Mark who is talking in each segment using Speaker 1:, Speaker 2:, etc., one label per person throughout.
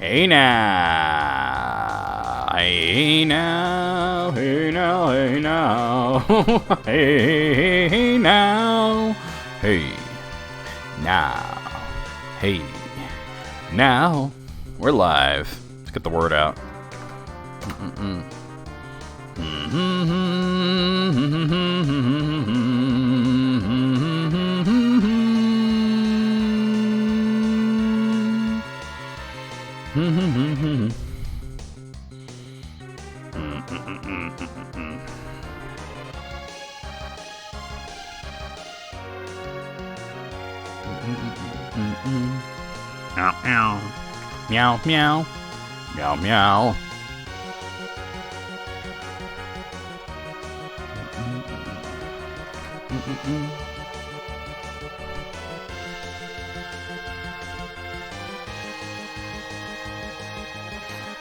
Speaker 1: Hey now. Hey now. Hey now. Hey now. Hey now. Hey now. Hey now. We're live. Let's get the word out. Meow, meow, meow, meow, meow.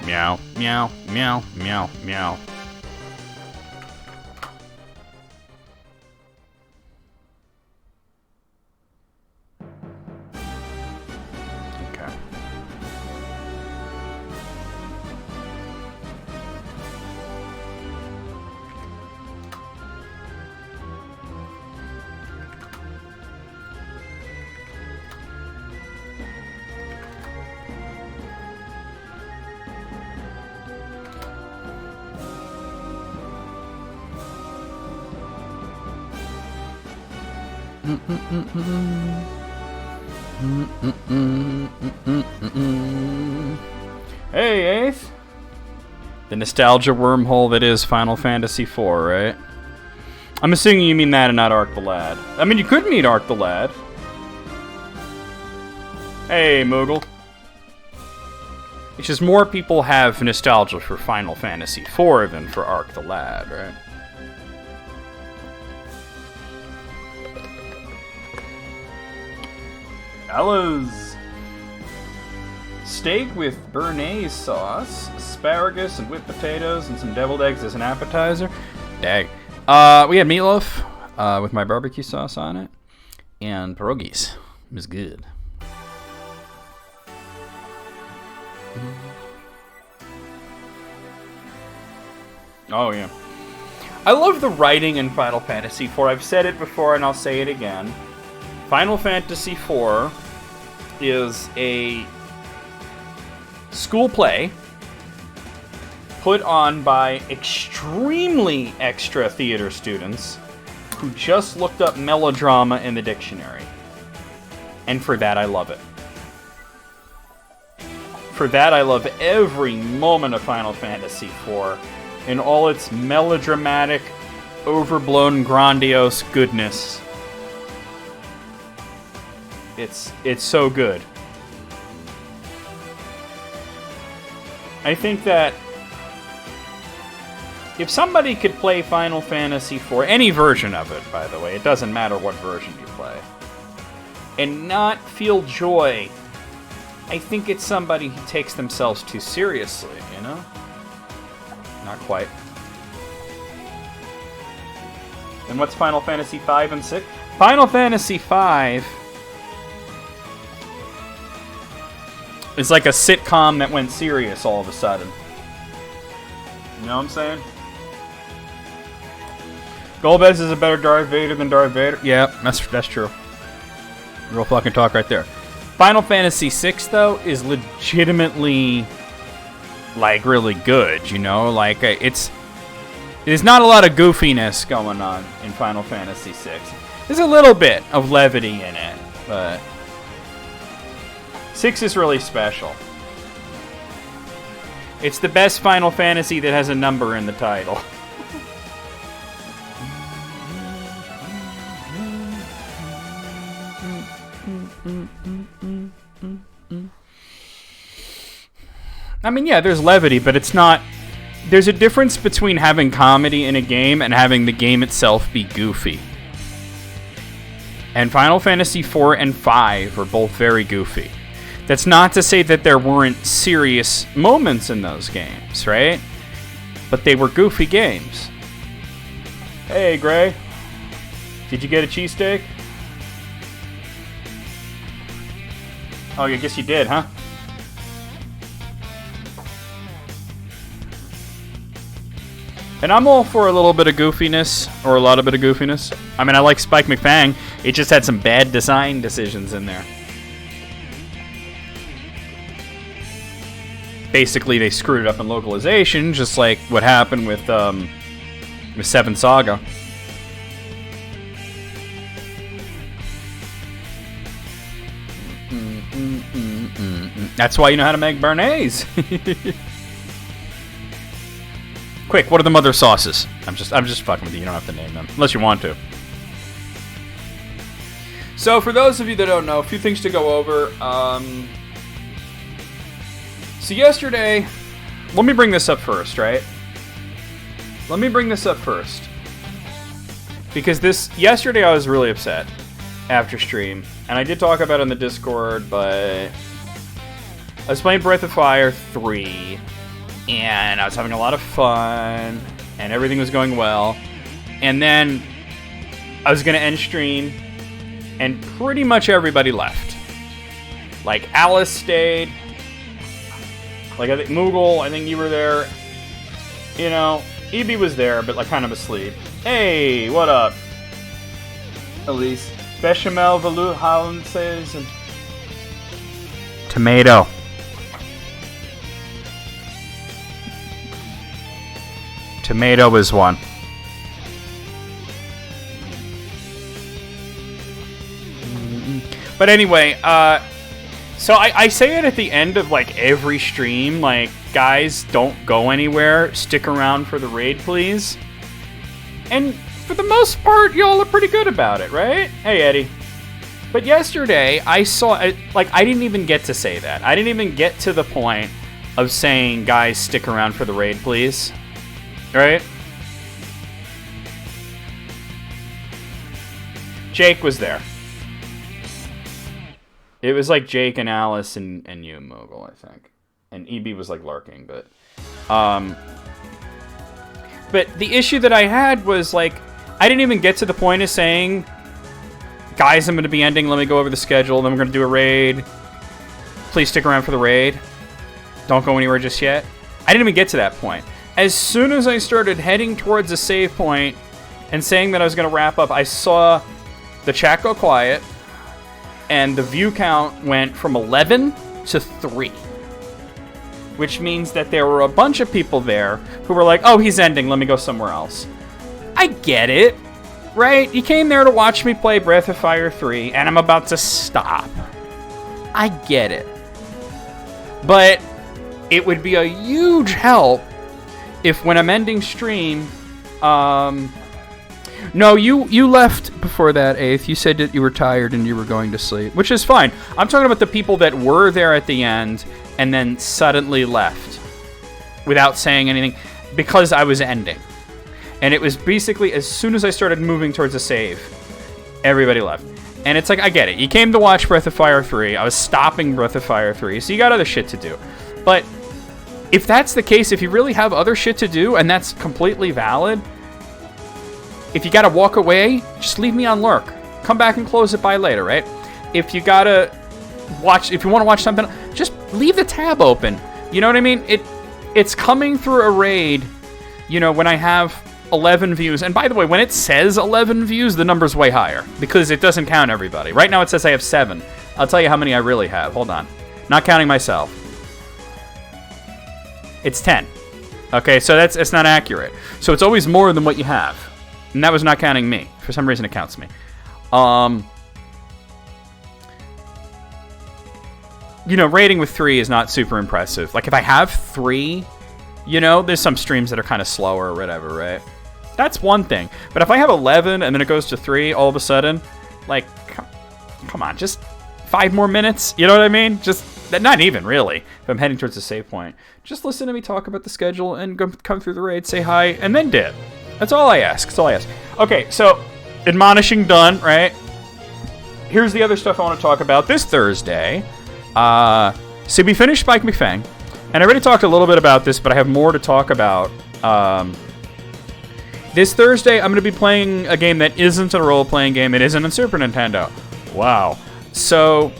Speaker 1: Meow, meow, meow, meow, meow. Okay. Hey, Ace. The nostalgia wormhole that is Final Fantasy IV, right? I'm assuming you mean that and not Ark the Lad. I mean, you could meet Ark the Lad. Hey, Moogle. It's just more people have nostalgia for Final Fantasy IV than for Ark the Lad, right? Hellos. Steak with béarnaise sauce, asparagus and whipped potatoes, and some deviled eggs as an appetizer. Dag. We had meatloaf with my barbecue sauce on it, and pierogies. It was good. Oh, yeah. I love the writing in Final Fantasy IV. I've said it before, and I'll say it again. Final Fantasy IV is a school play put on by extremely extra theater students who just looked up melodrama in the dictionary. And for that, I love it. For that, I love every moment of Final Fantasy IV in all its melodramatic, overblown, grandiose goodness. It's so good. I think that if somebody could play Final Fantasy IV, any version of it, by the way, it doesn't matter what version you play, and not feel joy, I think it's somebody who takes themselves too seriously, you know? Not quite. And what's Final Fantasy V and VI? Final Fantasy V is like a sitcom that went serious all of a sudden. You know what I'm saying? Golbez is a better Darth Vader than Darth Vader. Yeah, that's true. Real fucking talk right there. Final Fantasy VI, though, is legitimately, like, really good, you know? Like, there's not a lot of goofiness going on in Final Fantasy VI. There's a little bit of levity in it, but 6 is really special. It's the best Final Fantasy that has a number in the title. I mean, yeah, there's levity, but it's not... There's a difference between having comedy in a game and having the game itself be goofy. And Final Fantasy IV and V are both very goofy. That's not to say that there weren't serious moments in those games, right? But they were goofy games. Hey, Gray. Did you get a cheesesteak? Oh, I guess you did, huh? And I'm all for a little bit of goofiness, or a lot of bit of goofiness. I mean, I like Spike McFang. It just had some bad design decisions in there. Basically, they screwed it up in localization, just like what happened with Seven Saga. That's why you know how to make béarnaise. Quick, what are the other sauces? I'm just fucking with you. You don't have to name them unless you want to. So, for those of you that don't know, a few things to go over. So yesterday, let me bring this up first, right? Let me bring this up first. Because yesterday I was really upset after stream. And I did talk about it in the Discord, but I was playing Breath of Fire 3. And I was having a lot of fun. And everything was going well. And then I was going to end stream. And pretty much everybody left. Like, Alice stayed. Like, I think Moogle, I think you were there. You know, EB was there, but like kind of asleep. Hey, what up? Elise. Bechamel, Valuhauenses, and tomato. Tomato is one. But anyway, so I say it at the end of, like, every stream, like, guys, don't go anywhere, stick around for the raid, please. And for the most part, y'all are pretty good about it, right? Hey, Eddie. But yesterday, I saw, like, I didn't even get to say that. I didn't even get to the point of saying, guys, stick around for the raid, please. Right? Jake was there. It was like Jake and Alice and you, Mogul, I think. And EB was like lurking, but the issue that I had was, like, I didn't even get to the point of saying, guys, I'm going to be ending, let me go over the schedule, then we're going to do a raid. Please stick around for the raid. Don't go anywhere just yet. I didn't even get to that point. As soon as I started heading towards a save point and saying that I was going to wrap up, I saw the chat go quiet. And the view count went from 11 to 3. Which means that there were a bunch of people there who were like, oh, he's ending, let me go somewhere else. I get it, right? You came there to watch me play Breath of Fire 3, and I'm about to stop. I get it. But it would be a huge help if when I'm ending stream, no, you left before that, Eighth. You said that you were tired and you were going to sleep, which is fine. I'm talking about the people that were there at the end and then suddenly left without saying anything because I was ending. And it was basically as soon as I started moving towards a save, everybody left. And it's like, I get it. You came to watch Breath of Fire 3. I was stopping Breath of Fire 3, so you got other shit to do. But if that's the case, if you really have other shit to do and that's completely valid, if you gotta walk away, just leave me on lurk. Come back and close it by later, right? If you gotta watch, if you want to watch something, just leave the tab open. You know what I mean? It's coming through a raid, you know, when I have 11 views. And by the way, when it says 11 views, the number's way higher because it doesn't count everybody. Right now it says I have 7. I'll tell you how many I really have. Hold on. Not counting myself. It's 10. Okay, so it's not accurate. So it's always more than what you have. And that was not counting me. For some reason, it counts me. You know, rating with 3 is not super impressive. Like, if I have 3, you know, there's some streams that are kind of slower or whatever, right? That's one thing. But if I have 11 and then it goes to 3 all of a sudden, like, come on, just 5 more minutes? You know what I mean? Just, not even, really. If I'm heading towards the save point. Just listen to me talk about the schedule and come through the raid, say hi, and then dip. That's all I ask. That's all I ask. Okay, so admonishing done, right? Here's the other stuff I want to talk about this Thursday. So we finished Spike McFang, and I already talked a little bit about this, but I have more to talk about. This Thursday, I'm going to be playing a game that isn't a role-playing game. It isn't on Super Nintendo. Wow. So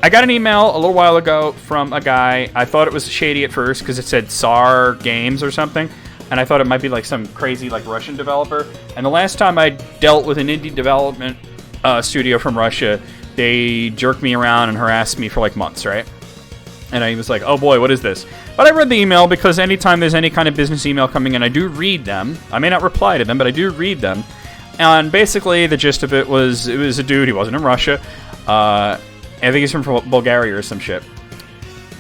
Speaker 1: I got an email a little while ago from a guy. I thought it was shady at first because it said SAR Games or something. and I thought it might be like some crazy like Russian developer. And the last time I dealt with an indie development studio from Russia, they jerked me around and harassed me for like months, right? And I was like, oh boy, what is this? But I read the email because anytime there's any kind of business email coming in, I do read them. I may not reply to them, but I do read them. And basically, the gist of it was a dude. He wasn't in Russia. I think he's from Bulgaria or some shit.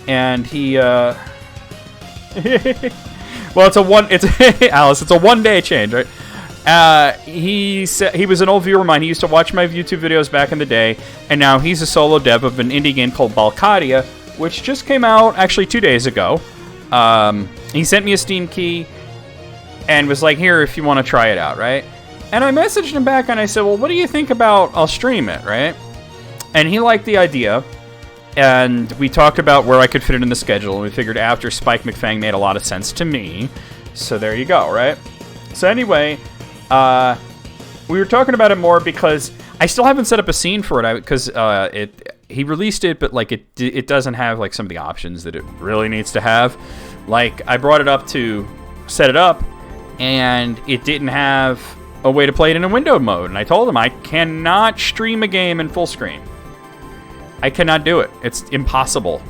Speaker 1: And he, well, it's a one-day change, right? He said he was an old viewer of mine. He used to watch my YouTube videos back in the day, and now he's a solo dev of an indie game called Balkadia, which just came out actually 2 days ago. He sent me a Steam key and was like, here, if you want to try it out, right? And I messaged him back and I said, well, what do you think about I'll stream it, right? And he liked the idea. And we talked about where I could fit it in the schedule. And we figured after Spike McFang made a lot of sense to me. So there you go, right? So anyway, we were talking about it more because I still haven't set up a scene for it. Because he released it, but like it doesn't have like some of the options that it really needs to have. Like I brought it up to set it up, and it didn't have a way to play it in a window mode. And I told him I cannot stream a game in full screen. I cannot do it. It's impossible.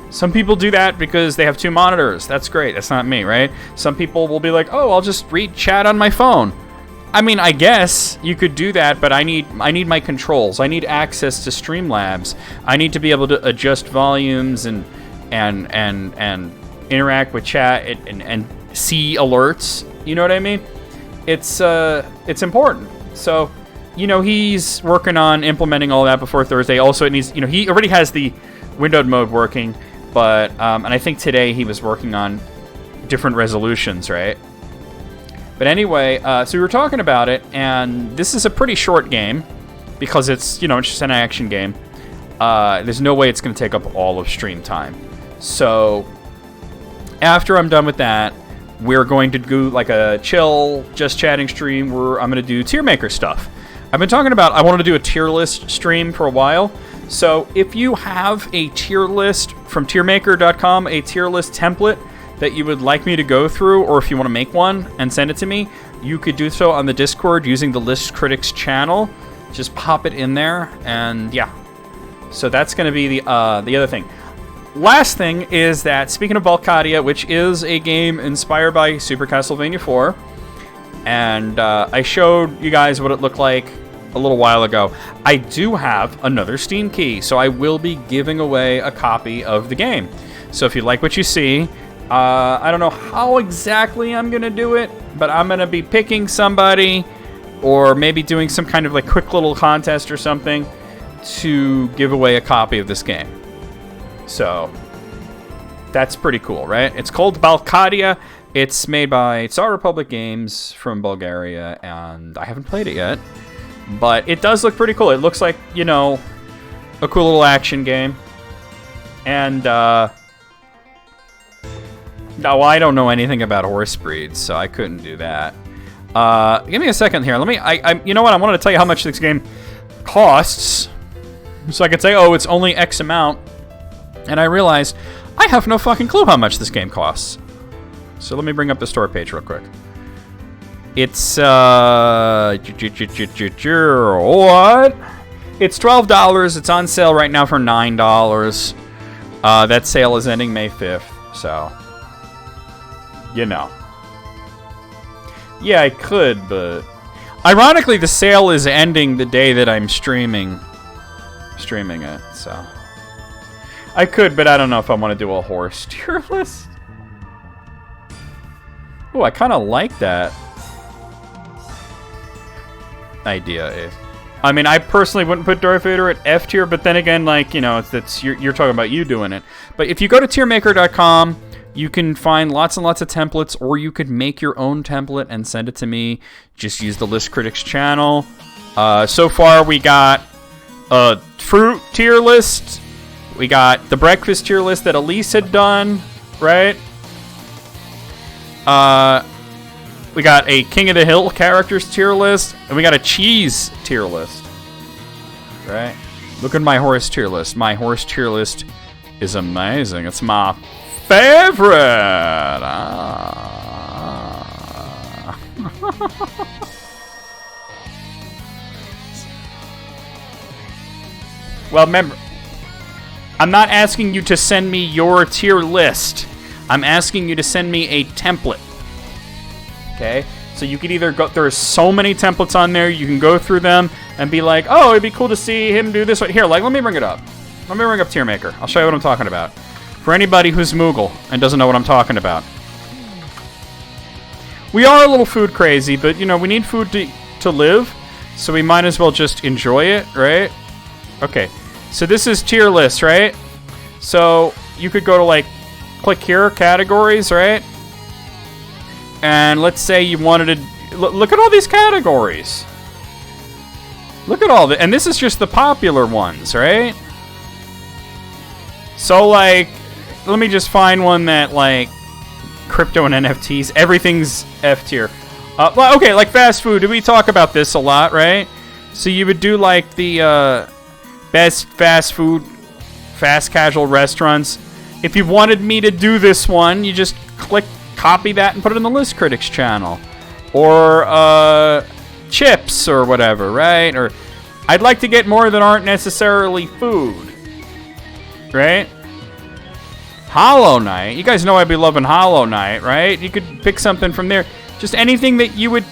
Speaker 1: Some people do that because they have 2 monitors. That's great. That's not me, right? Some people will be like, oh, I'll just read chat on my phone. I mean, I guess you could do that, but I need my controls. I need access to Streamlabs. I need to be able to adjust volumes and interact with chat and see alerts. You know what I mean? It's important. So, you know, he's working on implementing all that before Thursday. Also, it needs, you know, he already has the windowed mode working, but and I think today he was working on different resolutions, right? But anyway, so we were talking about it, and this is a pretty short game because it's, you know, it's just an action game. There's no way it's going to take up all of stream time. So after I'm done with that, we're going to do like a chill, just chatting stream where I'm going to do tier maker stuff. I've been talking about I wanted to do a tier list stream for a while. So if you have a tier list from tiermaker.com, a tier list template that you would like me to go through, or if you want to make one and send it to me, you could do so on the Discord using the List Critics channel. Just pop it in there, and yeah. So that's going to be the other thing. Last thing is that, speaking of Balkadia, which is a game inspired by Super Castlevania 4, and I showed you guys what it looked like a little while ago, I do have another Steam key, so I will be giving away a copy of the game. So if you like what you see, I don't know how exactly I'm going to do it, but I'm going to be picking somebody, or maybe doing some kind of like quick little contest or something to give away a copy of this game. So that's pretty cool, right? It's called Balkadia. It's made by Tsar Republic Games from Bulgaria, and I haven't played it yet, but it does look pretty cool. It looks like, you know, a cool little action game. And no, I don't know anything about horse breeds, so I couldn't do that. Give me a second here. Let me. You know what? I wanted to tell you how much this game costs, so I could say, oh, it's only X amount. And I realized I have no fucking clue how much this game costs. So let me bring up the store page real quick. It's what? It's $12. It's on sale right now for $9. That sale is ending May 5th, so you know. Yeah, I could, but ironically, the sale is ending the day that I'm streaming it, so I could, but I don't know if I want to do a horse tier list. Oh, I kind of like that idea. I mean, I personally wouldn't put Darth Vader at F tier, but then again, like, you know, you're talking about you doing it. But if you go to tiermaker.com, you can find lots and lots of templates, or you could make your own template and send it to me. Just use the List Critics channel. So far, we got a fruit tier list. We got the breakfast tier list that Elise had done, right? We got a King of the Hill characters tier list, and we got a cheese tier list, right? Look at my horse tier list. My horse tier list is amazing. It's my favorite. Well, remember, I'm not asking you to send me your tier list. I'm asking you to send me a template. Okay? So you could either go, there's so many templates on there, you can go through them and be like, oh, it'd be cool to see him do this. Here, like, let me bring it up. Let me bring up Tier Maker. I'll show you what I'm talking about. For anybody who's Moogle and doesn't know what I'm talking about. We are a little food crazy, but, you know, we need food to live, so we might as well just enjoy it, right? Okay, so this is tier list, right? So you could go to, like, click here, categories, right? And let's say you wanted to... Look at all these categories. Look at all the... And this is just the popular ones, right? So, like, let me just find one that, like, crypto and NFTs, everything's F tier. Well, okay, like fast food. We talk about this a lot, right? So you would do, like, the best fast food, fast casual restaurants. If you wanted me to do this one, you just click, copy that, and put it in the List Critics channel. Or, chips or whatever, right? Or, I'd like to get more that aren't necessarily food. Right? Hollow Knight. You guys know I'd be loving Hollow Knight, right? You could pick something from there. Just anything that you would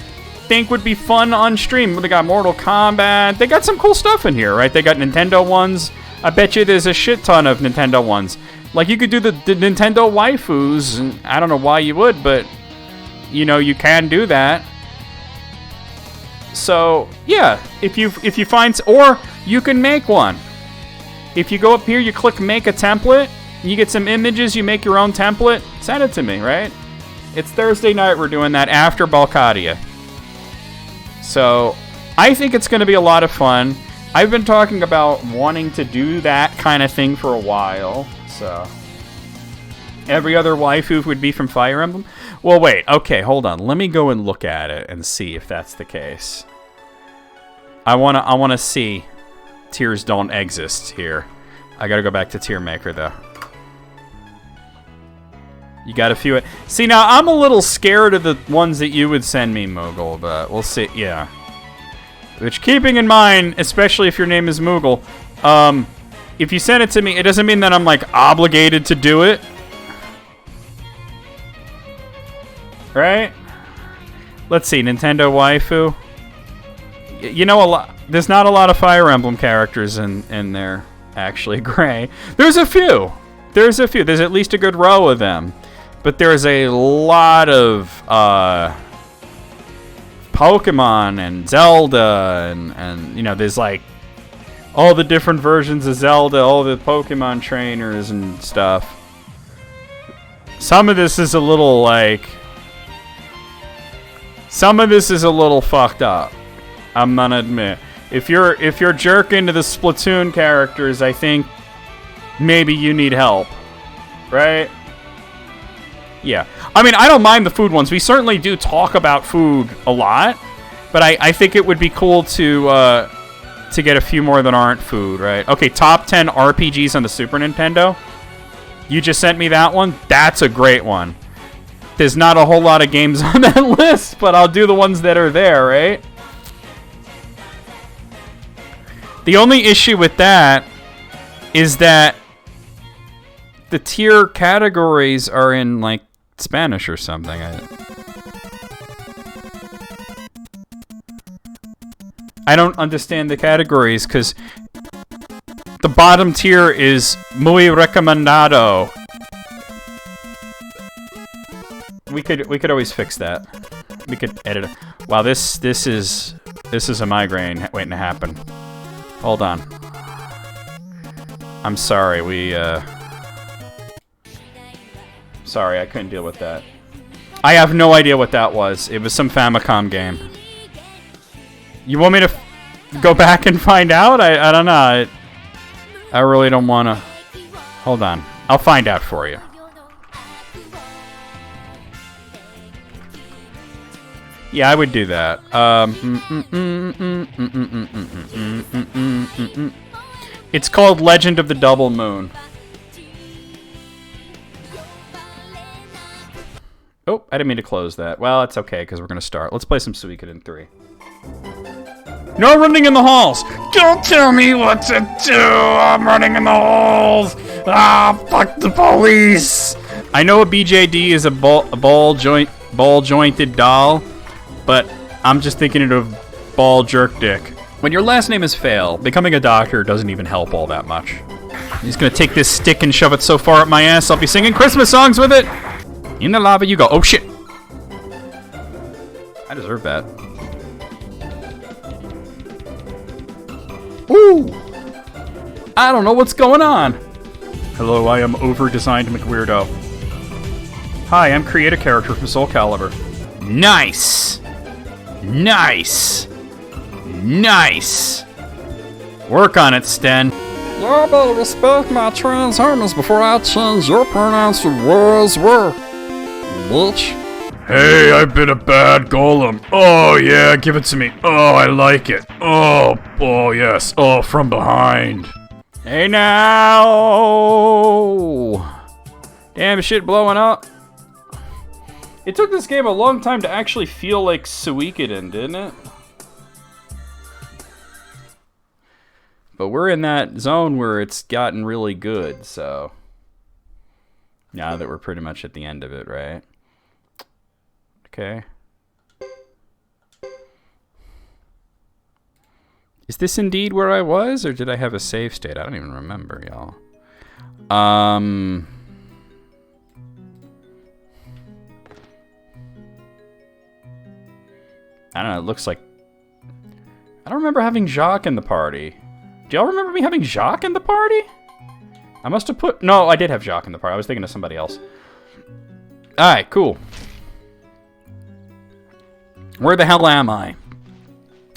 Speaker 1: think would be fun on stream. They got Mortal Kombat. They got some cool stuff in here, right? They got Nintendo ones. I bet you there's a shit ton of Nintendo ones. Like, you could do the Nintendo waifus, and I don't know why you would, but, you know, you can do that. So, yeah, if you find... Or you can make one. If you go up here, you click Make a Template, you get some images, you make your own template, send it to me, right? It's Thursday night, we're doing that after Balkadia. So, I think it's going to be a lot of fun. I've been talking about wanting to do that kind of thing for a while, so... Every other waifu would be from Fire Emblem? Well, wait, okay, hold on. Let me go and look at it and see if that's the case. I wanna see... Tiers don't exist here. I gotta go back to Tier Maker, though. You got a few... See, now, I'm a little scared of the ones that you would send me, Moogle, but we'll see. Yeah. Which, keeping in mind, especially if your name is Moogle, if you send it to me, it doesn't mean that I'm, like, obligated to do it. Right? Let's see, Nintendo waifu. You know, there's not a lot of Fire Emblem characters in there, actually, Gray. There's a few. There's at least a good row of them. But there's a lot of Pokemon and Zelda and you know, there's like all the different versions of Zelda, all the Pokemon trainers and stuff. Some of this is a little like... Some of this is a little fucked up. I'm gonna admit. If you're jerking to the Splatoon characters, I think maybe you need help. Right? Yeah. I mean, I don't mind the food ones. We certainly do talk about food a lot. But I think it would be cool to get a few more that aren't food, right? Okay, top 10 RPGs on the Super Nintendo. You just sent me that one. That's a great one. There's not a whole lot of games on that list, but I'll do the ones that are there, right? The only issue with that is that the tier categories are in, like, Spanish or something. I don't understand the categories, because the bottom tier is muy recomendado. We could always fix that. We could edit it. Wow, this is a migraine waiting to happen. Hold on. I'm sorry, sorry, I couldn't deal with that. I have no idea what that was. It was some Famicom game. You want me to go back and find out? I don't know. I really don't want to. Hold on. I'll find out for you. Yeah, I would do that. It's called Legend of the Double Moon. Oh, I didn't mean to close that. Well, it's okay, because we're going to start. Let's play some Suikoden 3. No running in the halls! Don't tell me what to do! I'm running in the halls! Ah, fuck the police! I know a BJD is a ball-jointed doll, but I'm just thinking of ball jerk dick. When your last name is Fail, becoming a doctor doesn't even help all that much. He's gonna take this stick and shove it so far up my ass, I'll be singing Christmas songs with it! In the lava you go. Oh shit! I deserve that. Ooh! I don't know what's going on! Hello, I am over-designed McWeirdo. Hi, I'm create a character from Soul Calibur. Nice! Nice! Nice! Work on it, Sten.
Speaker 2: You better respect my Transformers before I change your pronouns to was were. Bitch.
Speaker 1: Hey, I've been a bad golem. Oh, yeah, give it to me. Oh, I like it. Oh, yes. Oh, from behind. Hey, now! Damn, shit blowing up. It took this game a long time to actually feel like Suikoden, didn't it? But we're in that zone where it's gotten really good, so... Now that we're pretty much at the end of it, right? Okay. Is this indeed where I was, or did I have a save state? I don't even remember, y'all. I don't know, it looks like... I don't remember having Jacques in the party. Do y'all remember me having Jacques in the party? I must have put... No, I did have Jacques in the party. I was thinking of somebody else. Alright, cool. Where the hell am I?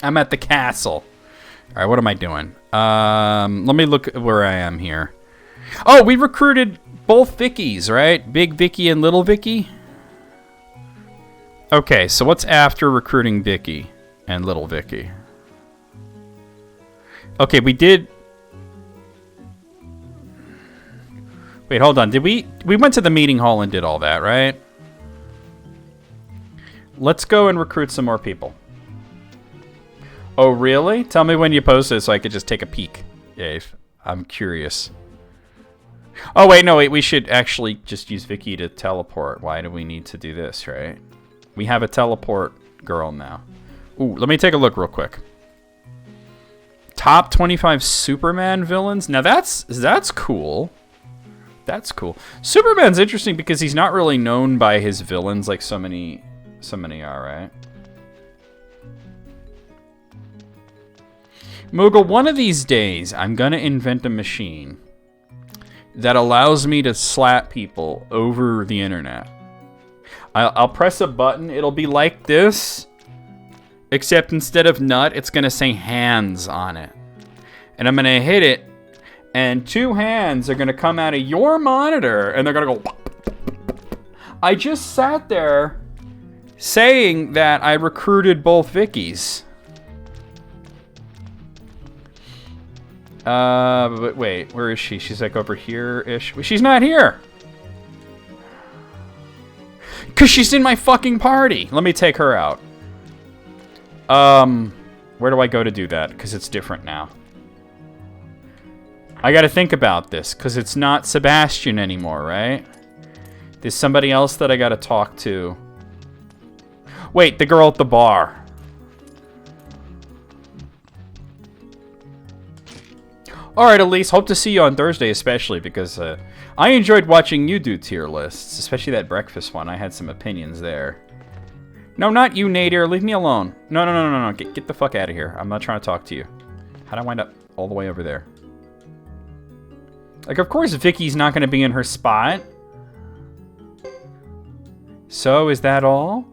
Speaker 1: I'm at the castle. Alright, what am I doing? Let me look at where I am here. Oh, we recruited both Vickies, right? Big Vicky and Little Vicky? Okay, so what's after recruiting Vicky and Little Vicky? Okay, we did... Wait, hold on. Did we went to the meeting hall and did all that, right? Let's go and recruit some more people. Oh, really? Tell me when you post it so I could just take a peek. Yeah, I'm curious. Oh, wait, no, wait. We should actually just use Vicky to teleport. Why do we need to do this, right? We have a teleport girl now. Ooh, let me take a look real quick. Top 25 Superman villains? Now that's cool. That's cool. Superman's interesting because he's not really known by his villains like so many are, right? Moogle, one of these days, I'm gonna invent a machine that allows me to slap people over the internet. I'll press a button, it'll be like this, except instead of nut, it's gonna say hands on it. And I'm gonna hit it, and 2 hands are gonna come out of your monitor, and they're gonna go... I just sat there saying that I recruited both Vickies. But wait, where is she? She's like over here-ish. She's not here! Because she's in my fucking party! Let me take her out. Where do I go to do that? Because it's different now. I gotta think about this, because it's not Sebastian anymore, right? There's somebody else that I gotta talk to. Wait, the girl at the bar. Alright, Elise, hope to see you on Thursday especially, because I enjoyed watching you do tier lists, especially that breakfast one. I had some opinions there. No, not you, Nadir. Leave me alone. No. Get the fuck out of here. I'm not trying to talk to you. How'd I wind up all the way over there? Like, of course Vicky's not going to be in her spot. So, is that all?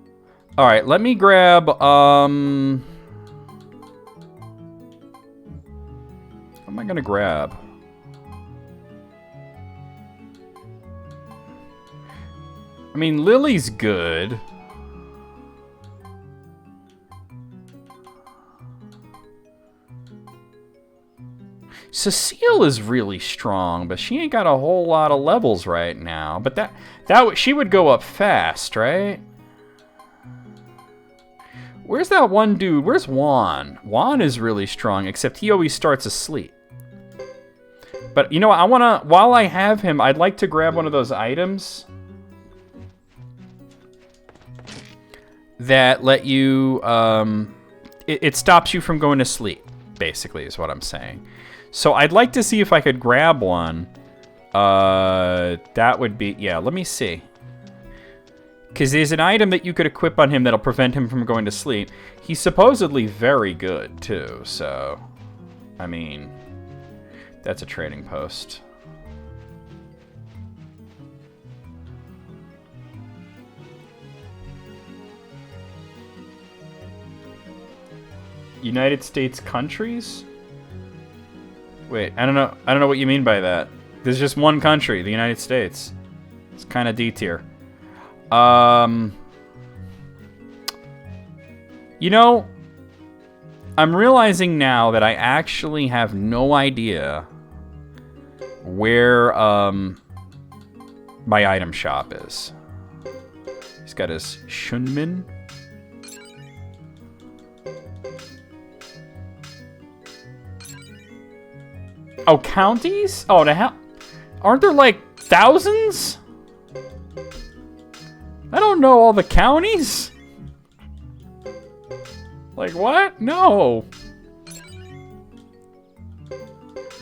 Speaker 1: Alright, let me grab, what am I going to grab? I mean, Lily's good. Cecile is really strong, but she ain't got a whole lot of levels right now. But she would go up fast, right? Where's that one dude? Where's Juan? Juan is really strong, except he always starts asleep. But you know what? While I have him, I'd like to grab one of those items that let you, it stops you from going to sleep, basically, is what I'm saying. So I'd like to see if I could grab one. That would be, yeah, let me see. Because there's an item that you could equip on him that'll prevent him from going to sleep. He's supposedly very good, too, so, I mean, that's a trading post. United States countries? Wait, I don't know what you mean by that. There's just one country, the United States. It's kind of D tier. You know, I'm realizing now that I actually have no idea where my item shop is. He's got his Shunmin. Oh, counties? Oh, the hell? Aren't there like thousands? I don't know all the counties. Like what? No.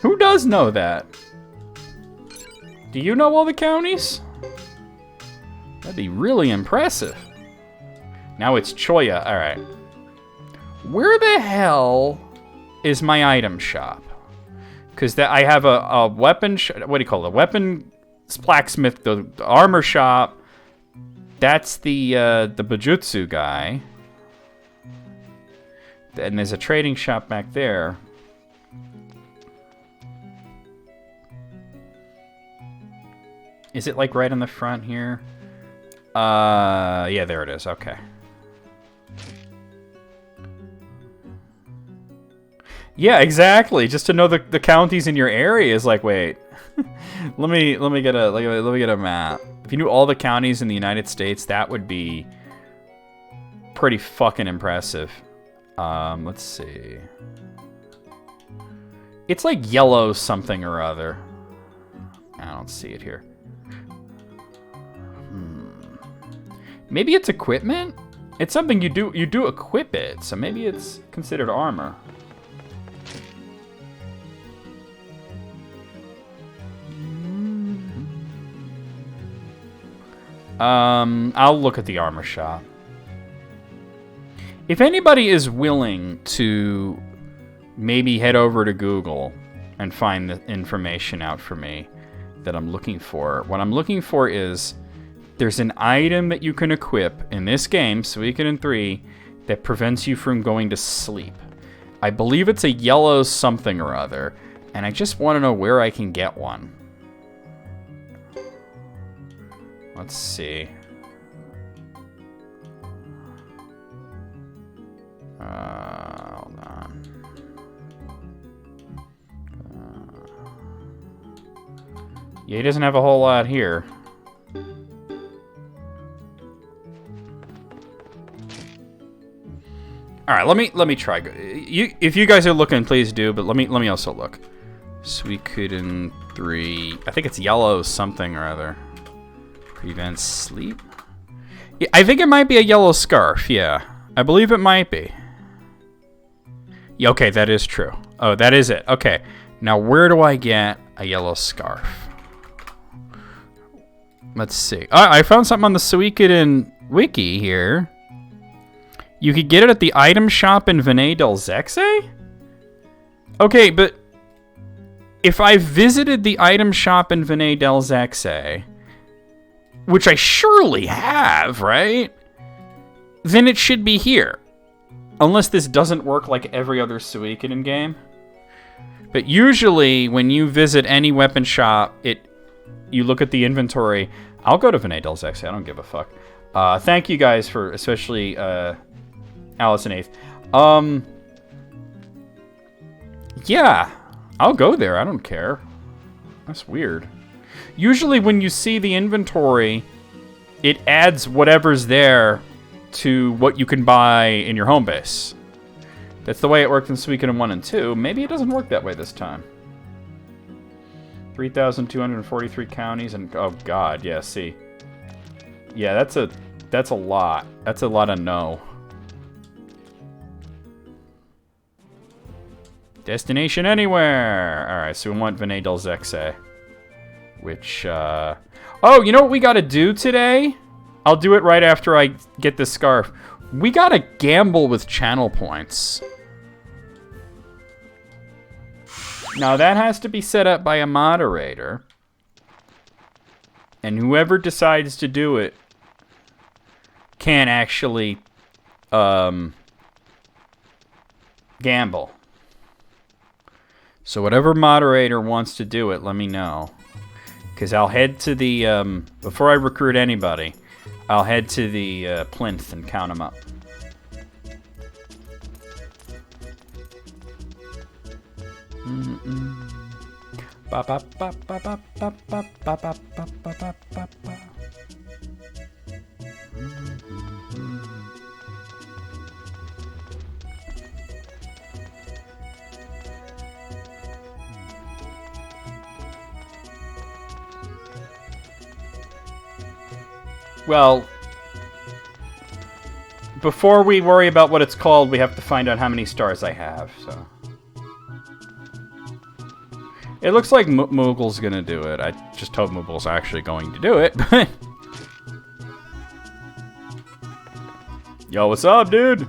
Speaker 1: Who does know that? Do you know all the counties? That'd be really impressive. Now it's Choya. All right. Where the hell is my item shop? Because I have a weapon... what do you call it? A weapon blacksmith, the armor shop. That's the Bujutsu guy. And there's a trading shop back there. Is it like right in the front here? Yeah, there it is. Okay. Yeah, exactly. Just to know the counties in your area is like, wait. let me get a map. If you knew all the counties in the United States, that would be pretty fucking impressive. Let's see. It's like yellow something or other. I don't see it here. Maybe it's equipment? It's something you do equip it, so maybe it's considered armor. I'll look at the armor shop. If anybody is willing to maybe head over to Google and find the information out for me that I'm looking for, what I'm looking for is there's an item that you can equip in this game, Suikoden 3, that prevents you from going to sleep. I believe it's a yellow something or other, and I just want to know where I can get one. Let's see. Hold on. Yeah, he doesn't have a whole lot here. All right, let me try. If you guys are looking, please do. But let me also look. Suikoden 3. I think it's yellow something or other. Prevents sleep? Yeah, I think it might be a yellow scarf, yeah. I believe it might be. Yeah, okay, that is true. Oh, that is it. Okay. Now, where do I get a yellow scarf? Let's see. I found something on the Suikoden wiki here. You could get it at the item shop in Vinay del Zexe? Okay, but if I visited the item shop in Vinay del Zexe, which I surely have, right? Then it should be here. Unless this doesn't work like every other Suikoden game. But usually, when you visit any weapon shop, you look at the inventory. I'll go to Vinay del Zexe. I don't give a fuck. Thank you guys for, especially Alice and Eighth. Yeah. I'll go there. I don't care. That's weird. Usually when you see the inventory, it adds whatever's there to what you can buy in your home base. That's the way it worked in Suikoden 1 and 2. Maybe it doesn't work that way this time. 3,243 counties and... Oh, God. Yeah, see. Yeah, that's a lot. That's a lot of no. Destination anywhere! Alright, so we want Vinay del Zexe. Which, Oh, you know what we gotta do today? I'll do it right after I get this scarf. We gotta gamble with channel points. Now, that has to be set up by a moderator. And whoever decides to do it can actually, gamble. So whatever moderator wants to do it, let me know. Because I'll head to the, before I recruit anybody, I'll head to the plinth and count them up. Well, before we worry about what it's called, we have to find out how many stars I have, so... It looks like Moogle's gonna do it. I just hope Moogle's actually going to do it, but... Yo, what's up, dude?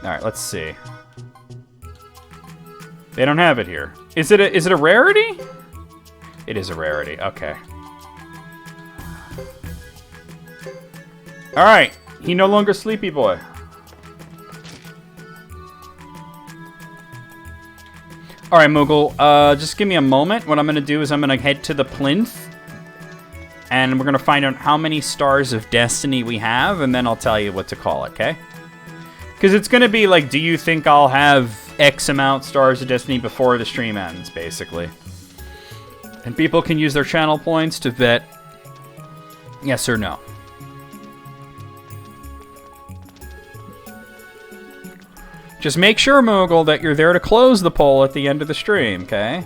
Speaker 1: Alright, let's see. They don't have it here. Is it a rarity? It is a rarity, okay. Alright, he no longer sleepy boy. Alright, Moogle, just give me a moment. What I'm going to do is I'm going to head to the plinth. And we're going to find out how many stars of destiny we have, and then I'll tell you what to call it, okay? Because it's going to be like, do you think I'll have X amount stars of destiny before the stream ends, basically. And people can use their channel points to vet yes or no. Just make sure, Moogle, that you're there to close the poll at the end of the stream, okay?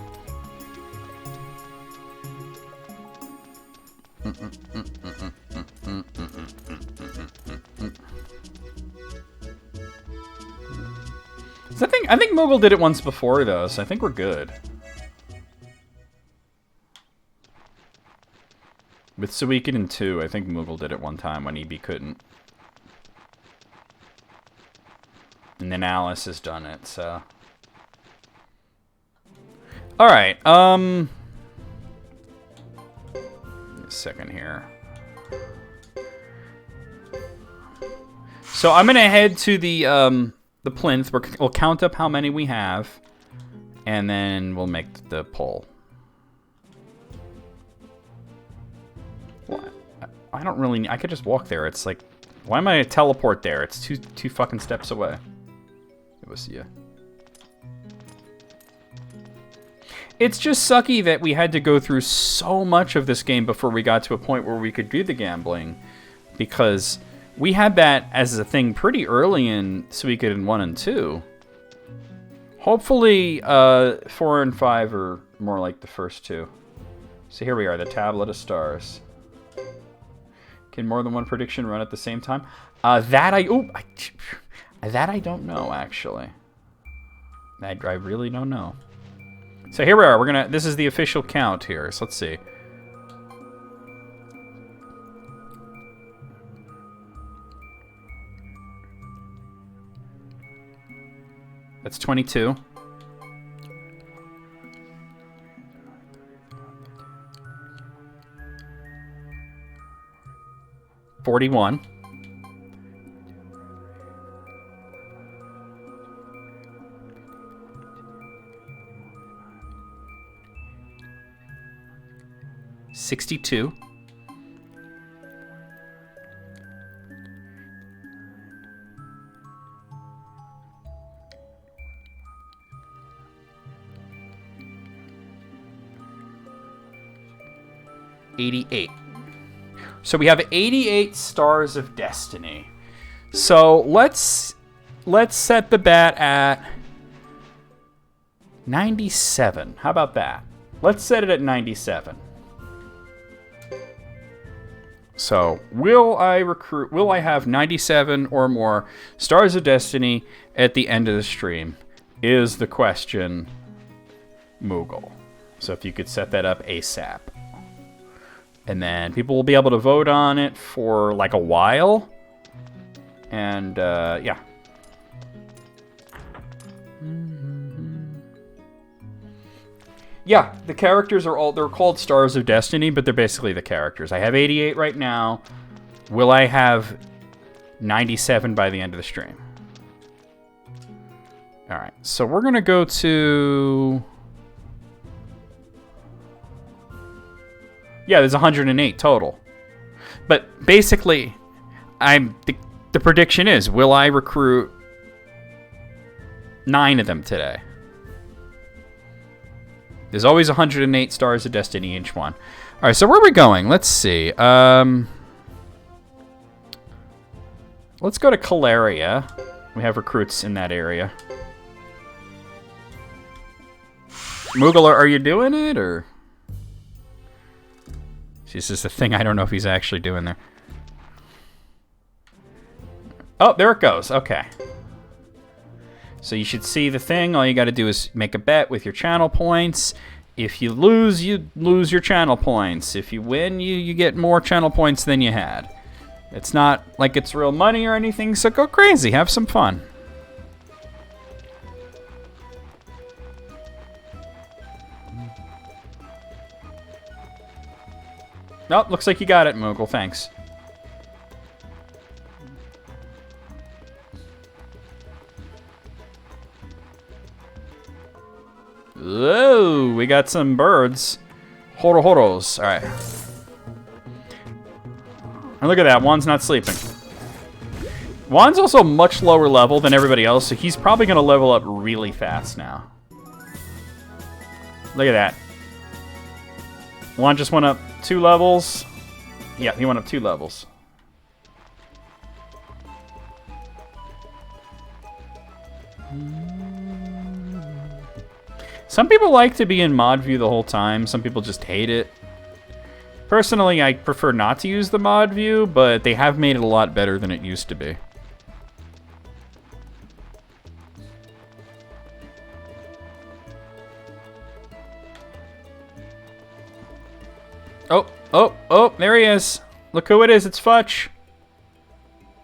Speaker 1: I think Moogle did it once before, though, so I think we're good. With Suikoden 2, I think Moogle did it one time when EB couldn't. And then Alice has done it, so... Alright, a second here. So I'm gonna head to the plinth. We'll count up how many we have, and then we'll make the poll. What? I don't really... I could just walk there. It's like... Why am I gonna teleport there? It's two fucking steps away. We'll see ya. It's just sucky that we had to go through so much of this game before we got to a point where we could do the gambling, because we had that as a thing pretty early in Suikoden 1 and 2. Hopefully, 4 and 5 are more like the first two. So here we are, the Tablet of Stars. Can more than one prediction run at the same time? That I don't know, actually. I really don't know. So here we are. This is the official count here. So let's see. That's 22. 41. 62. 88. So we have 88 Stars of Destiny. So let's set the bat at 97. How about that? Let's set it at 97. So, will I have 97 or more Stars of Destiny at the end of the stream? Is the question, Moogle. So if you could set that up ASAP. And then people will be able to vote on it for like a while. And, yeah. Yeah, the characters are they're called Stars of Destiny, but they're basically the characters. I have 88 right now. Will I have 97 by the end of the stream? All right, so we're going to go to... Yeah, there's 108 total. But basically, the prediction is, will I recruit 9 of them today? There's always 108 Stars of Destiny each one. All right, so where are we going? Let's see. Let's go to Caleria. We have recruits in that area. Moogle, are you doing it, or? This is the thing. I don't know if he's actually doing there. Oh, there it goes. Okay. So you should see the thing. All you got to do is make a bet with your channel points. If you lose, you lose your channel points. If you win, you get more channel points than you had. It's not like it's real money or anything, so go crazy. Have some fun. Nope, looks like you got it, Moogle. Thanks. Whoa, we got some birds. Horo-horos. All right. And look at that. Juan's not sleeping. Juan's also much lower level than everybody else, so he's probably going to level up really fast now. Look at that. Juan just went up 2 levels. Yeah, he went up 2 levels. Some people like to be in mod view the whole time. Some people just hate it. Personally, I prefer not to use the mod view, but they have made it a lot better than it used to be. Oh, there he is. Look who it is. It's Futch.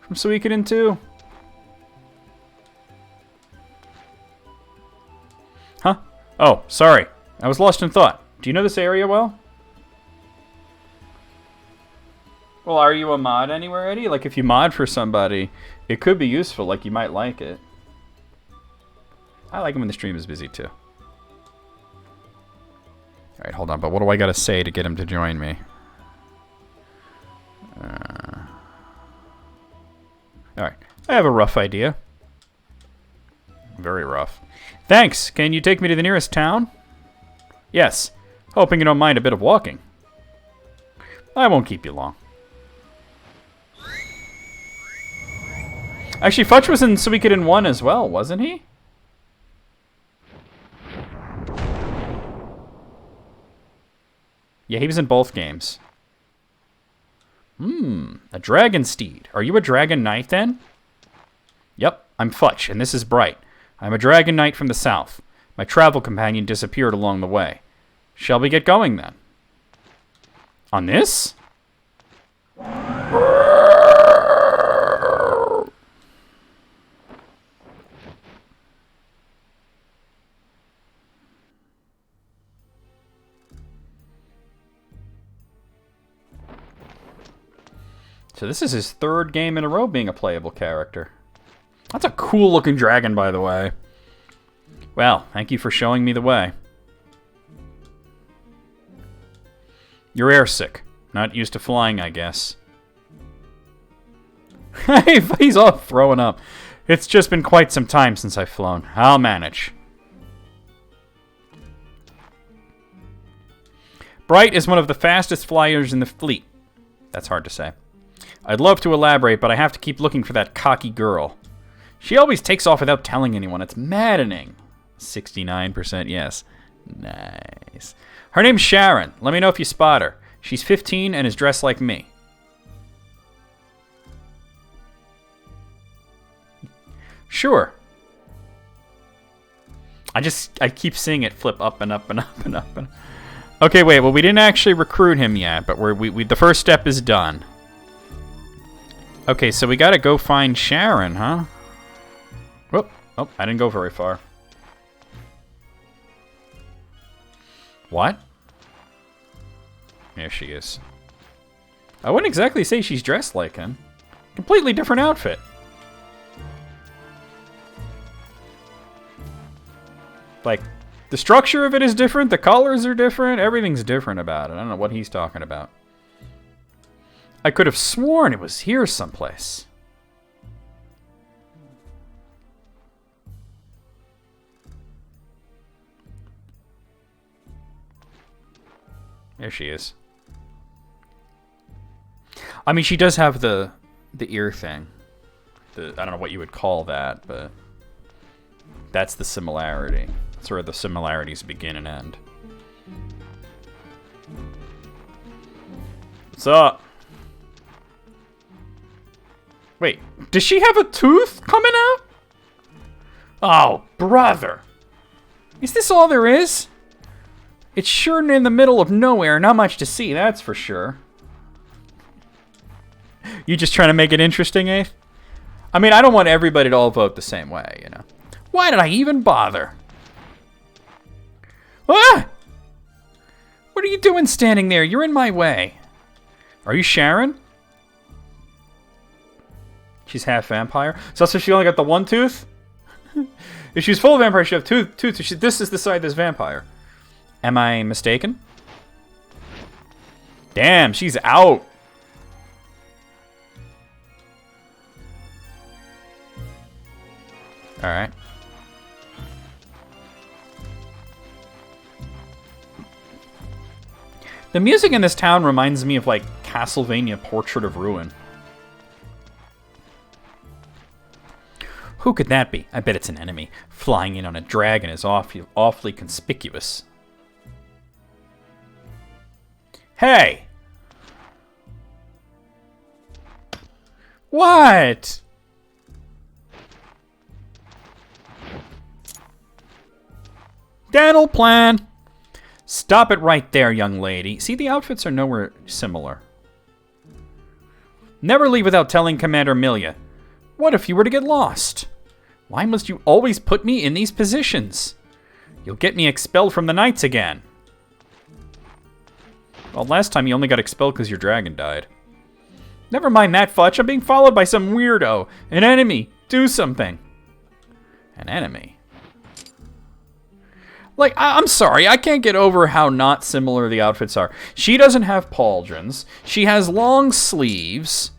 Speaker 1: From Suikoden II. Huh? Oh, sorry. I was lost in thought. Do you know this area well? Well, are you a mod anywhere, Eddie? Like, if you mod for somebody, it could be useful. Like, you might like it. I like it when the stream is busy, too. Alright, hold on. But what do I gotta say to get him to join me? Alright. I have a rough idea. Very rough. Thanks! Can you take me to the nearest town? Yes. Hoping you don't mind a bit of walking. I won't keep you long. Actually, Futch was in Suikoden 1 as well, wasn't he? Yeah, he was in both games. A dragon steed. Are you a dragon knight then? Yep, I'm Futch, and this is Bright. I'm a dragon knight from the south. My travel companion disappeared along the way. Shall we get going then? On this? So this is his 3rd game in a row being a playable character. That's a cool looking dragon, by the way. Well, thank you for showing me the way. You're airsick. Not used to flying, I guess. He's all throwing up. It's just been quite some time since I've flown. I'll manage. Bright is one of the fastest flyers in the fleet. That's hard to say. I'd love to elaborate, but I have to keep looking for that cocky girl. She always takes off without telling anyone. It's maddening. 69% yes. Nice. Her name's Sharon. Let me know if you spot her. She's 15 and is dressed like me. Sure. I keep seeing it flip up and up and up and up and up. Okay, wait. Well, we didn't actually recruit him yet, but the first step is done. Okay, so we gotta go find Sharon, huh? Whoop. Oh, I didn't go very far. What? There she is. I wouldn't exactly say she's dressed like him. Completely different outfit. Like, the structure of it is different, the colors are different, everything's different about it. I don't know what he's talking about. I could have sworn it was here someplace. There she is. I mean, she does have the ear thing. I don't know what you would call that, but that's the similarity. That's where the similarities begin and end. What's up? Wait, does she have a tooth coming out? Oh, brother. Is this all there is? It's sure in the middle of nowhere, not much to see, that's for sure. You just trying to make it interesting, eh? I mean, I don't want everybody to all vote the same way, you know. Why did I even bother? Ah! What are you doing standing there? You're in my way. Are you Sharon? She's half vampire. So she only got the one tooth? If she's full vampire, she'd have two tooth. So this is the side that's vampire. Am I mistaken? Damn, she's out. Alright. The music in this town reminds me of, like, Castlevania Portrait of Ruin. Who could that be? I bet it's an enemy. Flying in on a dragon is awfully conspicuous. Hey! What? Dental plan. Stop it right there, young lady. See, the outfits are nowhere similar. Never leave without telling Commander Milia. What if you were to get lost? Why must you always put me in these positions? You'll get me expelled from the Knights again. Well, last time you only got expelled because your dragon died. Never mind that, Fudge. I'm being followed by some weirdo. An enemy. Do something. An enemy? Like, I'm sorry, I can't get over how not similar the outfits are. She doesn't have pauldrons. She has long sleeves.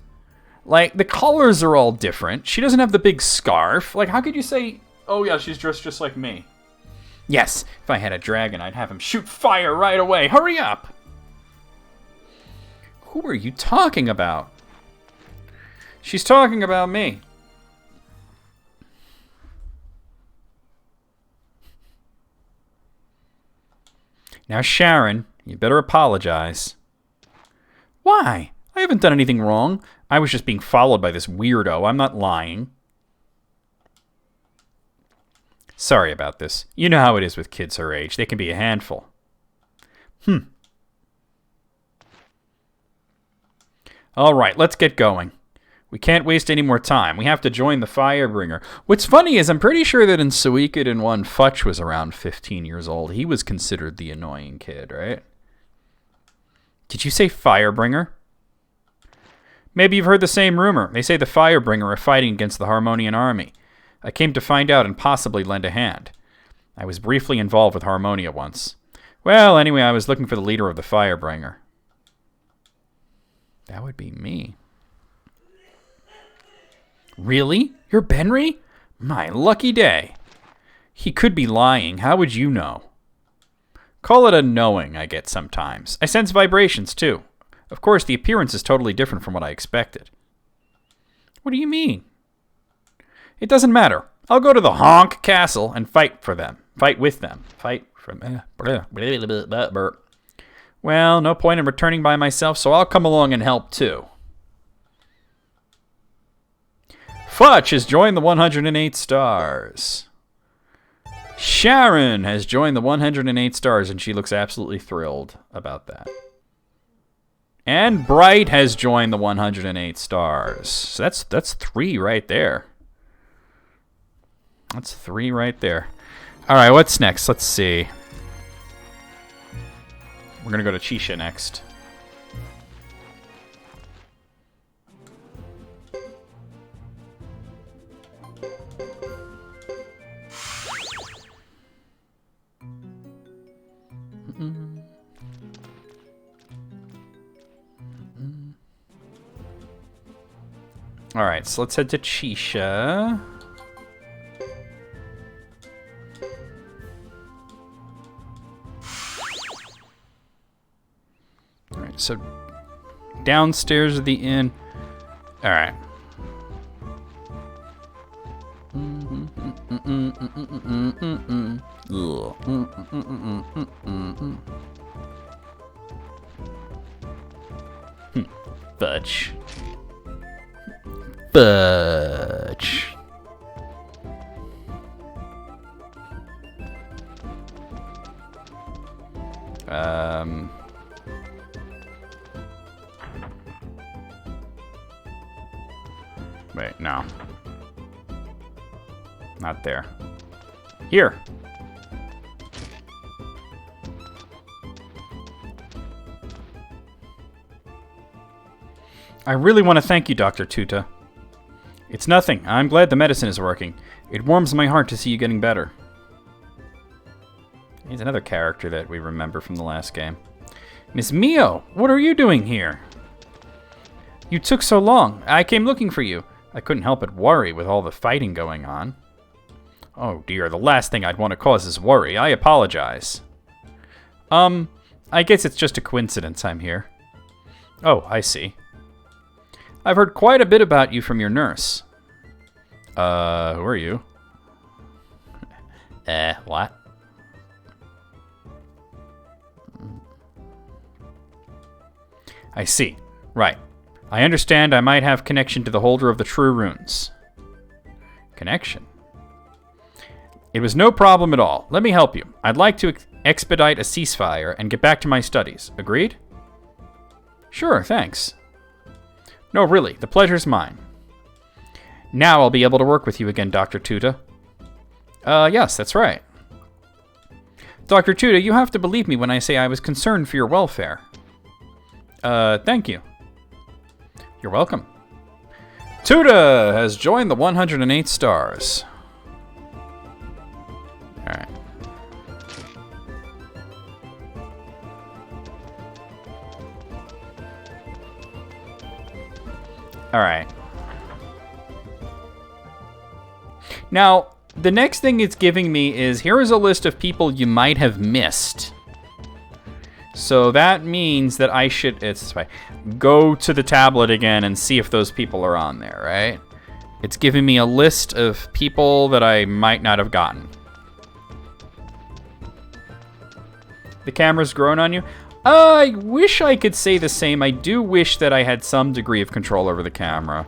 Speaker 1: Like, the colors are all different. She doesn't have the big scarf. Like, how could you say, oh yeah, she's dressed just like me? Yes, if I had a dragon, I'd have him shoot fire right away. Hurry up! Who are you talking about? She's talking about me. Now, Sharon, you better apologize. Why? I haven't done anything wrong. I was just being followed by this weirdo. I'm not lying. Sorry about this. You know how it is with kids her age. They can be a handful. All right, let's get going. We can't waste any more time. We have to join the Firebringer. What's funny is I'm pretty sure that in Suikoden III, Futch was around 15 years old. He was considered the annoying kid, right? Did you say Firebringer? Maybe you've heard the same rumor. They say the Firebringer are fighting against the Harmonian army. I came to find out and possibly lend a hand. I was briefly involved with Harmonia once. Well, anyway, I was looking for the leader of the Firebringer. That would be me. Really? You're Benry? My lucky day. He could be lying. How would you know? Call it a knowing I get sometimes. I sense vibrations, too. Of course, the appearance is totally different from what I expected. What do you mean? It doesn't matter. I'll go to the Honk Castle and fight for them. Fight with them. Fight for them. Well, no point in returning by myself, so I'll come along and help, too. Futch has joined the 108 stars. Sharon has joined the 108 stars, and she looks absolutely thrilled about that. And Bright has joined the 108 stars. So that's 3 right there. That's 3 right there. All right, what's next? Let's see. We're going to go to Chisha next. All right, so let's head to Chisha. All right, so downstairs of the inn. All right. Fudge. Fudge. Wait, no. Not there. Here. I really want to thank you, Dr. Tuta. It's nothing. I'm glad the medicine is working. It warms my heart to see you getting better. He's another character that we remember from the last game. Miss Mio, what are you doing here? You took so long. I came looking for you. I couldn't help but worry with all the fighting going on. Oh dear, the last thing I'd want to cause is worry. I apologize. I guess it's just a coincidence I'm here. Oh, I see. I've heard quite a bit about you from your nurse. Who are you? What? I see. Right. I understand I might have connection to the holder of the true runes. Connection? It was no problem at all. Let me help you. I'd like to expedite a ceasefire and get back to my studies. Agreed? Sure, thanks. No, really, the pleasure's mine. Now I'll be able to work with you again, Dr. Tuta. Yes, that's right. Dr. Tuta, you have to believe me when I say I was concerned for your welfare. Thank you. You're welcome. Tuta has joined the 108 stars. Alright. Alright. Now, the next thing it's giving me is, here is a list of people you might have missed. So that means that I should, it's this way, go to the tablet again and see if those people are on there, right? It's giving me a list of people that I might not have gotten. The camera's grown on you? I wish I could say the same. I do wish that I had some degree of control over the camera.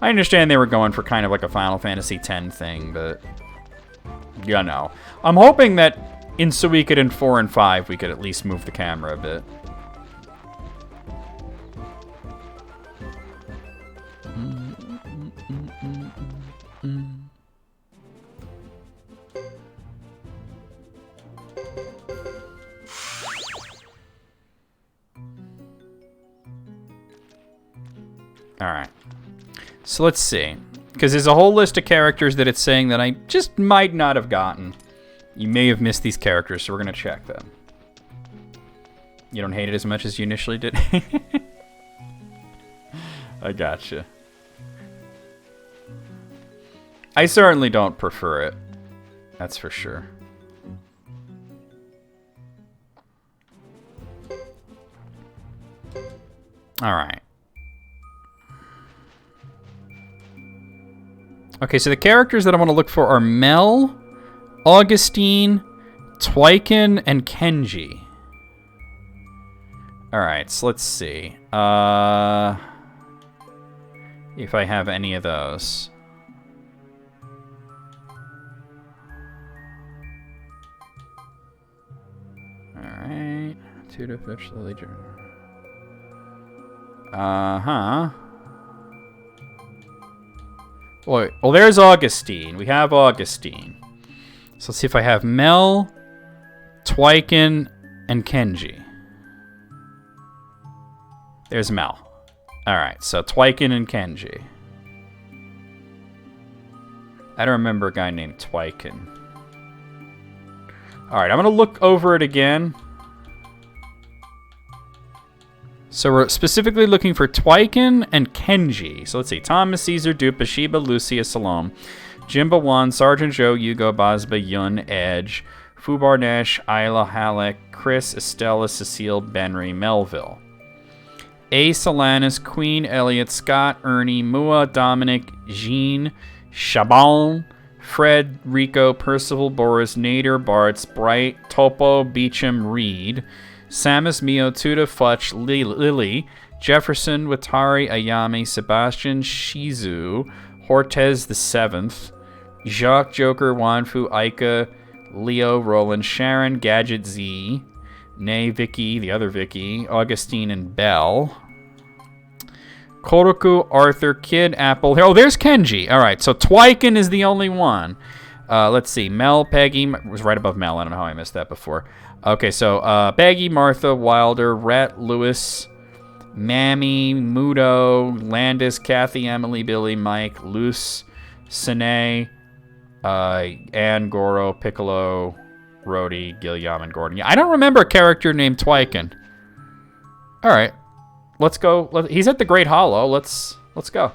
Speaker 1: I understand they were going for kind of like a Final Fantasy X thing, but you know. I'm hoping that in Suikoden 4 and 5 we could at least move the camera a bit. Alright. So let's see. Because there's a whole list of characters that it's saying that I just might not have gotten. You may have missed these characters, so we're going to check them. You don't hate it as much as you initially did? I gotcha. I certainly don't prefer it. That's for sure. All right. Okay, so the characters that I want to look for are Mel, Augustine, Twyken, and Kenji. All right, so let's see. If I have any of those. All right. 2 to fetch the Legion. Uh-huh. Wait, well, there's Augustine. We have Augustine. So let's see if I have Mel, Twyken, and Kenji. There's Mel. Alright, so Twyken and Kenji. I don't remember a guy named Twyken. Alright, I'm going to look over it again. So we're specifically looking for Twyken and Kenji. So let's see. Thomas, Caesar, Dupa, Sheba, Lucia, Salome, Jimba, Wan, Sergeant Joe, Yugo, Basba, Yun, Edge, Fubar, Nash, Isla, Halleck, Chris, Estella, Cecile, Benry, Melville. A. Solanus, Queen, Elliot, Scott, Ernie, Mua, Dominic, Jean, Chabon, Fred, Rico, Percival, Boris, Nader, Bartz, Bright, Topo, Beecham, Reed, Samus, Mio, Tuda, Futch, Lily, Jefferson, Watari, Ayami, Sebastian, Shizu, Hortez the 7th, Jacques, Joker, Wanfu, Aika, Leo, Roland, Sharon, Gadget Z, Nay, Vicky, the other Vicky, Augustine, and Belle. Koroku, Arthur, Kid, Apple. Oh, there's Kenji. All right, so Twyken is the only one. Let's see. Mel, Peggy was right above Mel. I don't know how I missed that before. Okay, so Peggy, Martha, Wilder, Rhett, Lewis, Mammy, Mudo, Landis, Kathy, Emily, Billy, Mike, Luce, Sine, Ann, Goro, Piccolo, Rhodey, Gilliam, and Gordon. Yeah, I don't remember a character named Twyken. All right, let's go. He's at the Great Hollow. Let's go.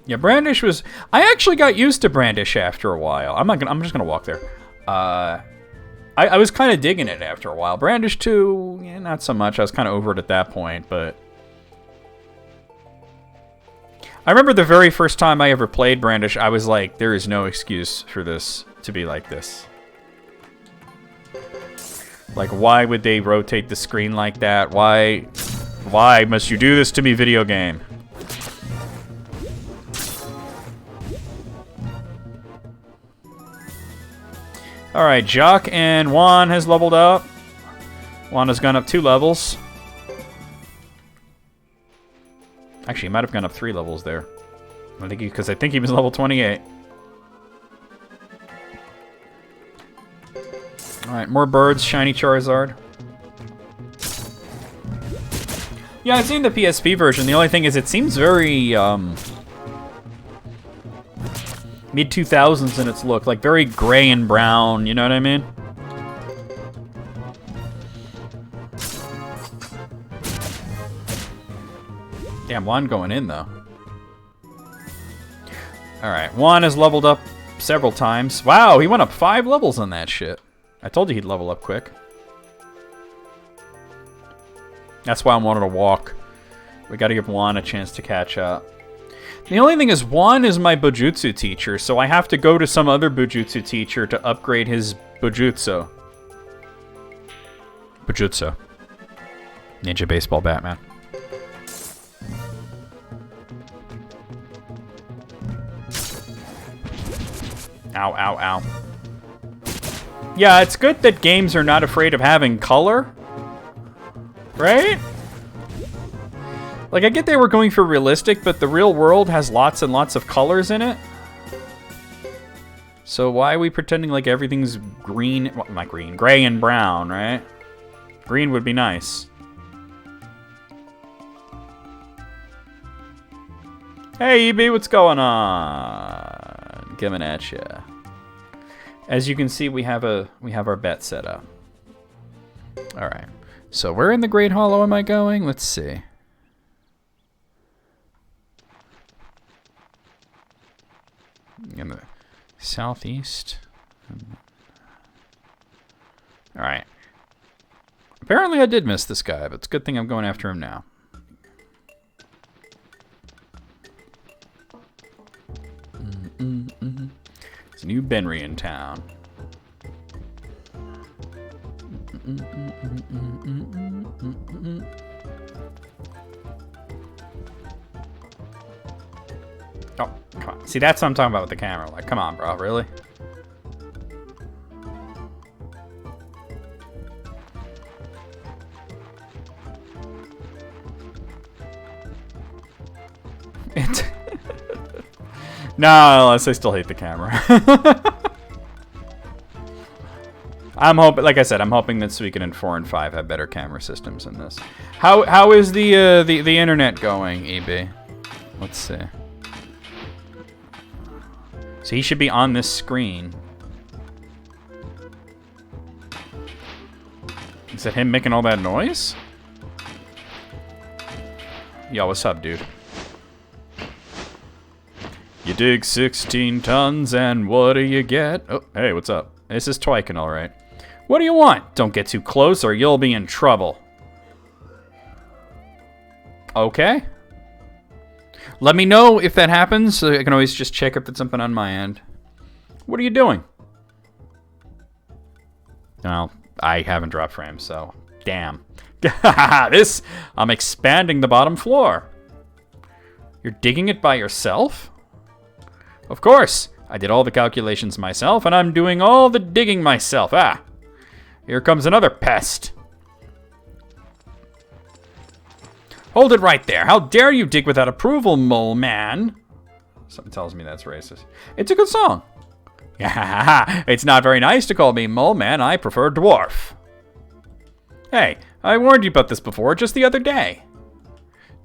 Speaker 1: Yeah, Brandish was. I actually got used to Brandish after a while. I'm just gonna walk there. I was kind of digging it after a while. Brandish 2, yeah, not so much. I was kind of over it at that point, but I remember the very first time I ever played Brandish, I was like, there is no excuse for this to be like this. Like, why would they rotate the screen like that? Why must you do this to me, video game? Alright, Jock and Juan has leveled up. Juan has gone up 2 levels. Actually, he might have gone up 3 levels there. Because I think he was level 28. Alright, more birds. Shiny Charizard. Yeah, I've seen the PSP version. The only thing is it seems very, mid-2000s in its look. Like, very gray and brown, you know what I mean? Damn, Juan going in, though. Alright, Juan has leveled up several times. Wow, he went up 5 levels on that shit. I told you he'd level up quick. That's why I wanted to walk. We gotta give Juan a chance to catch up. The only thing is, Juan is my Bujutsu teacher, so I have to go to some other Bujutsu teacher to upgrade his Bujutsu. Bujutsu. Ninja Baseball Batman. Ow, ow, ow. Yeah, it's good that games are not afraid of having color. Right? Like, I get they were going for realistic, but the real world has lots and lots of colors in it. So why are we pretending like everything's green? Well, not green, gray and brown, right? Green would be nice. Hey, EB, what's going on? Coming at ya. As you can see, we have our bet set up. All right. So where in the Great Hollow am I going? Let's see. In the southeast. All right. Apparently I did miss this guy, but it's a good thing I'm going after him now. There's a new Benry in town. Oh, come on. See, that's what I'm talking about with the camera. Like, come on, bro. Really? No, unless I still hate the camera. I'm hoping, like I said, I'm hoping that Suikoden 4 and 5 have better camera systems than this. How is the internet going, EB? Let's see. So he should be on this screen. Is that him making all that noise? Yo, what's up, dude? You dig 16 tons and what do you get? Oh, hey, what's up? This is Twiken, all right. What do you want? Don't get too close or you'll be in trouble. Okay. Let me know if that happens. So I can always just check if it's something on my end. What are you doing? Well, I haven't dropped frames, so damn. I'm expanding the bottom floor. You're digging it by yourself? Of course. I did all the calculations myself, and I'm doing all the digging myself. Ah, here comes another pest. Hold it right there. How dare you dig without approval, mole man? Something tells me that's racist. It's a good song. It's not very nice to call me mole man. I prefer dwarf. Hey, I warned you about this before just the other day.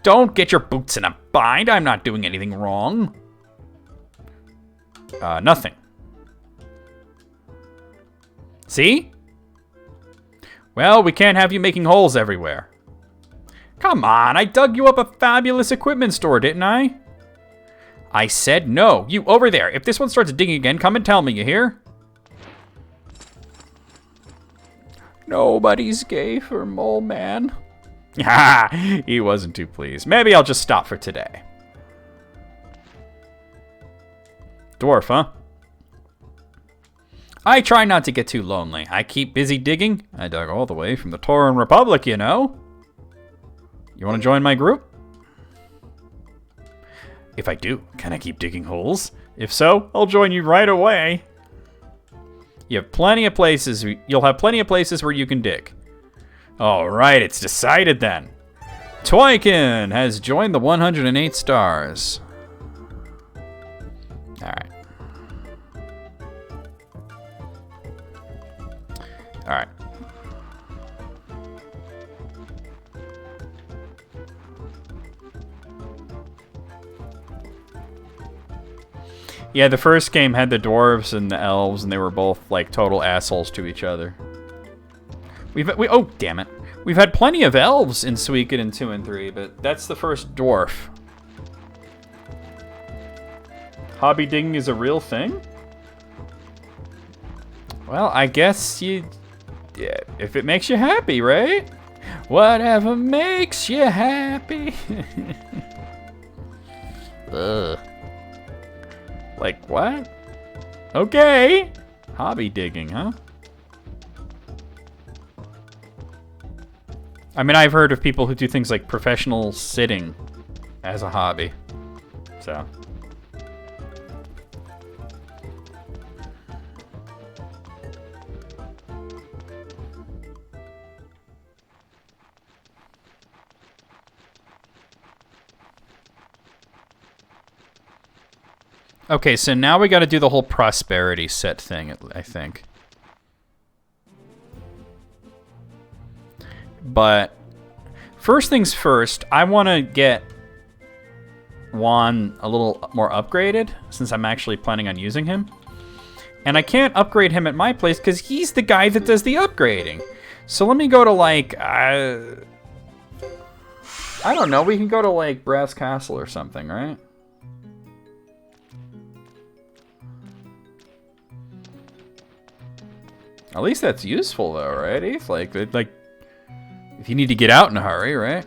Speaker 1: Don't get your boots in a bind. I'm not doing anything wrong. Nothing. See? Well, we can't have you making holes everywhere. Come on, I dug you up a fabulous equipment store, didn't I? I said no. You over there. If this one starts digging again, come and tell me, you hear? Nobody's gay for Mole Man. He wasn't too pleased. Maybe I'll just stop for today. Dwarf, huh? I try not to get too lonely. I keep busy digging. I dug all the way from the Tauran Republic, you know. You want to join my group? If I do, can I keep digging holes? If so, I'll join you right away. You have plenty of places. You'll have plenty of places where you can dig. All right, it's decided then. Twiken has joined the 108 stars. All right. All right. Yeah, the first game had the dwarves and the elves, and they were both like total assholes to each other. Oh, damn it. We've had plenty of elves in Suikoden 2 and 3, but that's the first dwarf. Hobby digging is a real thing? Well, I guess you... Yeah, if it makes you happy, right? Whatever makes you happy. Ugh. Like, what? Okay. Hobby digging, huh? I mean, I've heard of people who do things like professional sitting as a hobby. So... Okay, so now we got to do the whole prosperity set thing, I think. But first things first, I want to get Juan a little more upgraded, since I'm actually planning on using him. And I can't upgrade him at my place because he's the guy that does the upgrading. So let me go to, like, I don't know, we can go to, like, Brass Castle or something, right? At least that's useful, though, right, Eve? Like, If you need to get out in a hurry, right?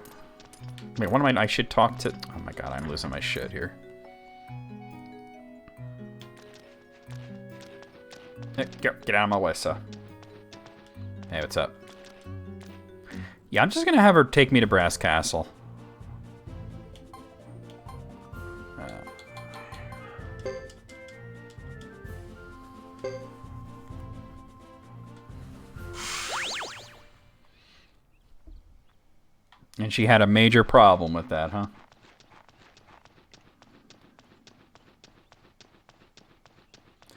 Speaker 1: Wait, what am I should talk to... Oh my god, I'm losing my shit here. Hey, get out of my way, sir. Hey, what's up? Yeah, I'm just gonna have her take me to Brass Castle. And she had a major problem with that, huh?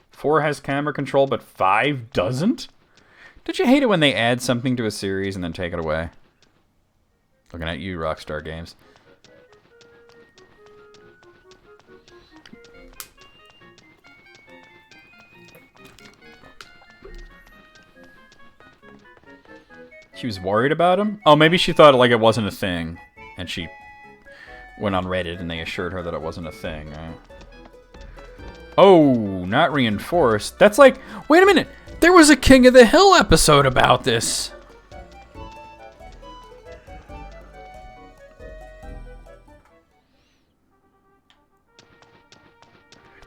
Speaker 1: Four has camera control, but 5 doesn't? Don't you hate it when they add something to a series and then take it away? Looking at you, Rockstar Games. She was worried about him? Oh, maybe she thought like it wasn't a thing. And she went on Reddit and they assured her that it wasn't a thing, right? Oh, not reinforced. That's like, wait a minute. There was a King of the Hill episode about this.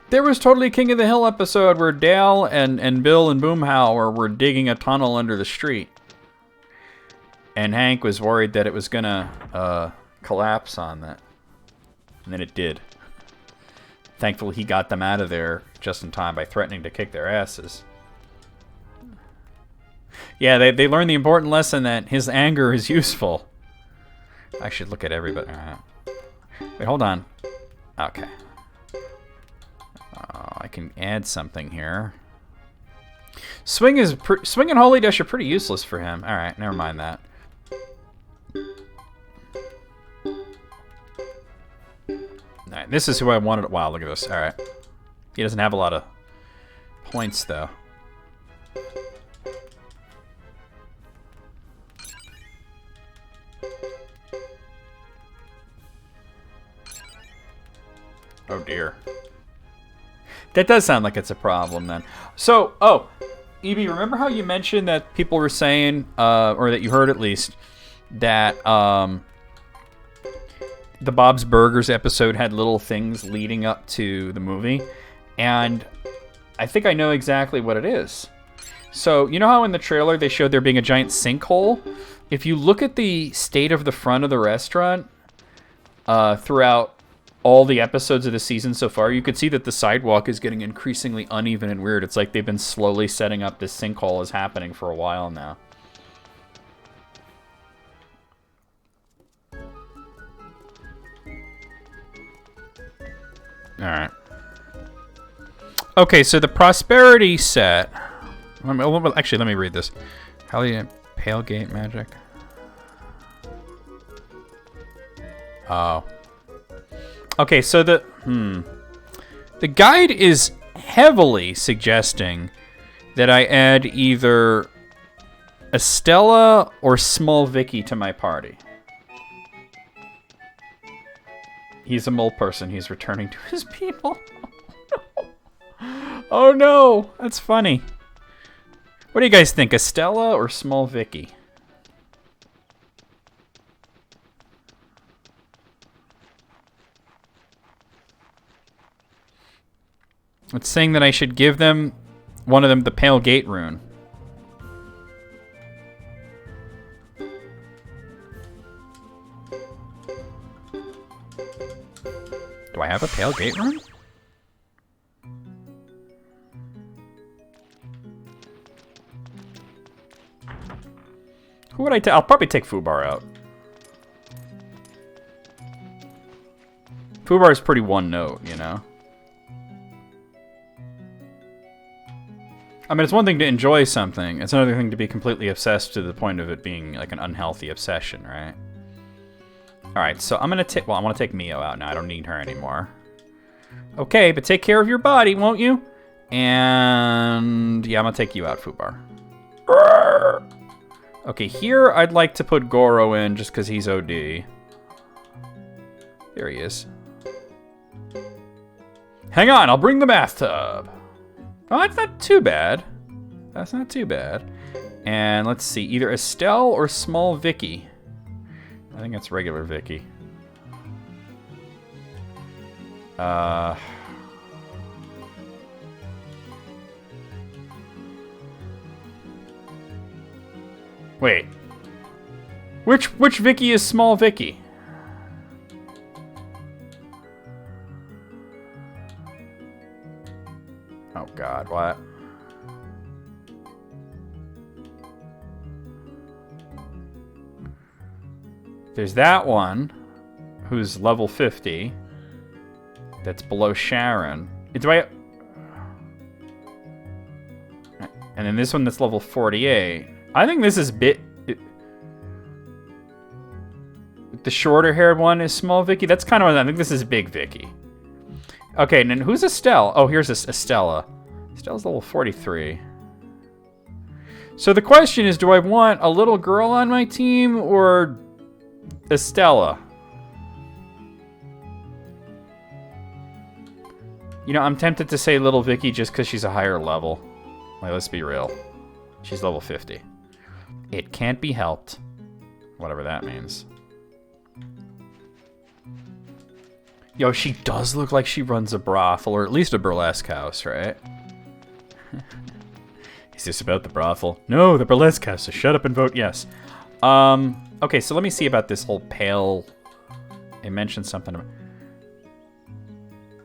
Speaker 1: There was totally a King of the Hill episode where Dale and Bill and Boomhauer were digging a tunnel under the street. And Hank was worried that it was gonna collapse on that. And then it did. Thankfully, he got them out of there just in time by threatening to kick their asses. Yeah, they learned the important lesson that his anger is useful. I should look at everybody. Wait, hold on. Okay. I can add something here. Swing and Holy Dash are pretty useless for him. All right, never mind that. Alright, this is who I wanted. Wow, look at this. Alright. He doesn't have a lot of points, though. Oh, dear. That does sound like it's a problem, then. So, oh, Evie, remember how you mentioned that people were saying, or that you heard at least, that, the Bob's Burgers episode had little things leading up to the movie, and I think I know exactly what it is. So, you know how in the trailer they showed there being a giant sinkhole? If you look at the state of the front of the restaurant throughout all the episodes of the season so far, you could see that the sidewalk is getting increasingly uneven and weird. It's like they've been slowly setting up this sinkhole as happening for a while now. Alright. Okay, so the prosperity set... Actually, let me read this. Pale Gate Magic. Oh. Okay, so the guide is heavily suggesting that I add either Estella or Small Vicky to my party. He's a mole person. He's returning to his people. Oh no, that's funny. What do you guys think, Estella or Small Vicky? It's saying that I should give them, one of them, the Pale Gate rune. Do I have a Pale Gate rune? Who would I take? I'll probably take Fubar out. Fubar is pretty one note, you know? I mean, it's one thing to enjoy something. It's another thing to be completely obsessed to the point of it being like an unhealthy obsession, right? Alright, so I'm gonna take... Well, I want to take Mio out now. I don't need her anymore. Okay, but take care of your body, won't you? And... yeah, I'm gonna take you out, Fubar. Okay, here I'd like to put Goro in just because he's OD. There he is. Hang on, I'll bring the bathtub. Oh, that's not too bad. That's not too bad. And let's see, either Estelle or Small Vicky. I think that's regular Vicky. Wait. Which Vicky is small Vicky? Oh God, what? There's that one, who's level 50. That's below Sharon. Do I... And then this one that's level 48. I think this is the shorter-haired one is small Vicky. That's kind of... I think this is big Vicky. Okay, and then who's Estelle? Oh, here's Estella. Estelle's level 43. So the question is, do I want a little girl on my team or Estella? You know, I'm tempted to say little Vicky just because she's a higher level. Like, let's be real. She's level 50. It can't be helped. Whatever that means. Yo, she does look like she runs a brothel, or at least a burlesque house, right? Is this about the brothel? No, the burlesque house, so shut up and vote yes. Okay, so let me see about this whole pale... It mentioned something about...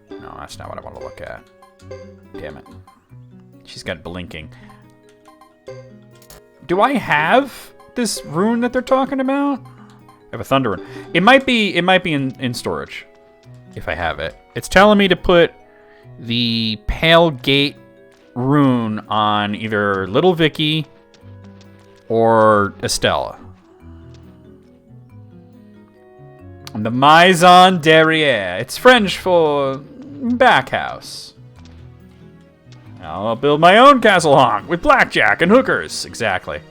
Speaker 1: No, that's not what I want to look at. Damn it. She's got blinking. Do I have this rune that they're talking about? I have a thunder rune. It might be in storage. If I have it. It's telling me to put the Pale Gate rune on either Little Vicky or Estella. The Maison Derrière. It's French for back house. I'll build my own castle honk with blackjack and hookers. Exactly.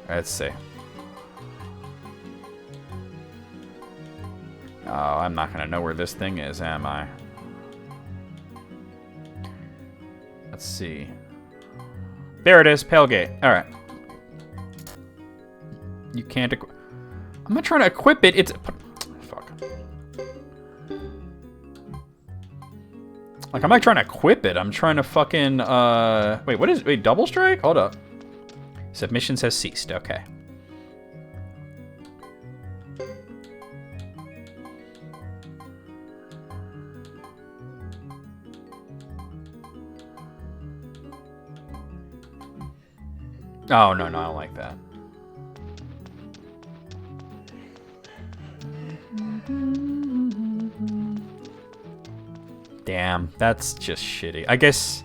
Speaker 1: Let's see. Oh, I'm not going to know where this thing is, am I? Let's see. There it is, Pale Gate. All right. You can't equip... I'm not trying to equip it. It's... Fuck. Like, I'm not trying to equip it. I'm trying to fucking... Wait, what is... Wait, double strike? Hold up. Submissions has ceased. Okay. Oh, no, I don't like that. Damn, that's just shitty. I guess...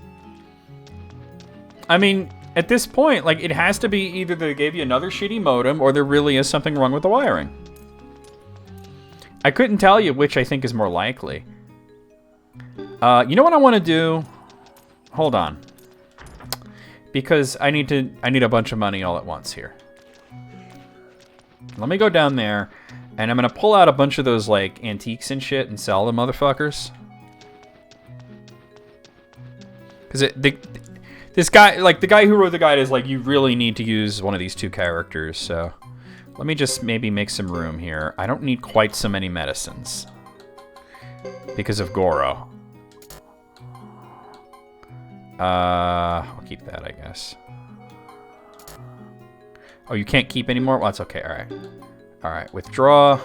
Speaker 1: I mean, at this point, like, it has to be either they gave you another shitty modem or there really is something wrong with the wiring. I couldn't tell you which I think is more likely. You know what I want to do? Hold on. Because I need a bunch of money all at once here. Let me go down there, and I'm gonna pull out a bunch of those like antiques and shit and sell them, motherfuckers. Because this guy, like the guy who wrote the guide, is like, you really need to use one of these two characters. So let me just maybe make some room here. I don't need quite so many medicines because of Goro. I'll keep that, I guess. Oh, you can't keep anymore? Well, that's okay. All right. All right. Withdraw.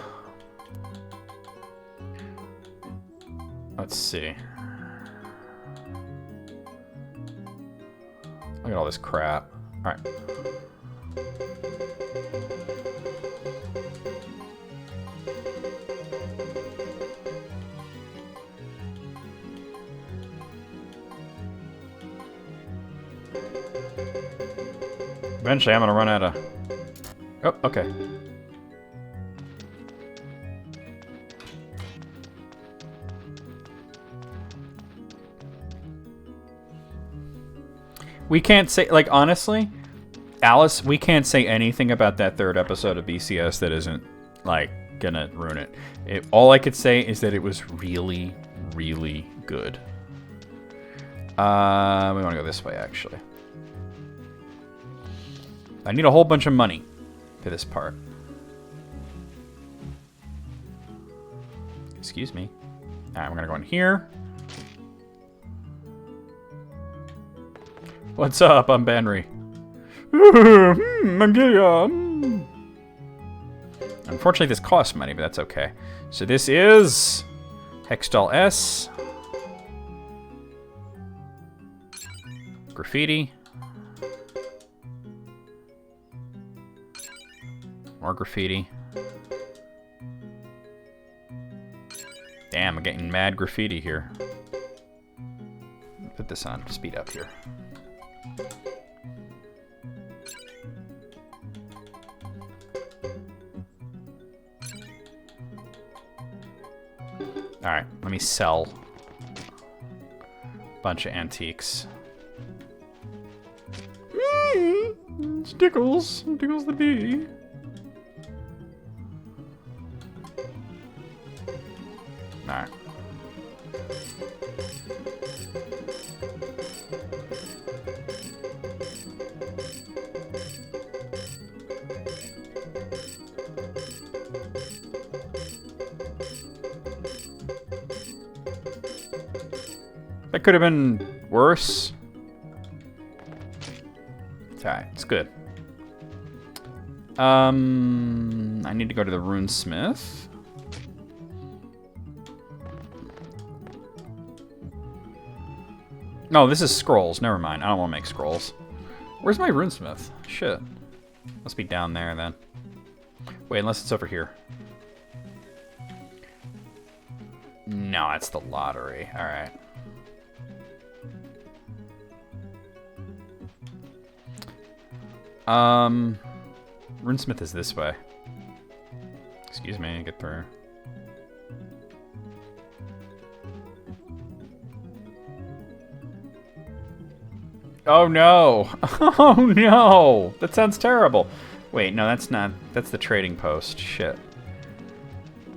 Speaker 1: Let's see. Look at all this crap. All right. Eventually, I'm gonna run out of... Oh, okay. We can't say... Like, honestly, Alice, we can't say anything about that third episode of BCS that isn't, like, gonna ruin it. All I could say is that it was really, really good. We want to go this way, actually. I need a whole bunch of money for this part. Excuse me. Alright, we're gonna go in here. What's up? I'm Benry. Unfortunately, this costs money, but that's okay. So this is Hextall S. Graffiti. More graffiti. Damn, I'm getting mad graffiti here. Put this on speed up here. Alright, let me sell a bunch of antiques. Stickles. Tickles the bee. Alright. That could have been worse. It's alright, it's good. I need to go to the runesmith. No, this is scrolls. Never mind. I don't want to make scrolls. Where's my runesmith? Shit. Must be down there then. Wait, unless it's over here. No, that's the lottery. Alright. Runesmith is this way. Excuse me, get through. Oh no! Oh no! That sounds terrible. Wait, no, that's not. That's the trading post. Shit.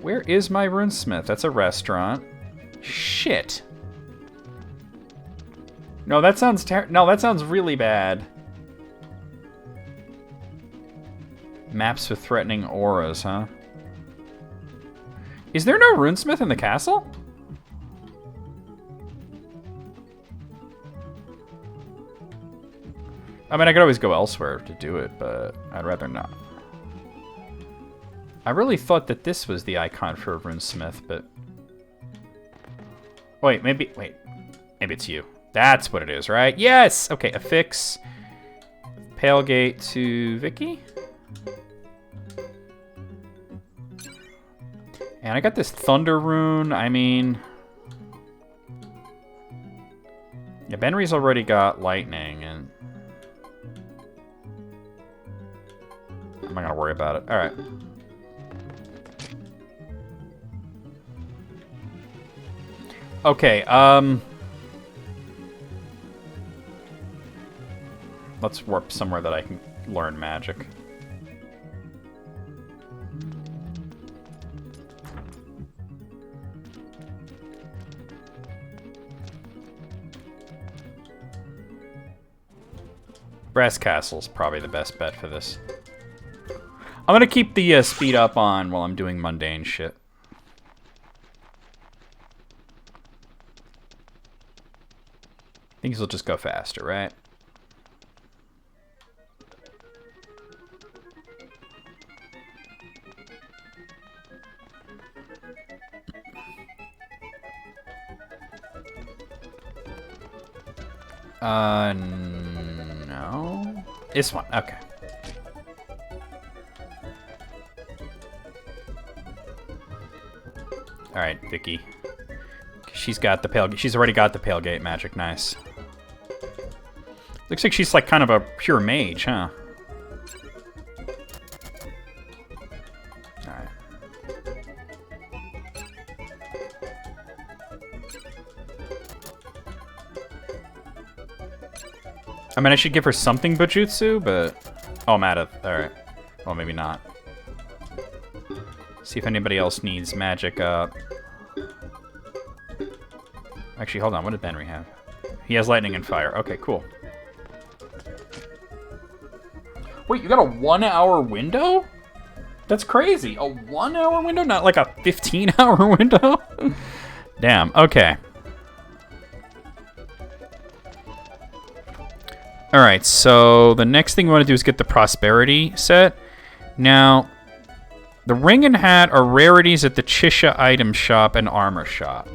Speaker 1: Where is my runesmith? That's a restaurant. Shit. No, that sounds no, that sounds really bad. Maps with threatening auras, huh? Is there no runesmith in the castle? I mean, I could always go elsewhere to do it, but I'd rather not. I really thought that this was the icon for a runesmith, but... Wait, maybe it's you. That's what it is, right? Yes! Okay, affix Palegate to Vicky. And I got this Thunder rune. I mean... Yeah, Benry's already got lightning, and... I'm not gonna worry about it. Alright. Okay, let's warp somewhere that I can learn magic. Brass Castle's probably the best bet for this. I'm gonna keep the speed up on while I'm doing mundane shit. Things will just go faster, right? No. This one, okay. All right, Vicky. She's got the pale. She's already got the Palegate magic. Nice. Looks like she's like kind of a pure mage, huh? All right. I mean, I should give her something Bujutsu, but oh, I'm out of. All right. Well, maybe not. See if anybody else needs magic up. Actually, hold on. What did Benry have? He has lightning and fire. Okay, cool. Wait, you got a 1 hour window? That's crazy. A 1 hour window, not like a 15-hour window? Damn, okay. Alright, so the next thing we want to do is get the prosperity set. Now, the ring and hat are rarities at the Chisha item shop and armor shop.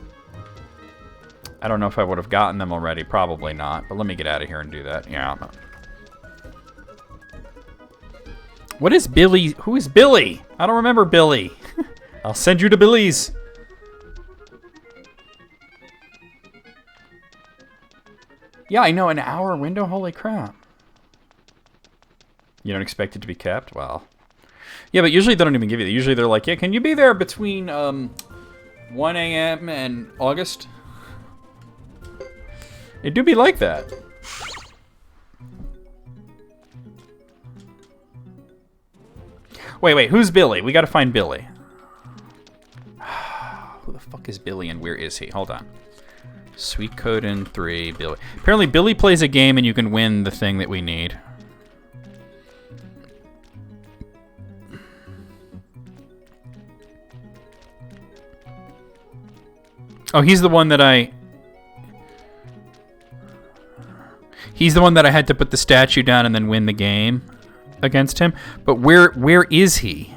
Speaker 1: I don't know if I would have gotten them already. Probably not, but let me get out of here and do that. Yeah. What is Billy? Who is Billy? I don't remember Billy. I'll send you to Billy's. Yeah, I know, an hour window? Holy crap. You don't expect it to be kept? Well. Yeah, but usually they don't even give you that. Usually they're like, yeah, can you be there between 1 a.m. and August? It do be like that. Wait, who's Billy? We gotta find Billy. Who the fuck is Billy and where is he? Hold on. Suikoden III, Billy. Apparently Billy plays a game and you can win the thing that we need. Oh, he's the one that I... He's the one that I had to put the statue down and then win the game against him. But where is he?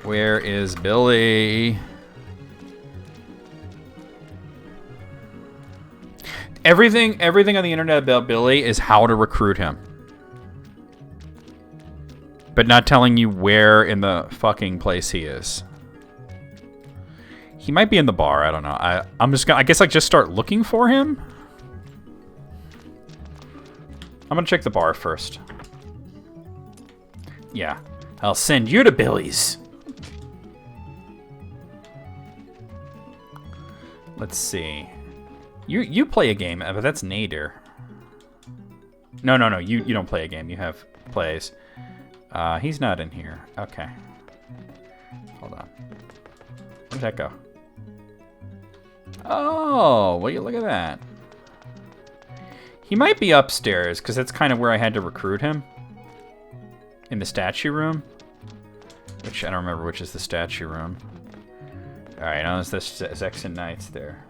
Speaker 1: Where is Billy? Everything on the internet about Billy is how to recruit him. But not telling you where in the fucking place he is. He might be in the bar, I don't know. I guess I just start looking for him? I'm gonna check the bar first. Yeah. I'll send you to Billy's. Let's see. You play a game, but that's Nader. No. You don't play a game. You have plays. He's not in here. Okay. Hold on. Where'd that go? Oh, will you look at that? He might be upstairs, because that's kind of where I had to recruit him. In the statue room. Which, I don't remember which is the statue room. Alright, now there's the Zexen Knights there.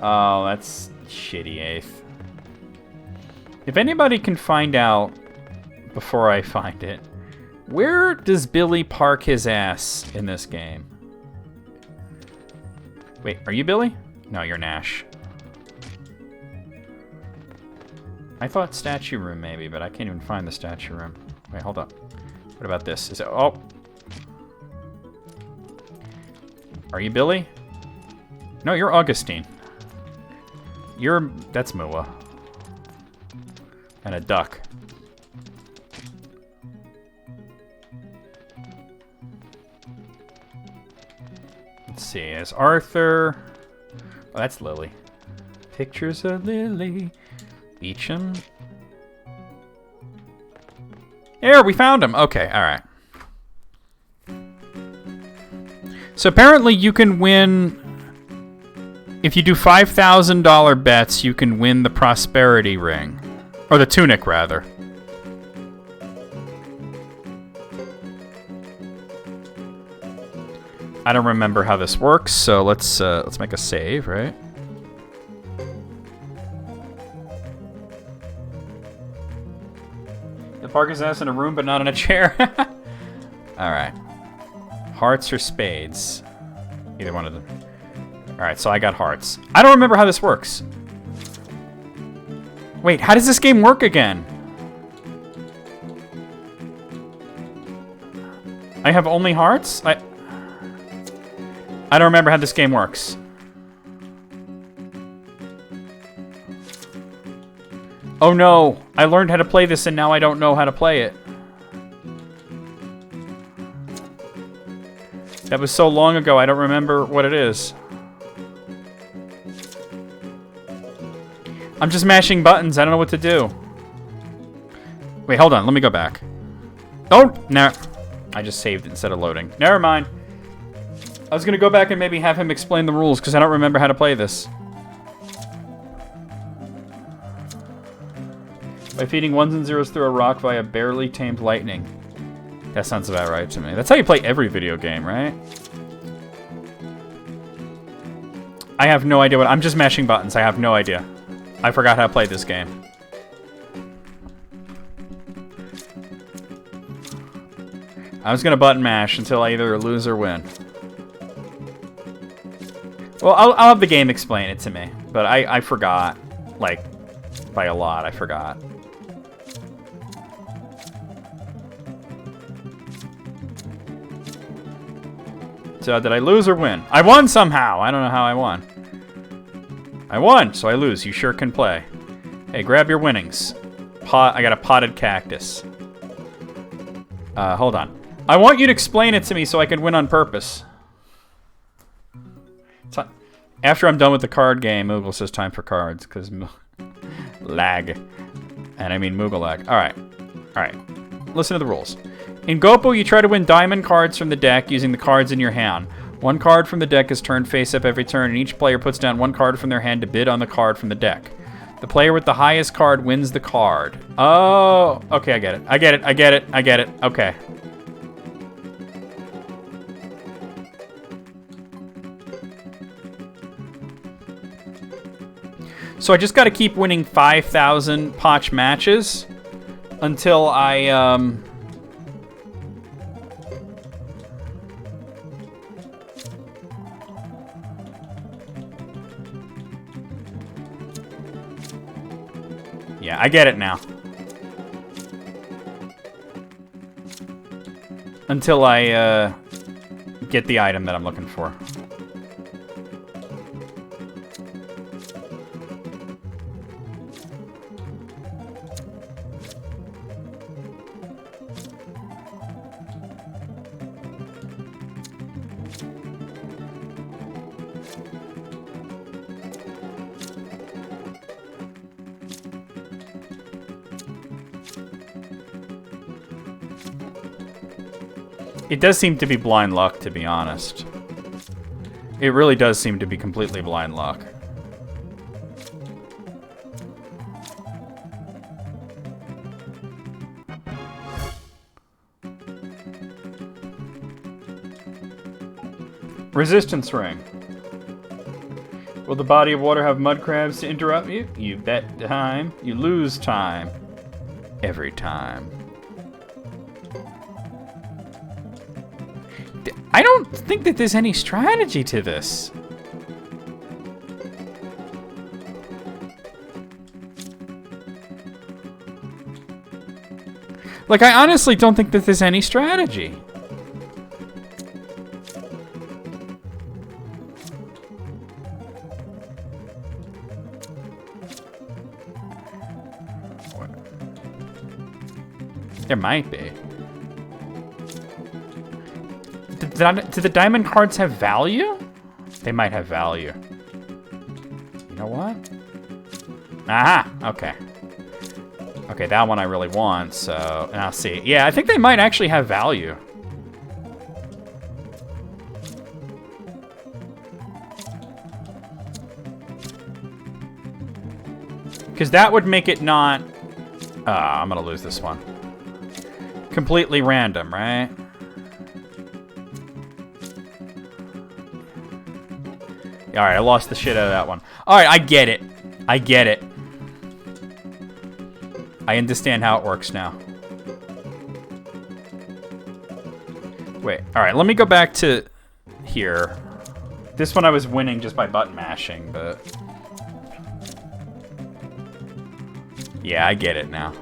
Speaker 1: Oh, that's shitty, 8th. If anybody can find out before I find it, where does Billy park his ass in this game? Wait, are you Billy? No, you're Nash. I thought statue room maybe, but I can't even find the statue room. Wait, hold up. What about this? Is it? Oh. Are you Billy? No, you're Augustine. That's Mua. And a duck. Let's see, there's Arthur. Oh, that's Lily. Pictures of Lily. Beecham. There, we found him. Okay, alright. So apparently you can win... If you do $5,000 bets, you can win the Prosperity Ring. Or the Tunic, rather. I don't remember how this works, so let's make a save, right? The park his ass in a room, but not in a chair. Alright. Hearts or spades? Either one of them. Alright, so I got hearts. I don't remember how this works. Wait, how does this game work again? I have only hearts? I don't remember how this game works. Oh no, I learned how to play this and now I don't know how to play it. That was so long ago, I don't remember what it is. I'm just mashing buttons, I don't know what to do. Wait, hold on, let me go back. Oh, no. I just saved it instead of loading. Never mind. I was gonna go back and maybe have him explain the rules, because I don't remember how to play this. By feeding ones and zeros through a rock via barely tamed lightning. That sounds about right to me. That's how you play every video game, right? I have no idea what... I'm just mashing buttons. I have no idea. I forgot how to play this game. I was gonna button mash until I either lose or win. Well, I'll have the game explain it to me. But I forgot. Like, by a lot, I forgot. So, did I lose or win? I won somehow! I don't know how I won. I won, so I lose. You sure can play. Hey, grab your winnings. I got a potted cactus. Hold on. I want you to explain it to me so I can win on purpose. After I'm done with the card game, Moogle says time for cards, because lag. And I mean Moogle lag. Alright. Alright. Listen to the rules. In Gopo, you try to win diamond cards from the deck using the cards in your hand. One card from the deck is turned face up every turn, and each player puts down one card from their hand to bid on the card from the deck. The player with the highest card wins the card. Oh, okay, I get it. I get it, I get it, I get it. Okay. So I just got to keep winning 5,000 potch matches until I, Yeah, I get it now. Until I, get the item that I'm looking for. It does seem to be blind luck, to be honest. It really does seem to be completely blind luck. Resistance ring. Will the body of water have mud crabs to interrupt you? You bet time. You lose time. Every time. I don't think that there's any strategy to this. Like, I honestly don't think that there's any strategy. There might be. Do the diamond cards have value? They might have value. You know what? Aha! Okay. Okay, that one I really want, so... And I'll see. Yeah, I think they might actually have value. Because that would make it not... I'm gonna lose this one. Completely random, right? Alright, I lost the shit out of that one. Alright, I get it. I get it. I understand how it works now. Wait, alright, let me go back to here. This one I was winning just by button mashing, but... Yeah, I get it now.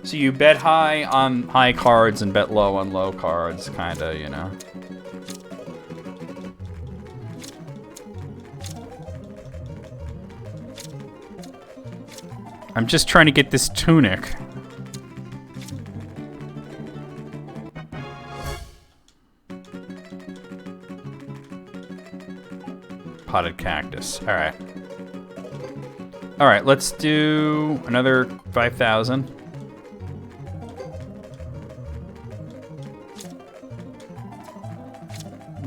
Speaker 1: So you bet high on high cards and bet low on low cards, kinda, you know? I'm just trying to get this tunic. Potted cactus. Alright. Alright, let's do another 5,000.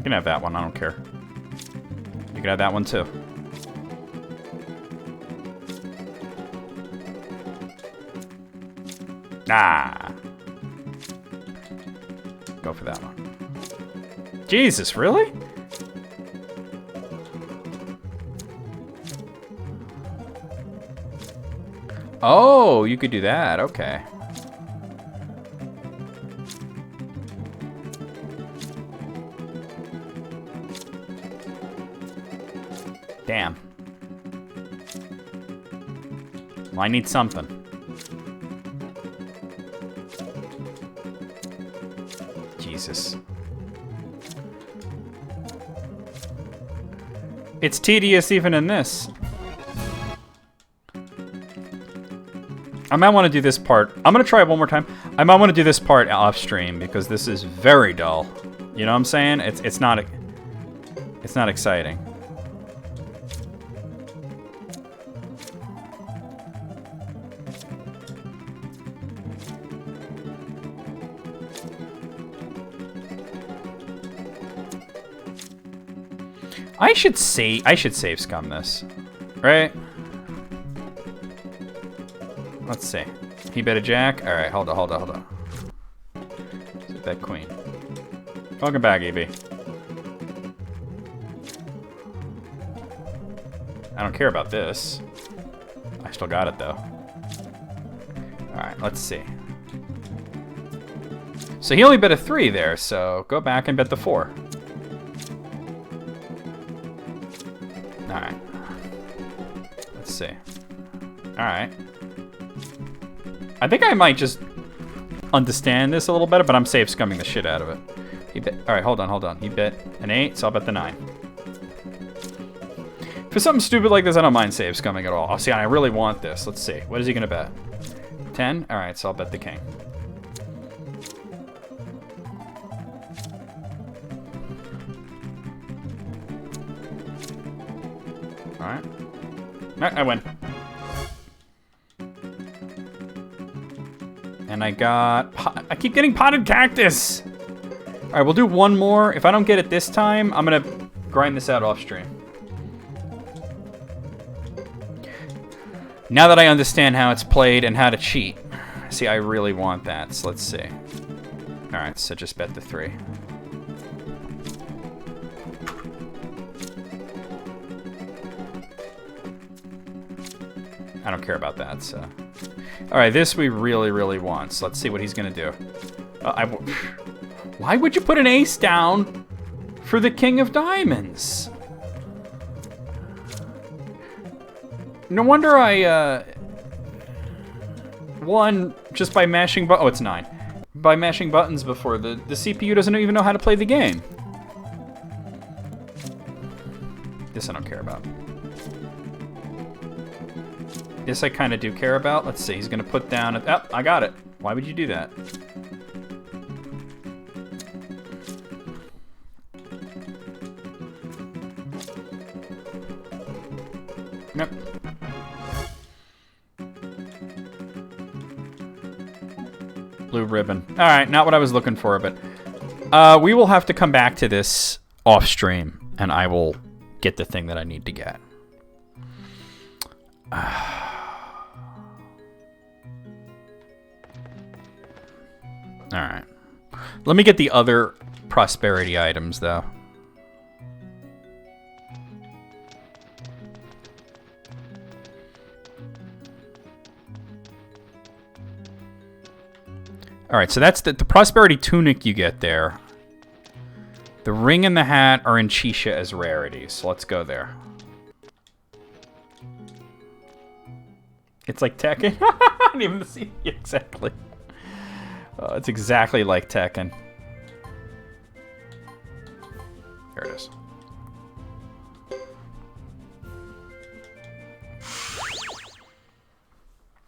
Speaker 1: can have that one. I don't care. You can have that one too. Ah. Go for that one. Jesus, really? Oh, you could do that. Okay. Damn. Well, I need something. Jesus. It's tedious even in this. I might want to do this part. I'm going to try it one more time. I might want to do this part off stream because this is very dull. You know what I'm saying? It's not exciting. I should save scum this, right? Let's see. He bet a jack. All right, hold on. Let's bet queen. Welcome back, EB. I don't care about this. I still got it though. All right, let's see. So he only bet a 3 there. So go back and bet the 4. All right. Let's see. All right. I think I might just understand this a little better, but I'm safe scumming the shit out of it. He bet. All right, hold on. He bet an 8, so I'll bet the 9. For something stupid like this, I don't mind save scumming at all. Oh, see, I really want this. Let's see. What is he gonna bet? 10? All right, so I'll bet the king. All right. All right, I win. And I keep getting potted cactus. All right, we'll do one more. If I don't get it this time, I'm gonna grind this out off stream. Now that I understand how it's played and how to cheat. See, I really want that, so let's see. All right, so just bet the 3. I don't care about that, so. All right, this we really, really want. So let's see what he's gonna do. Why would you put an ace down for the king of diamonds? No wonder I won just by mashing oh, it's 9. By mashing buttons before. The CPU doesn't even know how to play the game. This I don't care about. This I kind of do care about. Let's see, he's gonna put down oh, I got it. Why would you do that? Nope. Blue ribbon. All right, not what I was looking for, but we will have to come back to this off stream, and I will get the thing that I need to get. All right. Let me get the other prosperity items, though. All right, so that's the prosperity tunic you get there. The ring and the hat are in Chisha as rarities, so let's go there. It's like Tekken. I didn't even see exactly. It's exactly like Tekken. Here it is.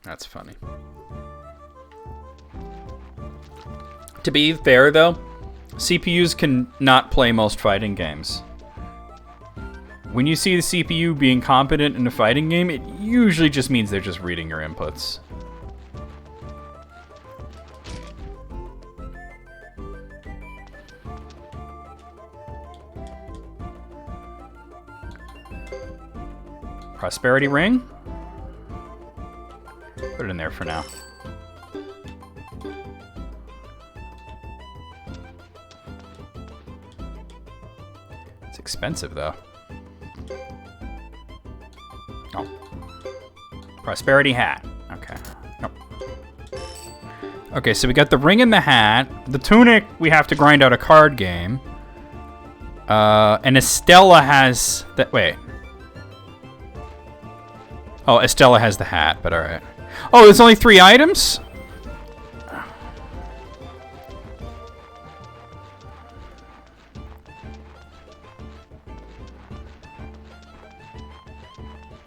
Speaker 1: That's funny. To be fair, though, CPUs can not play most fighting games. When you see the CPU being competent in a fighting game, it usually just means they're just reading your inputs. Prosperity ring. Put it in there for now. It's expensive, though. Oh. Prosperity hat. Okay. Nope. Okay, so we got the ring and the hat. The tunic, we have to grind out a card game. And Estella has... Wait. Oh, Estella has the hat, but alright. Oh, there's only 3 items?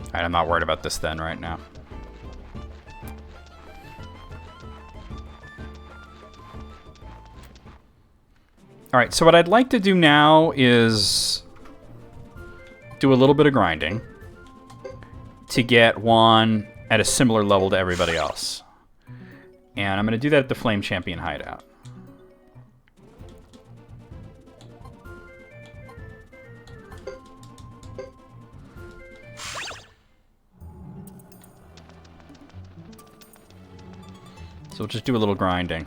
Speaker 1: Alright, I'm not worried about this then right now. Alright, so what I'd like to do now is do a little bit of grinding to get one at a similar level to everybody else. And I'm going to do that at the Flame Champion hideout. So we'll just do a little grinding.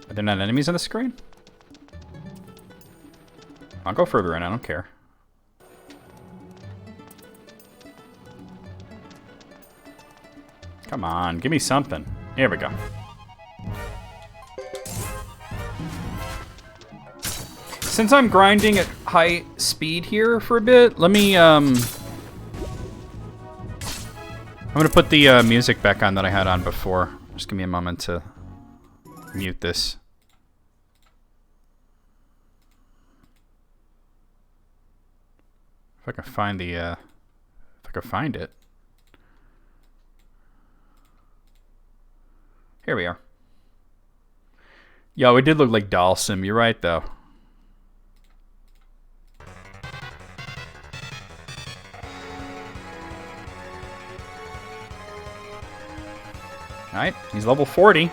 Speaker 1: Are there not enemies on the screen? I'll go further in, I don't care. Come on, give me something. Here we go. Since I'm grinding at high speed here for a bit, let me, I'm gonna put the music back on that I had on before. Just give me a moment to mute this. If I can find the, if I can find it. Here we are. Yo, it did look like Dalsum. You're right, though. Alright, he's level 40.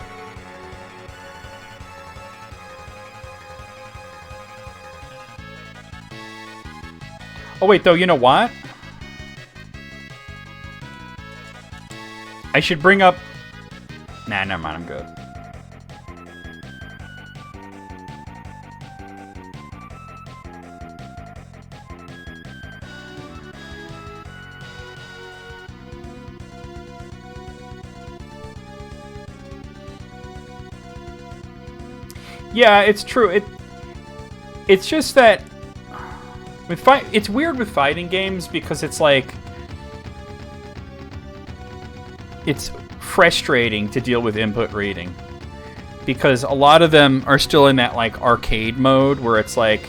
Speaker 1: Oh, wait, though, you know what? I should bring up... Nah, never mind, I'm good. Yeah, it's true. It's just that with it's weird with fighting games because it's like it's frustrating to deal with input reading because a lot of them are still in that like arcade mode where it's like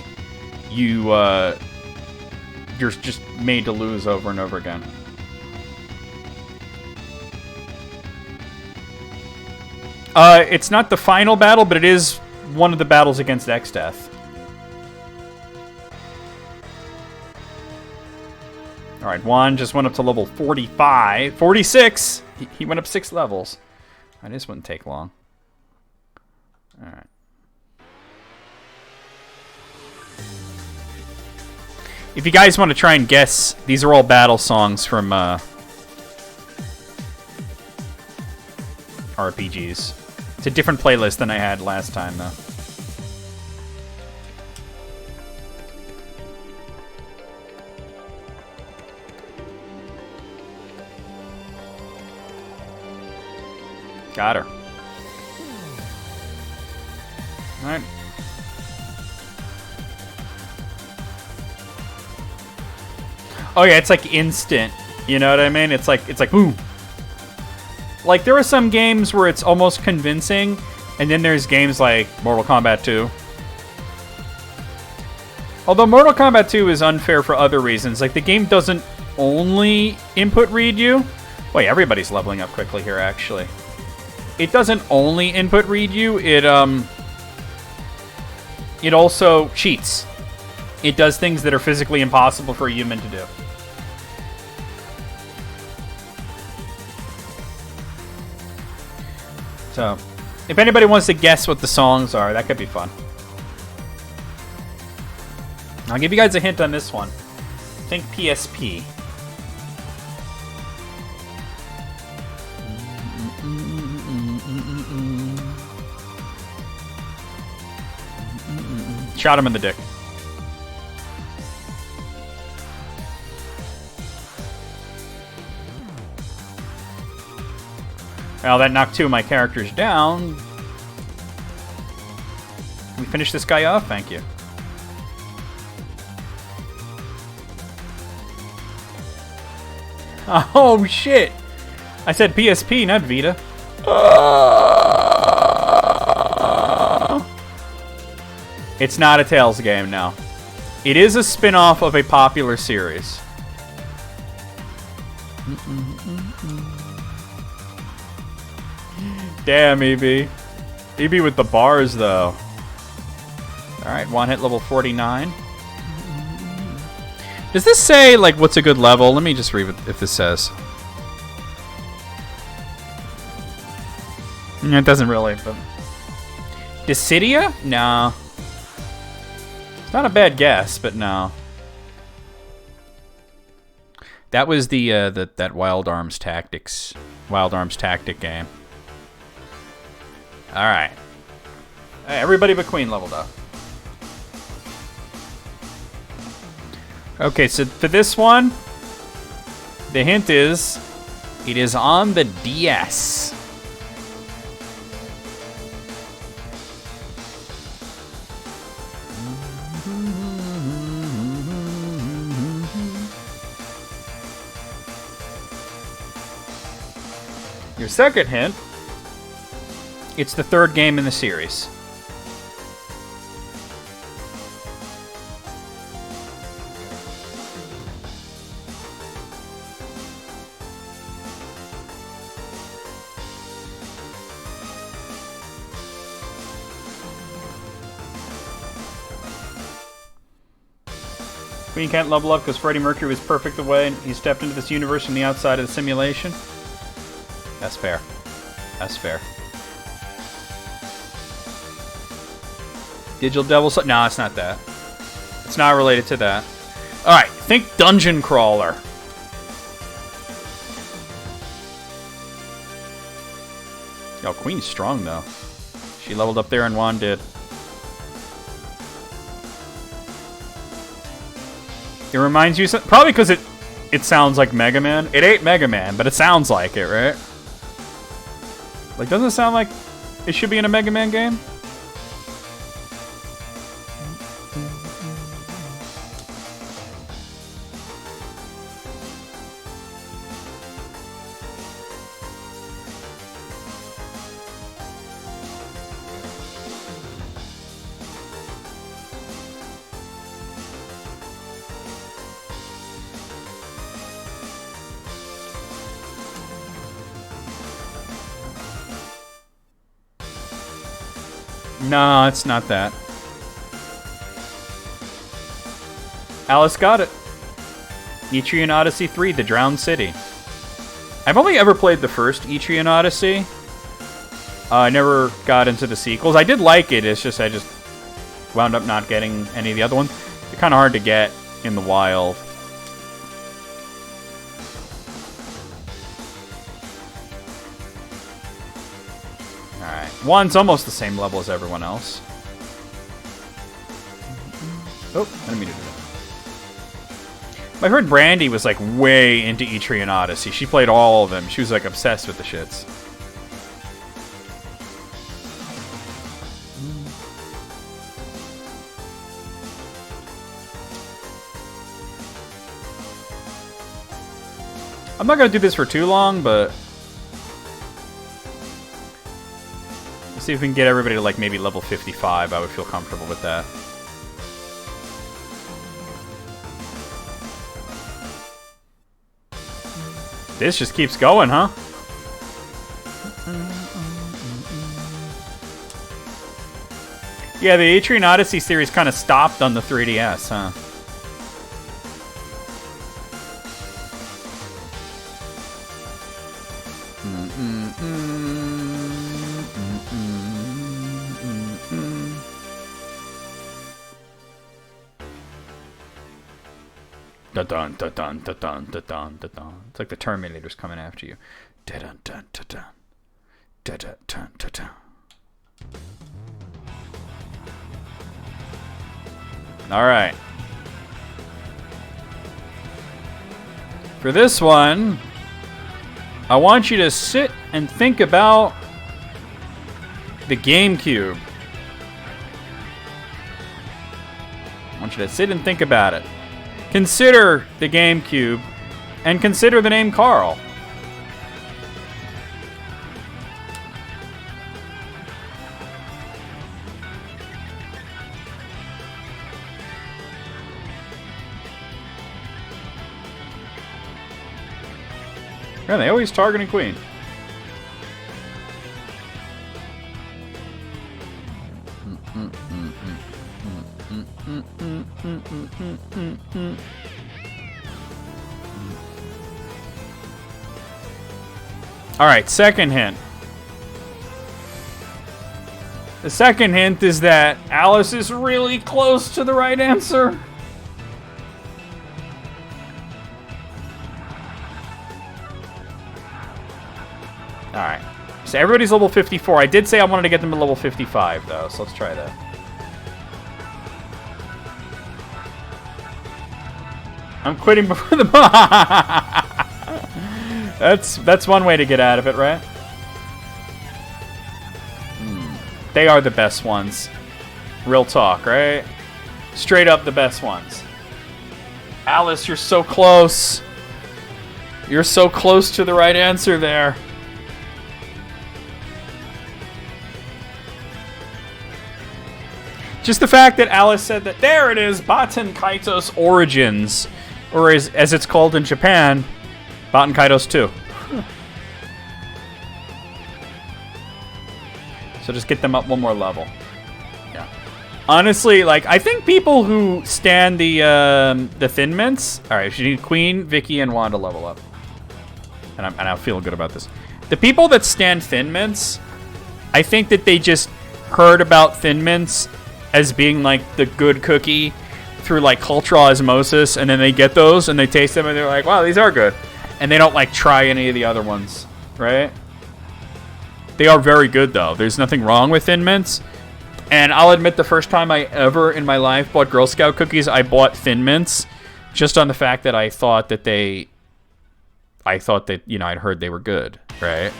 Speaker 1: you're just made to lose over and over again. It's not the final battle, but it is one of the battles against X-Death. Alright, Juan just went up to level 45. 46! He went up 6 levels. This wouldn't take long. Alright. If you guys want to try and guess, these are all battle songs from RPGs. It's a different playlist than I had last time, though. Got her. Alright. Oh yeah, it's like instant. You know what I mean? It's like boom. Like there are some games where it's almost convincing, and then there's games like Mortal Kombat 2. Although Mortal Kombat 2 is unfair for other reasons. Like the game doesn't only input read you. Wait, everybody's leveling up quickly here actually. It doesn't only input read you, it also cheats. It does things that are physically impossible for a human to do. So, if anybody wants to guess what the songs are, that could be fun. I'll give you guys a hint on this one. Think PSP. Shot him in the dick. Well, that knocked 2 of my characters down. Can we finish this guy off? Thank you. Oh, shit. I said PSP, not Vita. It's not a Tales game now. It is a spin-off of a popular series. Damn, EB. EB with the bars, though. Alright, one hit level 49. Does this say, like, what's a good level? Let me just read if this says. It doesn't really, but... Dissidia? No. It's not a bad guess, but no. That was that Wild Arms tactic game. All right. Hey, everybody but Queen leveled up. Okay, so for this one, the hint is, it is on the DS. Your second hint, it's the third game in the series. Queen can't level up because Freddie Mercury was perfect the way he stepped into this universe from the outside of the simulation. That's fair. That's fair. Digital Devil... No, it's not that. It's not related to that. Alright, think Dungeon Crawler. Yo, Queen's strong, though. She leveled up there and Juan did. It reminds you... Probably because it sounds like Mega Man. It ain't Mega Man, but it sounds like it, right? Like, doesn't it sound like it should be in a Mega Man game? No, it's not that. Alice got it. Etrian Odyssey 3, The Drowned City. I've only ever played the first Etrian Odyssey. I never got into the sequels. I did like it, it's just I just wound up not getting any of the other ones. They're kind of hard to get in the wild. One's almost the same level as everyone else. Oh, I didn't mean to do that. My friend Brandy was like way into Etrian Odyssey. She played all of them. She was like obsessed with the shits. I'm not going to do this for too long, but... see if we can get everybody to like maybe level 55. I would feel comfortable with that. This just keeps going, huh? Yeah, the Etrian Odyssey series kind of stopped on the 3DS, huh? Da-dun, da-dun, da-dun, da-dun, da-dun. It's like the Terminator's coming after you. Da-dun, dun, da-dun. Da-dun, dun, da-dun. All right. For this one, I want you to sit and think about the GameCube. I want you to sit and think about it. Consider the GameCube and consider the name Carl. Yeah, they always targeting Queen. All right, second hint. The second hint is that Alice is really close to the right answer. All right. So everybody's level 54. I did say I wanted to get them to level 55, though, so let's try that. I'm quitting before the... That's one way to get out of it, right? They are the best ones. Real talk, right? Straight up the best ones. Alice, you're so close. You're so close to the right answer there. Just the fact that Alice said that, there it is, Baten Kaitos Origins. Or as it's called in Japan, Baten Kaitos 2. So just get them up one more level. Yeah. Honestly, like, I think people who stand the Thin Mints... Alright, you need Queen, Vicky, and Wanda level up. And I feel good about this. The people that stand Thin Mints, I think that they just heard about Thin Mints as being like the good cookie through like cultural osmosis, and then they get those and they taste them and they're like, wow, these are good. And they don't like try any of the other ones, right? They are very good though. There's nothing wrong with Thin Mints. And I'll admit the first time I ever in my life bought Girl Scout cookies, I bought Thin Mints just on the fact that I thought that, you know, I'd heard they were good, right?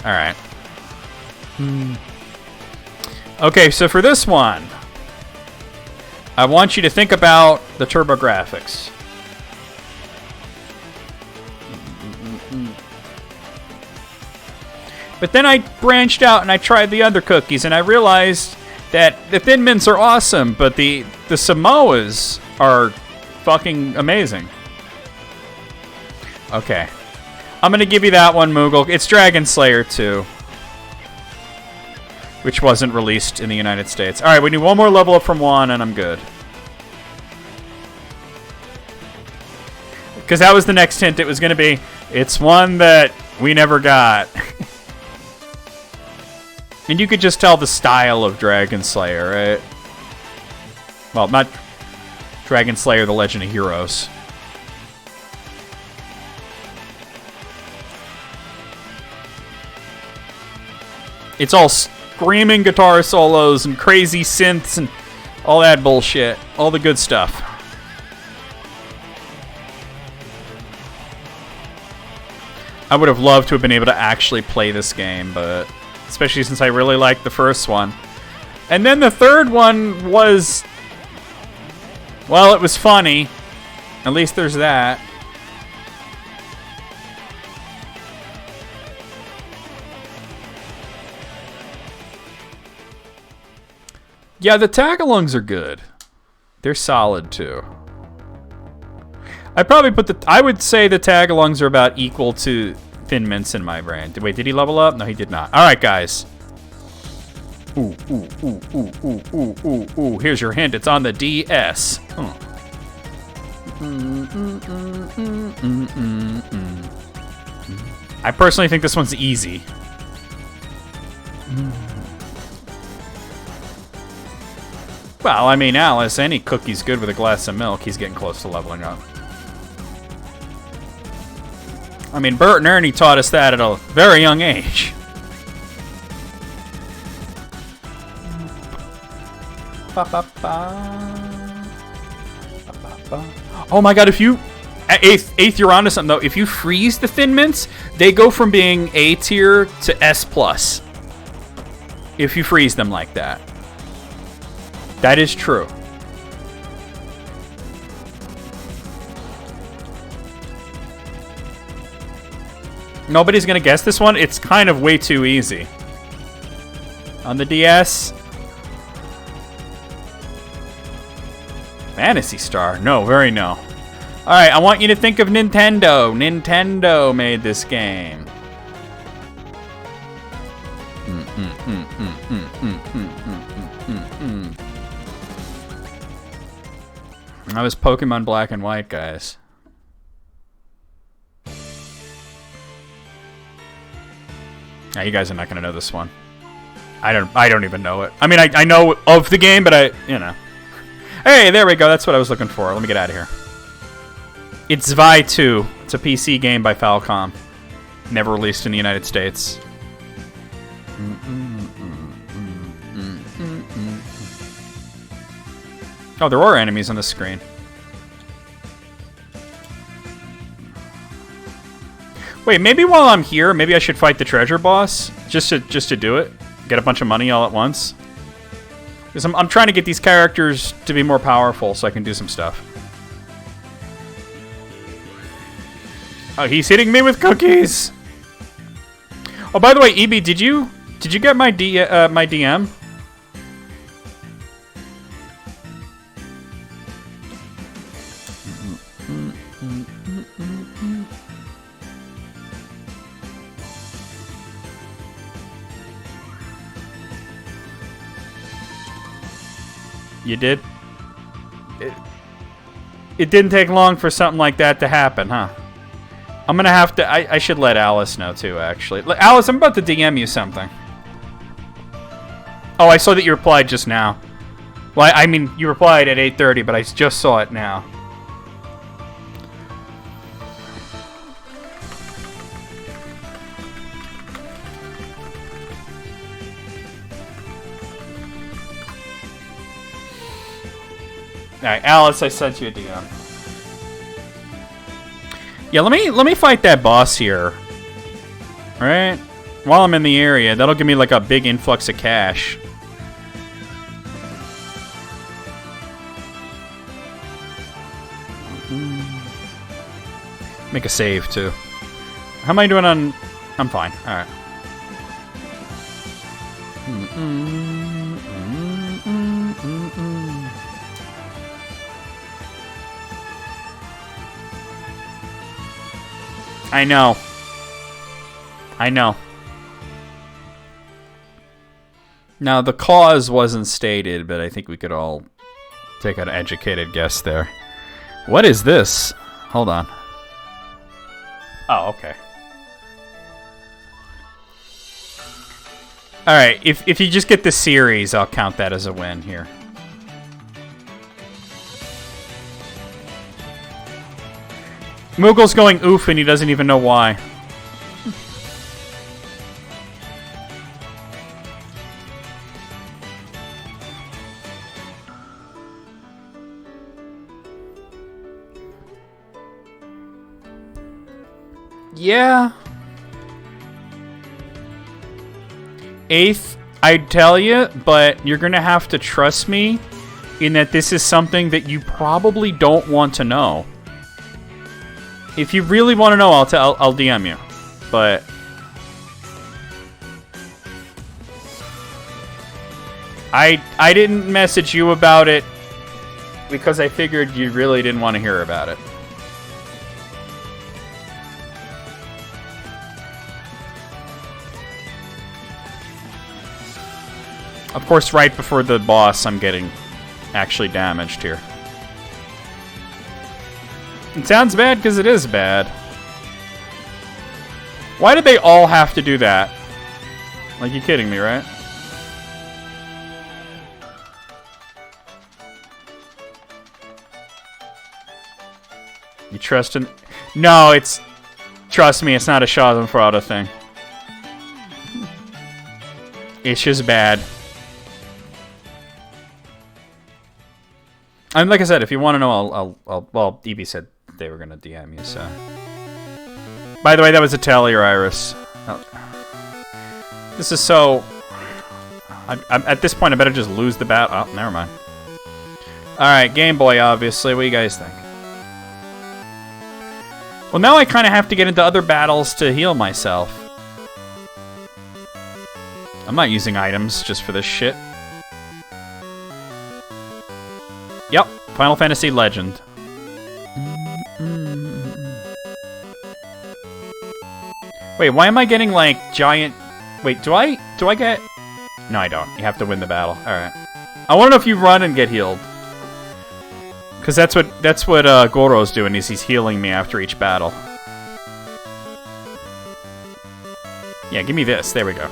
Speaker 1: All right. Okay, so for this one, I want you to think about the TurboGrafx. But then I branched out and I tried the other cookies, and I realized that the Thin Mints are awesome, but the Samoas are fucking amazing. Okay. I'm going to give you that one, Moogle. It's Dragon Slayer 2. Which wasn't released in the United States. Alright, we need one more level up from Juan, and I'm good. Because that was the next hint. It was going to be, it's one that we never got. And you could just tell the style of Dragon Slayer, right? Well, not Dragon Slayer, The Legend of Heroes. It's all screaming guitar solos and crazy synths and all that bullshit. All the good stuff. I would have loved to have been able to actually play this game, but especially since I really liked the first one. And then the third one was, well, it was funny. At least there's that. Yeah, the Tagalongs are good. They're solid too. I would say the Tagalongs are about equal to Thin Mints in my brain. Wait, did he level up? No, he did not. All right, guys. Ooh, ooh, ooh, ooh, ooh, ooh, ooh, ooh. Here's your hint. It's on the DS. I personally think this one's easy. Well, I mean, Alice, any cookie's good with a glass of milk. He's getting close to leveling up. I mean, Bert and Ernie taught us that at a very young age. Oh my god, if you... Eighth, you're onto something, though. If you freeze the Thin Mints, they go from being A tier to S+. If you freeze them like that. That is true. Nobody's gonna guess this one. It's kind of way too easy. On the DS... Phantasy Star? No, very no. Alright, I want you to think of Nintendo. Nintendo made this game. That was Pokemon Black and White, guys. Now, you guys are not gonna know this one. I don't even know it. I mean, I know of the game, but you know. Hey, there we go. That's what I was looking for. Let me get out of here. It's Zwei 2. It's a PC game by Falcom. Never released in the United States. Oh, there are enemies on the screen. Wait, maybe while I'm here, maybe I should fight the treasure boss just to do it. Get a bunch of money all at once. Because I'm trying to get these characters to be more powerful so I can do some stuff. Oh, he's hitting me with cookies. Oh, by the way, EB, did you get my my DM? You did? It didn't take long for something like that to happen, huh? I'm gonna have to... I should let Alice know, too, actually. Alice, I'm about to DM you something. Oh, I saw that you replied just now. Well, I mean, you replied at 8:30, but I just saw it now. Alright, Alice, I sent you a DM. Yeah, let me fight that boss here. Alright? While I'm in the area, that'll give me like a big influx of cash. Make a save, too. How am I doing on... I'm fine. Alright. I know. I know. Now, the cause wasn't stated, but I think we could all take an educated guess there. What is this? Hold on. Oh, okay. Alright, if you just get the series, I'll count that as a win here. Moogle's going oof and he doesn't even know why. Yeah. Eighth, I'd tell you, but you're gonna have to trust me in that this is something that you probably don't want to know. If you really want to know, I'll DM you. But I didn't message you about it because I figured you really didn't want to hear about it. Of course, right before the boss, I'm getting actually damaged here. It sounds bad because it is bad. Why did they all have to do that? Like, you're kidding me, right? You trust in... No, it's... Trust me, it's not a Schadenfreude thing. It's just bad. And like I said, if you want to know, I'll well, Evie said they were going to DM you, so... By the way, that was a Talier Iris. Oh. This is so... I'm, at this point, I better just lose the battle. Oh, never mind. Alright, Game Boy, obviously. What do you guys think? Well, now I kind of have to get into other battles to heal myself. I'm not using items just for this shit. Yep, Final Fantasy Legend. Wait, why am I getting, like, giant... Wait, do I get... No, I don't. You have to win the battle. Alright. I want to know if you run and get healed. Because that's what Goro's doing, is he's healing me after each battle. Yeah, give me this. There we go.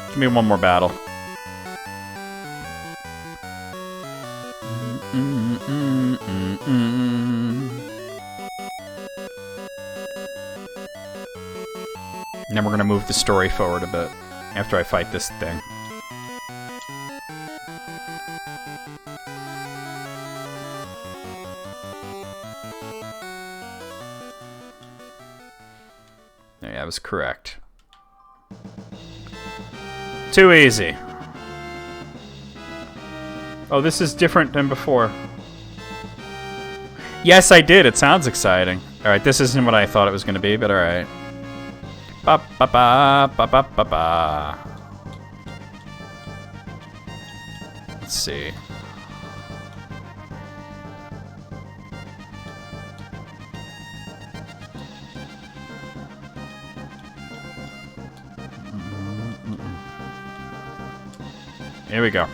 Speaker 1: Give me one more battle. And then we're gonna move the story forward a bit after I fight this thing. Yeah, I was correct. Too easy. Oh, this is different than before. Yes, I did. It sounds exciting. Alright, this isn't what I thought it was going to be, but alright. Ba ba ba ba ba ba ba. Let's see. Here we go.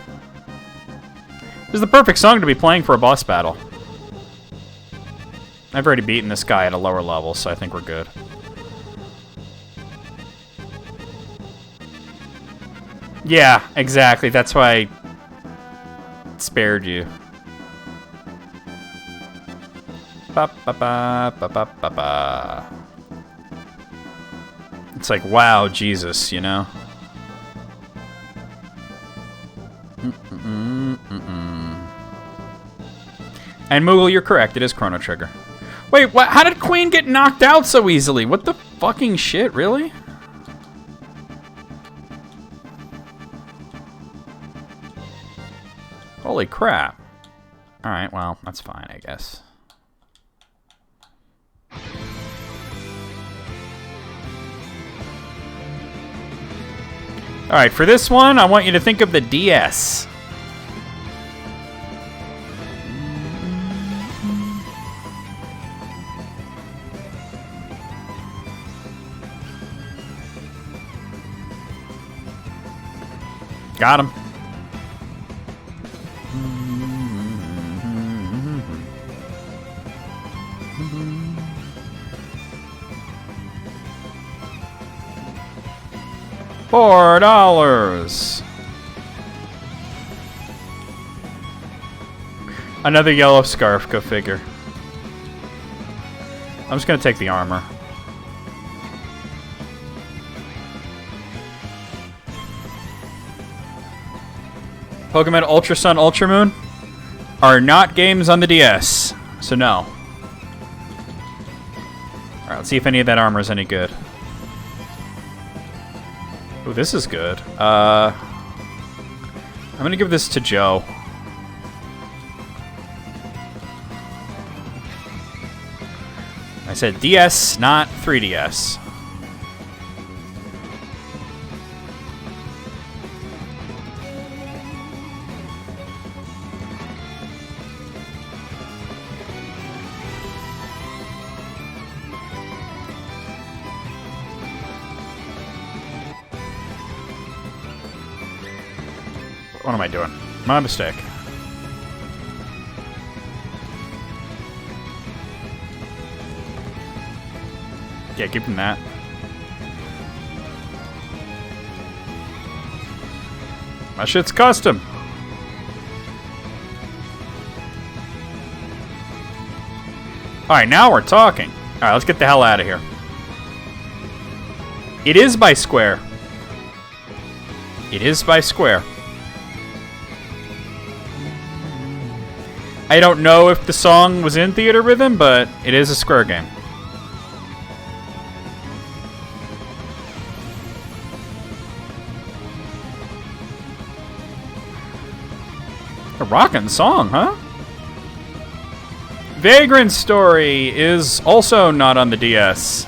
Speaker 1: This is the perfect song to be playing for a boss battle. I've already beaten this guy at a lower level, so I think we're good. Yeah, exactly. That's why I spared you. Ba ba ba ba ba ba ba. It's like, wow, Jesus, you know? And Moogle, you're correct. It is Chrono Trigger. Wait, what? How did Queen get knocked out so easily? What the fucking shit? Really? Holy crap. Alright, well, that's fine, I guess. Alright, for this one, I want you to think of the DS. Got him. $4. Another yellow scarf, go figure. I'm just gonna take the armor. Pokemon Ultra Sun, Ultra Moon are not games on the DS, so no. Alright, let's see if any of that armor is any good. Ooh, this is good. I'm gonna give this to Joe. I said DS, not 3DS. What am I doing? My mistake. Yeah, give him that. My shit's custom. Alright, now we're talking. Alright, let's get the hell out of here. It is by Square. It is by Square. I don't know if the song was in Theater Rhythm, but it is a Square game. A rockin' song, huh? Vagrant Story is also not on the DS.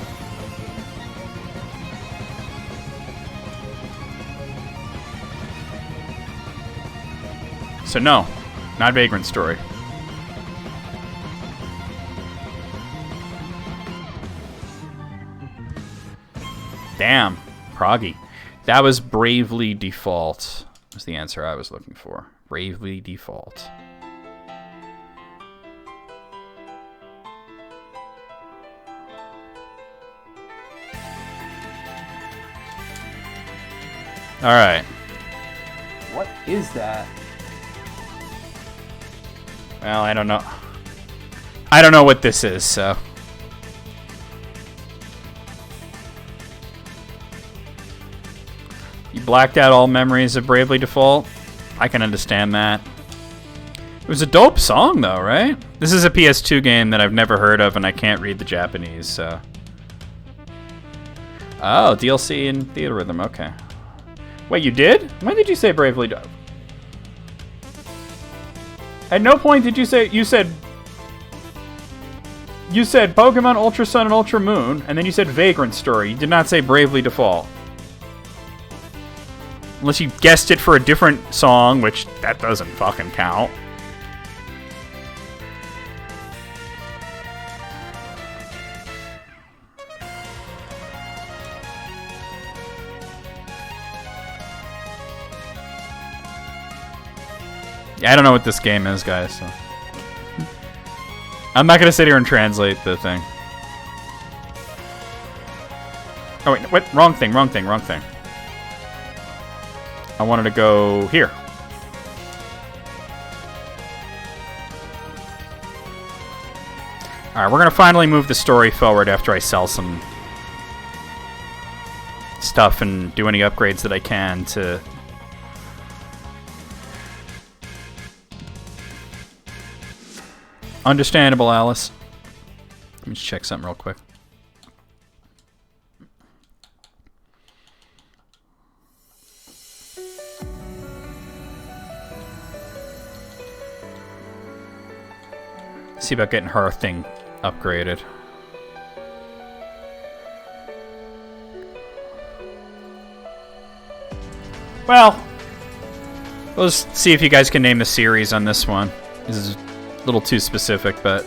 Speaker 1: So no, not Vagrant Story. Damn, Proggy. That was Bravely Default, was the answer I was looking for. Bravely Default. Alright. What is that? Well, I don't know. I don't know what this is, so... You blacked out all memories of Bravely Default? I can understand that. It was a dope song, though, right? This is a PS2 game that I've never heard of, and I can't read the Japanese, so... Oh, DLC in Theater Rhythm, okay. Wait, you did? When did you say Bravely Default? At no point did you say... You said Pokemon Ultra Sun and Ultra Moon, and then you said Vagrant Story. You did not say Bravely Default. Unless you guessed it for a different song, which that doesn't fucking count. Yeah, I don't know what this game is, guys. So. I'm not gonna sit here and translate the thing. Oh wait, what? Wrong thing, wrong thing, wrong thing. I wanted to go here. Alright, we're gonna finally move the story forward after I sell some stuff and do any upgrades that I can to... Understandable, Alice. Let me just check something real quick. See about getting her thing upgraded. Well, let's see if you guys can name the series on this one. This is a little too specific, but...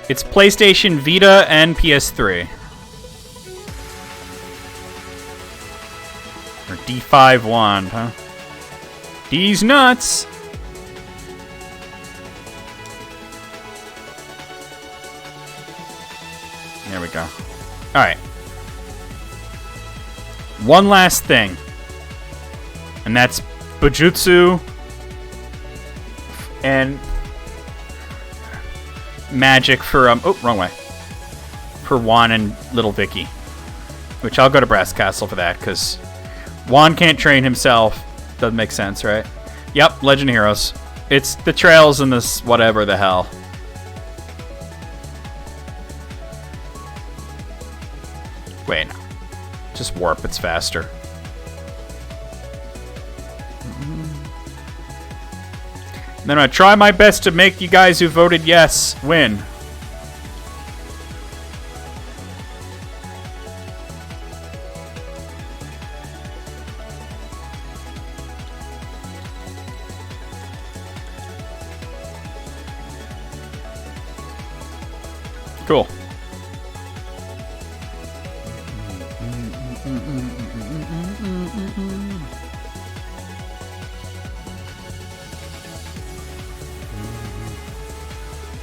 Speaker 1: It's PlayStation Vita and PS3. Or D5 wand, huh? These nuts! There we go. Alright. One last thing. And that's Bujutsu and magic for, oh, wrong way. For Juan and Little Vicky. Which I'll go to Brass Castle for that, because Juan can't train himself. Doesn't make sense, right? Yep, Legend of Heroes. It's the trails and this whatever the hell. Wait, no. Just warp, it's faster. Then I try my best to make you guys who voted yes win. Cool.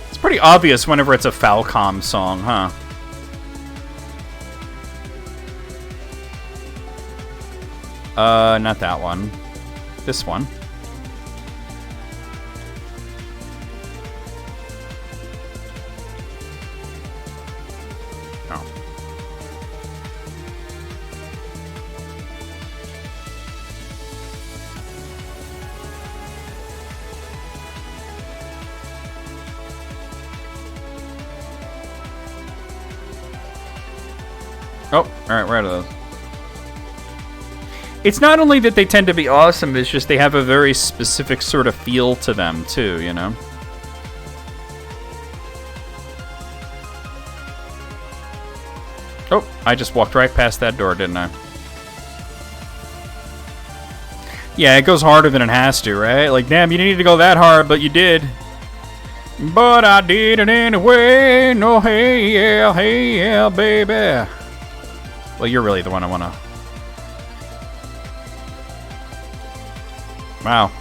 Speaker 1: It's pretty obvious whenever it's a Falcom song, huh? Not that one. This one. Oh. Oh, alright, we're out of those. It's not only that they tend to be awesome, it's just they have a very specific sort of feel to them, too, you know? Oh, I just walked right past that door, didn't I? Yeah, it goes harder than it has to, right? Like, damn, you didn't need to go that hard, but you did. But I did it anyway. No, hey, yeah, baby. Well, you're really the one I want to... Wow.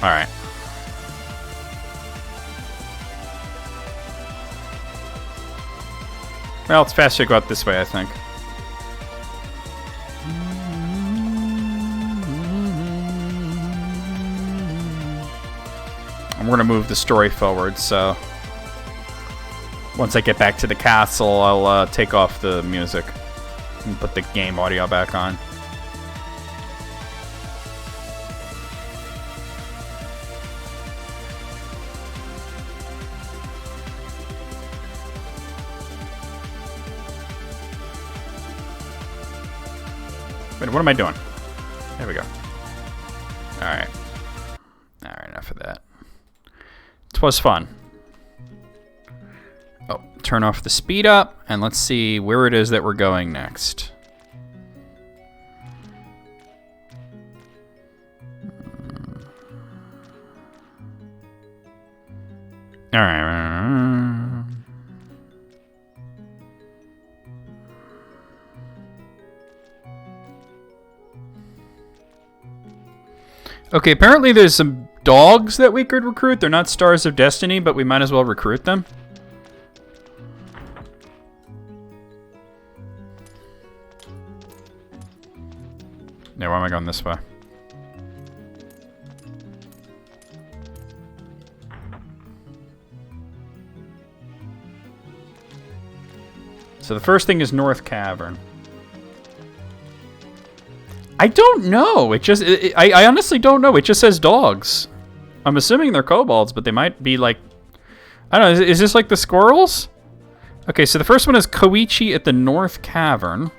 Speaker 1: Alright. Well, it's faster to go out this way, I think. I'm going to move the story forward, so... Once I get back to the castle, I'll take off the music and put the game audio back on. Wait, what am I doing? There we go. Alright. Alright, enough of that. It was fun. Oh, turn off the speed up, and let's see where it is that we're going next. Alright. Okay, apparently there's some dogs that we could recruit. They're not Stars of Destiny, but we might as well recruit them. No, why am I going this way? So the first thing is North Cavern. I don't know. It just... I honestly don't know. It just says dogs. I'm assuming they're kobolds, but they might be like... I don't know. Is this like the squirrels? Okay, so the first one is Koichi at the North Cavern.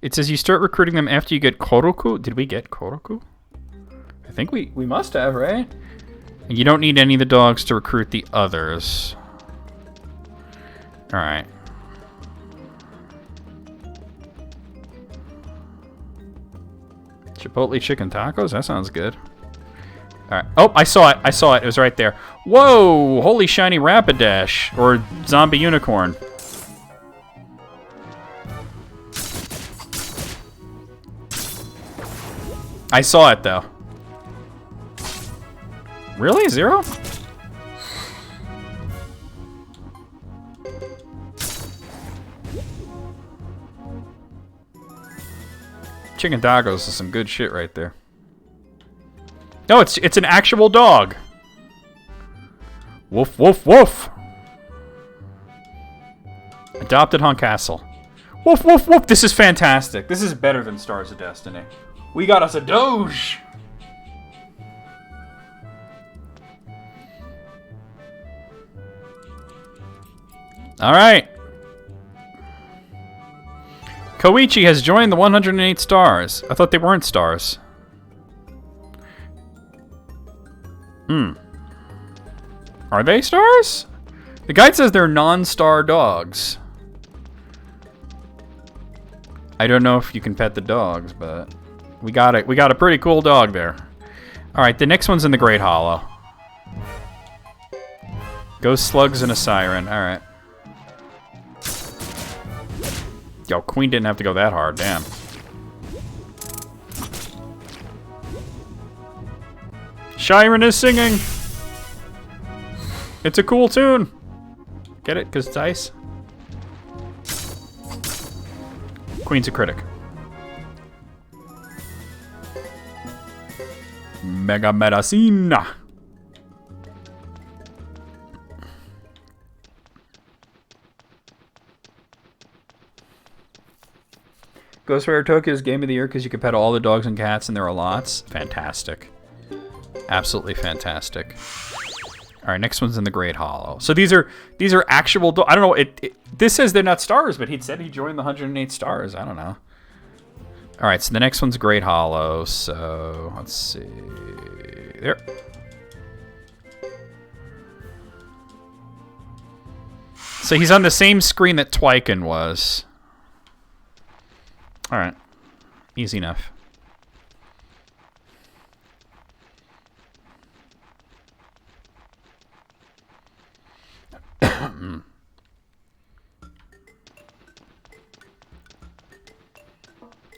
Speaker 1: It says you start recruiting them after you get Koroku. Did we get Koroku? I think we must have, right? And you don't need any of the dogs to recruit the others. Alright. Chipotle chicken tacos? That sounds good. Alright. Oh, I saw it. I saw it. It was right there. Whoa! Holy shiny Rapidash. Or zombie unicorn. I saw it, though. Really? 0? Chicken tacos is some good shit right there. No, it's an actual dog. Woof, woof, woof. Adopted Hunk Castle. Woof, woof, woof. This is fantastic. This is better than Stars of Destiny. We got us a Doge. All right. Koichi has joined the 108 stars. I thought they weren't stars. Are they stars? The guide says they're non-star dogs. I don't know if you can pet the dogs, but we got it. We got a pretty cool dog there. All right, the next one's in the Great Hollow. Ghost slugs and a siren. All right. Yo, Queen didn't have to go that hard, damn. Shiren is singing! It's a cool tune! Get it? Because it's ice? Queen's a critic. Mega Medicina! Ghost Rider Tokyo is Game of the Year because you can pet all the dogs and cats and there are lots. Fantastic. Absolutely fantastic. All right, next one's in the Great Hollow. So these are actual. I don't know. This says they're not stars, but he said he joined the 108 stars. I don't know. All right, so the next one's Great Hollow. So let's see. There. So he's on the same screen that Twyken was. All right, easy enough.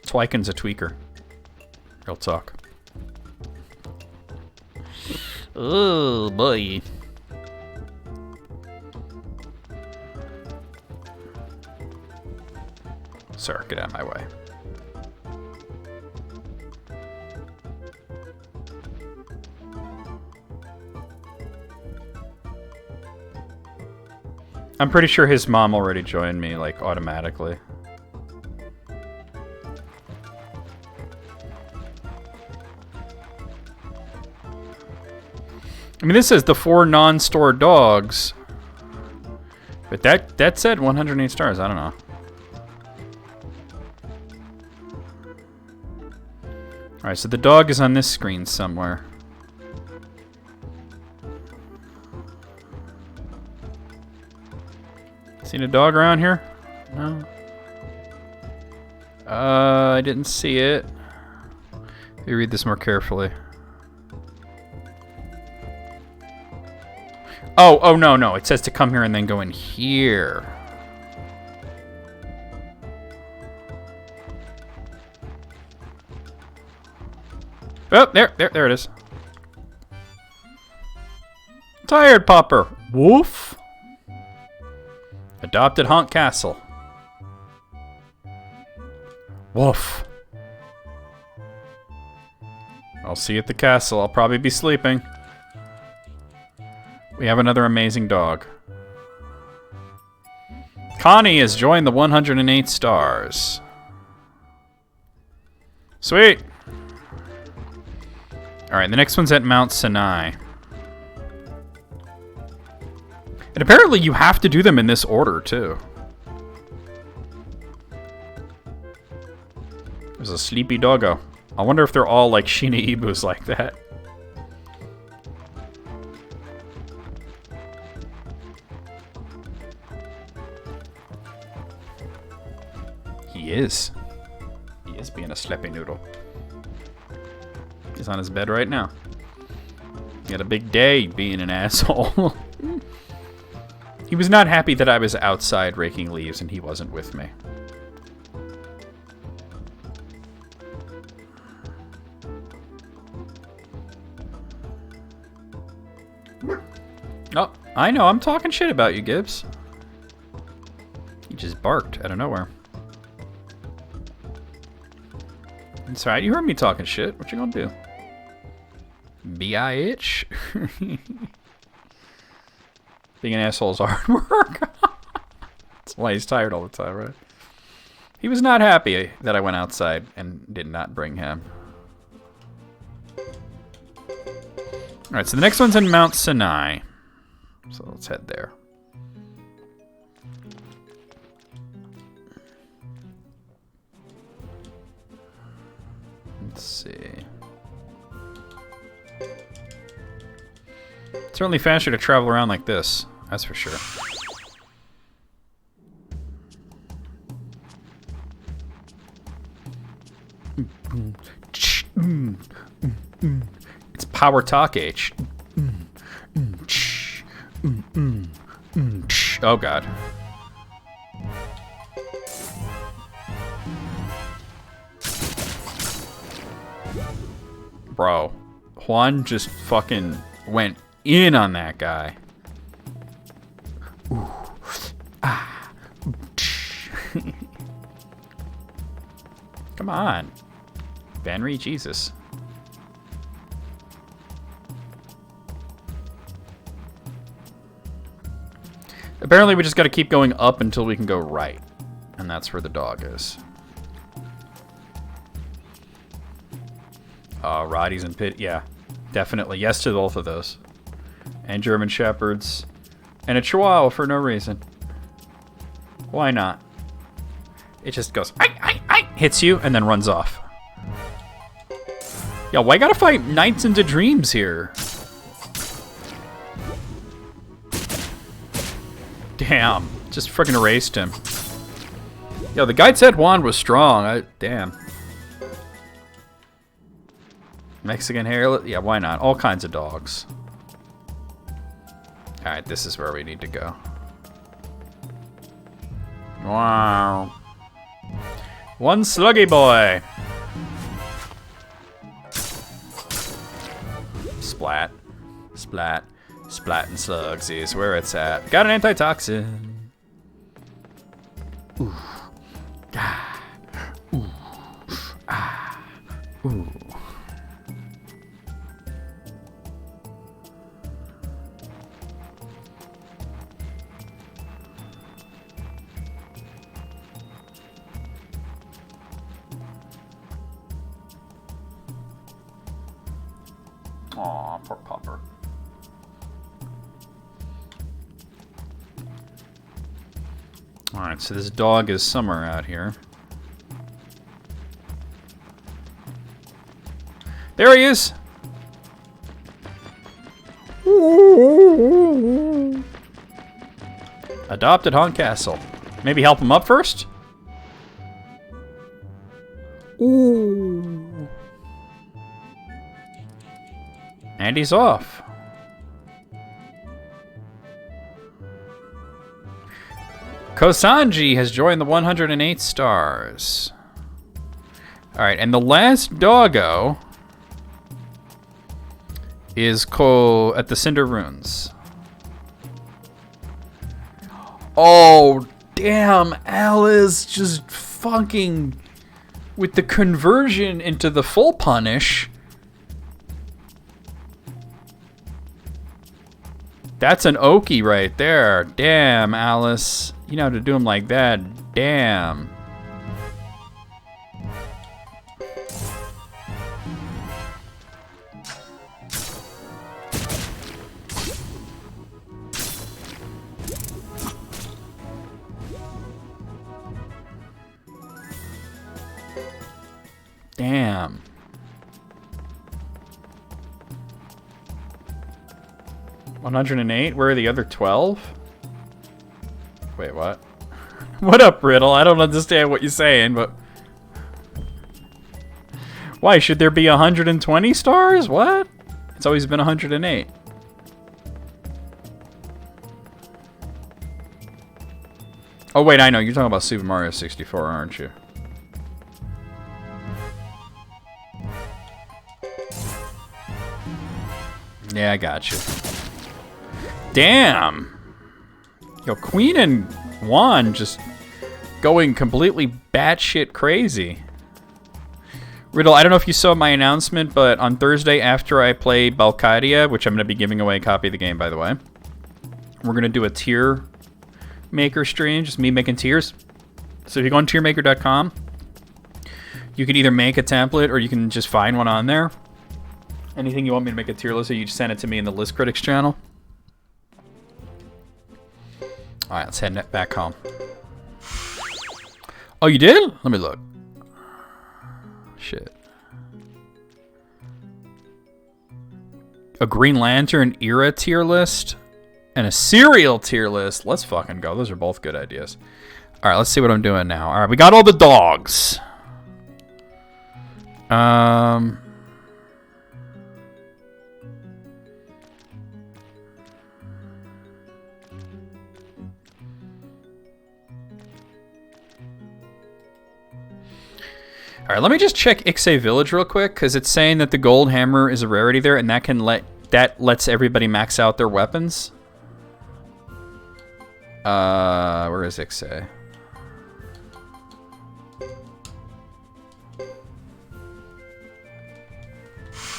Speaker 1: Twyken's a tweaker. Real talk. Oh boy. Sir, get out of my way. I'm pretty sure his mom already joined me, like, automatically. I mean, this says the 4 non-store dogs. But that said 108 stars. I don't know. Alright, so the dog is on this screen somewhere. Seen a dog around here? No. I didn't see it. Let me read this more carefully. Oh, no. It says to come here and then go in here. Oh, there it is. Tired Popper. Woof. Adopted Haunt Castle. Woof. I'll see you at the castle. I'll probably be sleeping. We have another amazing dog. Connie has joined the 108 stars. Sweet. Alright, the next one's at Mount Sinai. And apparently you have to do them in this order, too. There's a sleepy doggo. I wonder if they're all like Shina Ibus like that. He is. He is being a sleepy noodle. He's on his bed right now. He had a big day being an asshole. He was not happy that I was outside raking leaves and he wasn't with me. Oh, I know, I'm talking shit about you, Gibbs. He just barked out of nowhere. It's alright, you heard me talking shit. What you gonna do? B-I-H? Being an asshole is hard work. That's why he's tired all the time, right? He was not happy that I went outside and did not bring him. Alright, so the next one's in Mount Sinai. So let's head there. Let's see. It's certainly faster to travel around like this, that's for sure. It's Power Talk H. Oh god. Bro, Juan just fucking went in on that guy. Ooh. Ah. Come on. Benry, Jesus. Apparently we just gotta keep going up until we can go right. And that's where the dog is. Roddy's and Pit. Yeah, definitely. Yes to both of those. And German Shepherds. And a Chihuahua for no reason. Why not? It just goes, hits you, and then runs off. Yo, why gotta fight Nights into Dreams here? Damn, just freaking erased him. Yo, the guy said Juan was strong. Damn. Mexican hair, yeah, why not? All kinds of dogs. Alright, this is where we need to go. Wow. One sluggy boy. Splat. Splat. Splat and slugs is where it's at. Got an antitoxin. Ooh. Ah. Ooh. Ah. Ooh. Aw, poor pupper. Alright, so this dog is somewhere out here. There he is! Adopted Haunt Castle. Maybe help him up first? Ooh. And he's off. Kosanji has joined the 108 stars. Alright, and the last doggo is at the Cinder Runes. Oh, damn, Alice just fucking with the conversion into the full punish. That's an Okie right there. Damn, Alice. You know how to do him like that. Damn. Damn. $108? Where are the other 12? Wait, what? What up, Riddle? I don't understand what you're saying, but... Why, should there be 120 stars? What? It's always been 108. Oh, wait, I know. You're talking about Super Mario 64, aren't you? Yeah, I got you. Damn! Yo, Queen and Juan just going completely batshit crazy. Riddle, I don't know if you saw my announcement, but on Thursday after I play Balkadia, which I'm going to be giving away a copy of the game, by the way, we're going to do a tier maker stream, just me making tiers. So if you go on tiermaker.com, you can either make a template or you can just find one on there. Anything you want me to make a tier list, or you just send it to me in the List Critics channel. Alright, let's head back home. Oh, you did? Let me look. Shit. A Green Lantern era tier list and a cereal tier list. Let's fucking go. Those are both good ideas. Alright, let's see what I'm doing now. Alright, we got all the dogs. All right, let me just check Ixay Village real quick because it's saying that the gold hammer is a rarity there, and that lets everybody max out their weapons. Where is Ixay?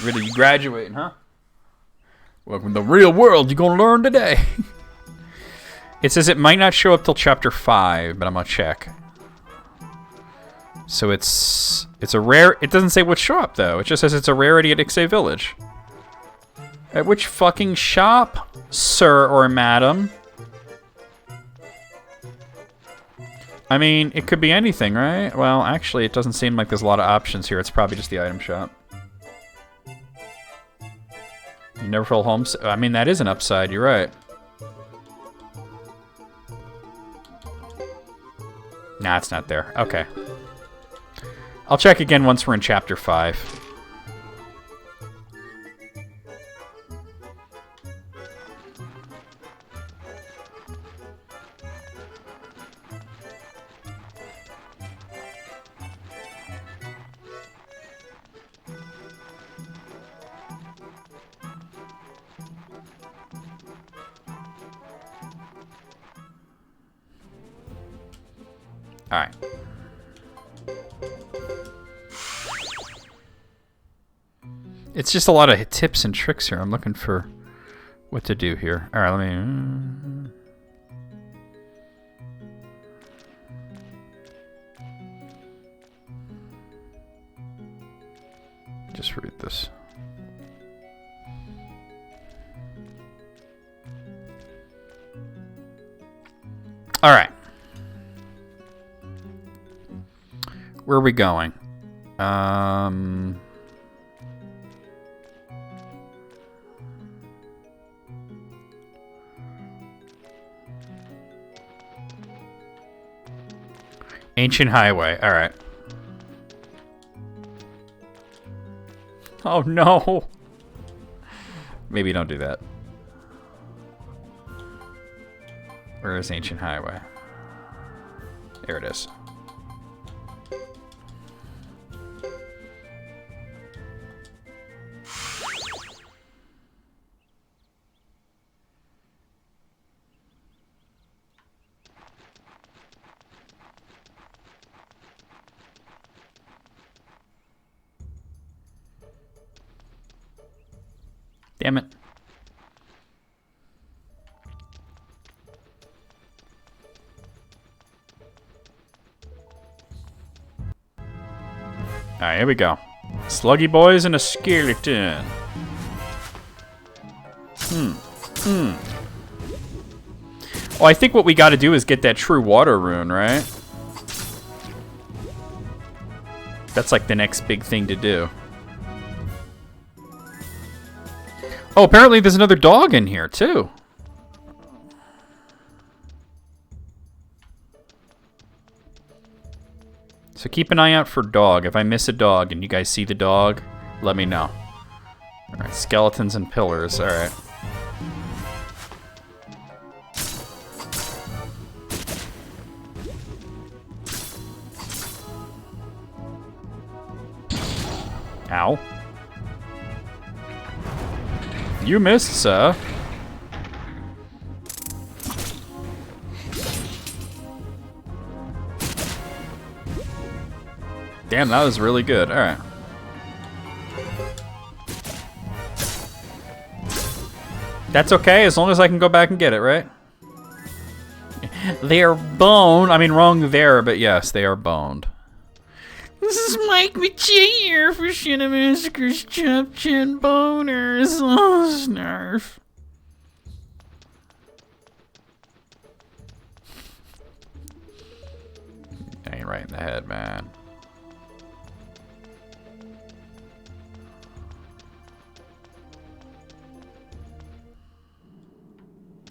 Speaker 1: Really, you graduating, huh? Welcome to the real world. You're gonna learn today. It says it might not show up till chapter 5, but I'm gonna check. So it's a rare. It doesn't say what shop though. It just says it's a rarity at Ixay Village. At which fucking shop, sir or madam? I mean, it could be anything, right? Well, actually, it doesn't seem like there's a lot of options here. It's probably just the item shop. You never feel home. I mean, that is an upside. You're right. Nah, it's not there. Okay. I'll check again once we're in chapter 5. All right. It's just a lot of tips and tricks here. I'm looking for what to do here. All right, let me... just read this. All right. Where are we going? Ancient Highway. All right. Oh no. Maybe don't do that. Where is Ancient Highway? There it is. Damn it. Alright, here we go. Sluggy boys and a skeleton. Oh, I think what we gotta do is get that true water rune, right? That's like the next big thing to do. Oh, apparently there's another dog in here, too. So keep an eye out for dog. If I miss a dog and you guys see the dog, let me know. Alright, skeletons and pillars. Alright. Ow. You missed, sir. Damn, that was really good. All right. That's okay, as long as I can go back and get it, right? They are boned. I mean, wrong there, but yes, they are boned. This is Mike Mache here for Shinamassacre's Chop Chin Boners. Oh, snarf. Ain't right in the head, man.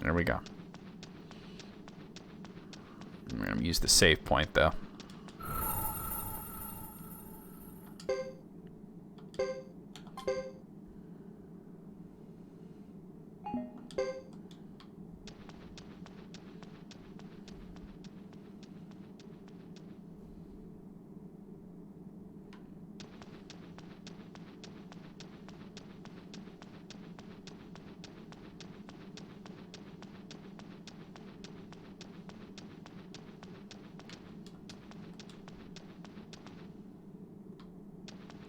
Speaker 1: There we go. I'm gonna use the save point, though.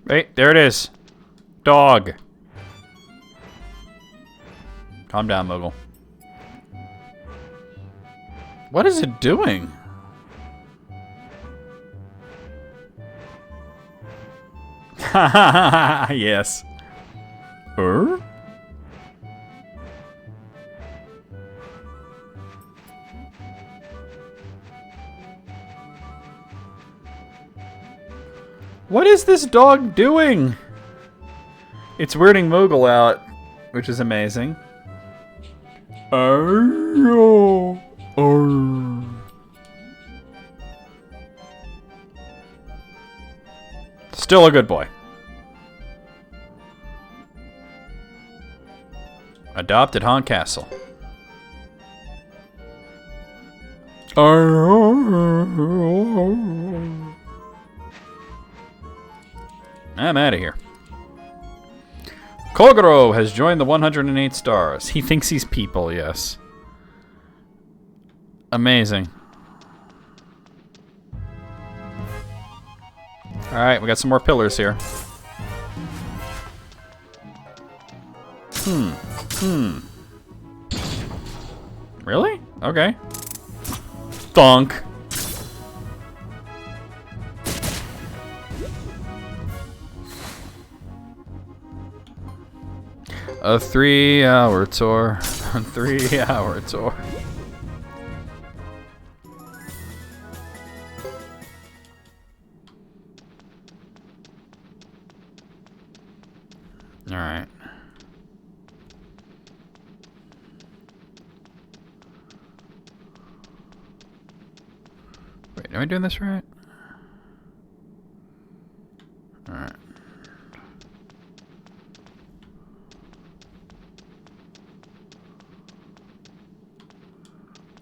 Speaker 1: Wait, there it is. Dog. Calm down, Moogle. What is it doing? Yes. What is this dog doing? It's weirding Moogle out, which is amazing. Still a good boy. Adopted Haunt Castle. I'm out of here. Kogoro has joined the 108 stars. He thinks he's people, yes. Amazing. Alright, we got some more pillars here. Really? Okay. Thunk. A 3-hour tour. A 3-hour tour. Alright. Wait, am I doing this right? Alright.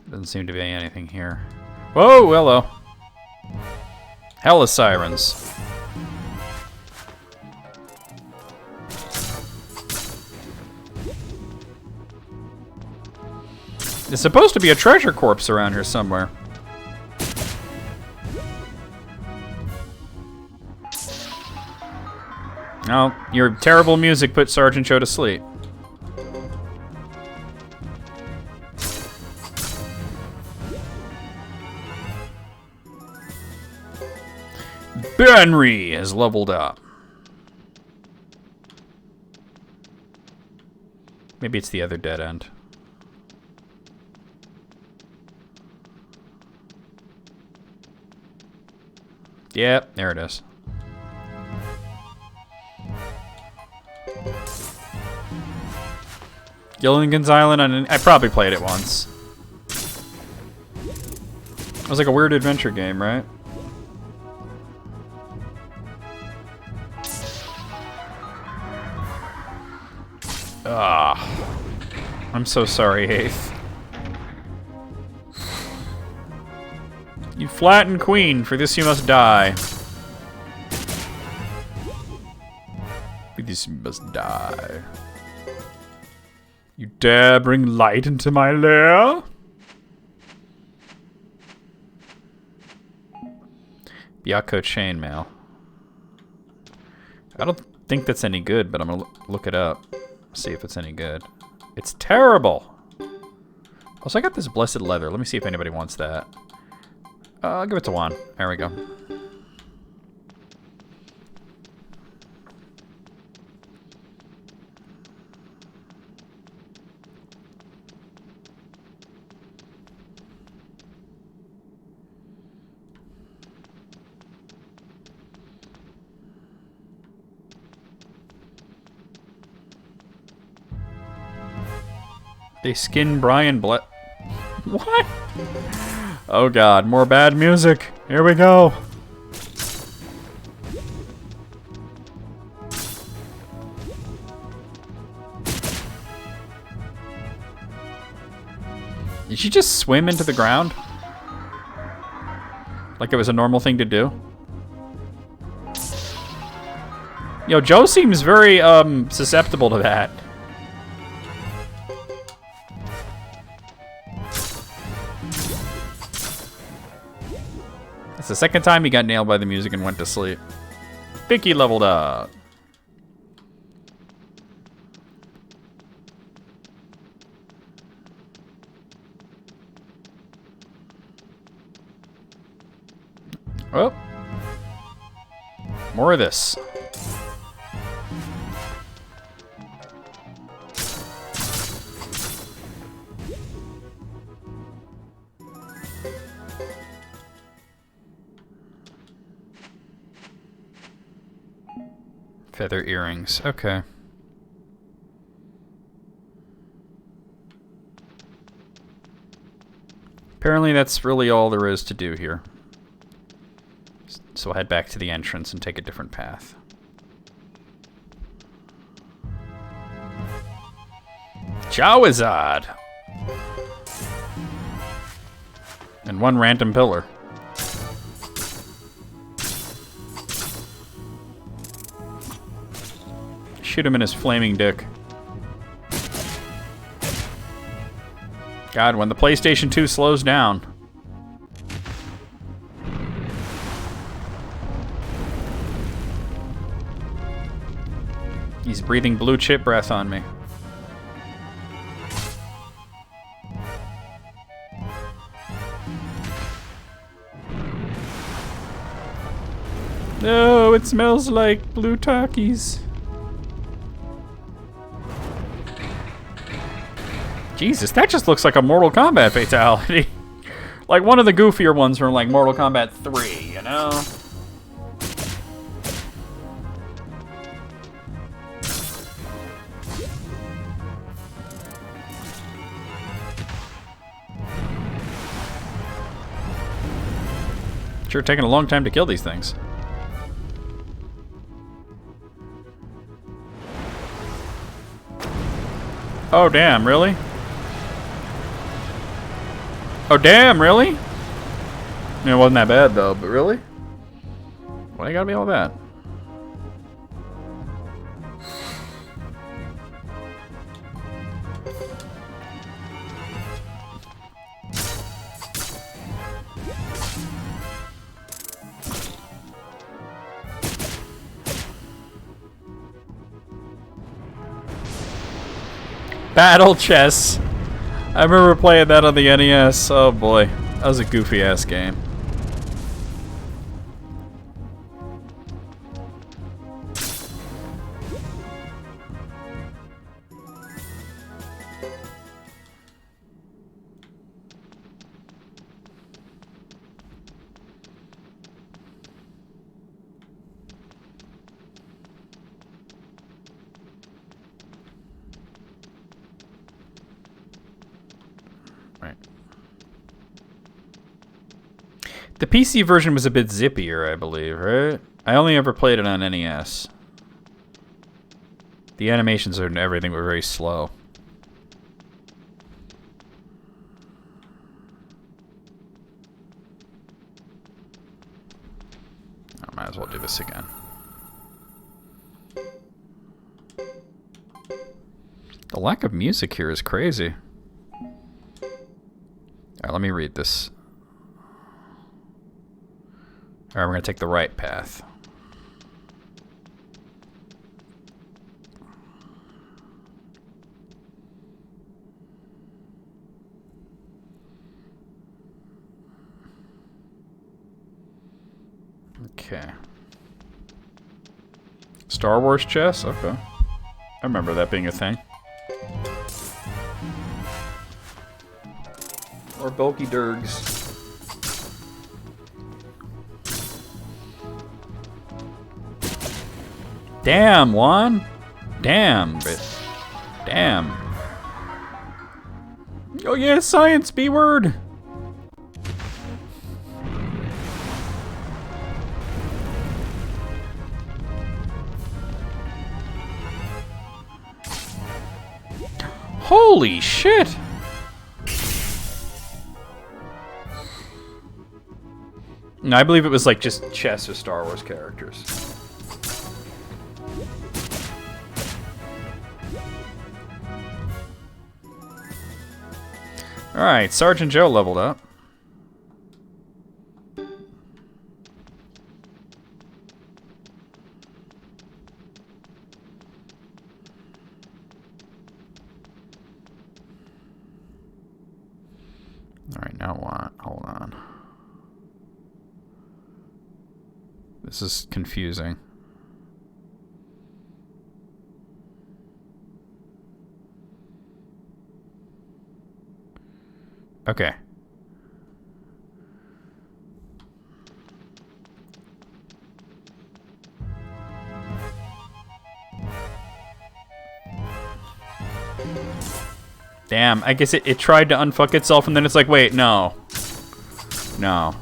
Speaker 1: Doesn't seem to be anything here. Whoa, hello. Hella sirens. There's supposed to be a treasure corpse around here somewhere. No, your terrible music put Sergeant Cho to sleep. Benry has leveled up. Maybe it's the other dead end. Yep, there it is. Gilligan's Island, and I probably played it once. It was like a weird adventure game, right? Ah, I'm so sorry, Eighth. You flattened Queen, for this you must die. For this you must die. You dare bring light into my lair? Byakko chainmail. I don't think that's any good, but I'm gonna look it up. See if it's any good. It's terrible! Also, I got this blessed leather. Let me see if anybody wants that. I'll give it to Juan. There we go. They skin Brian What? Oh god, more bad music. Here we go. Did she just swim into the ground? Like it was a normal thing to do? Yo, Joe seems very, susceptible to that. It's the second time he got nailed by the music and went to sleep. Vicky leveled up. Oh. More of this. Feather earrings. Okay. Apparently that's really all there is to do here. So we'll head back to the entrance and take a different path. Charizard! And one random pillar. Shoot him in his flaming dick. God, when the PlayStation 2 slows down. He's breathing blue chip breath on me. No, it smells like blue Takis. Jesus, that just looks like a Mortal Kombat fatality. Like one of the goofier ones from like Mortal Kombat 3, you know? Sure taking a long time to kill these things. Oh damn, really? Oh damn, really? It wasn't that bad though, but really? Why you gotta be all that? Battle chess. I remember playing that on the NES. Oh boy, that was a goofy ass game. Right. The PC version was a bit zippier, I believe, right? I only ever played it on NES. The animations and everything were very slow. I might as well do this again. The lack of music here is crazy. Alright, let me read this. Alright, we're gonna take the right path. Okay. Star Wars chess? Okay. I remember that being a thing. Or bulky dergs. Damn, Juan. Damn, bitch. Damn. Oh yeah, science, B-word. Holy shit! No, I believe it was like just chess or Star Wars characters. Alright, Sergeant Joe leveled up. This is confusing. Okay. Damn, I guess it tried to unfuck itself and then it's like, wait, no. No.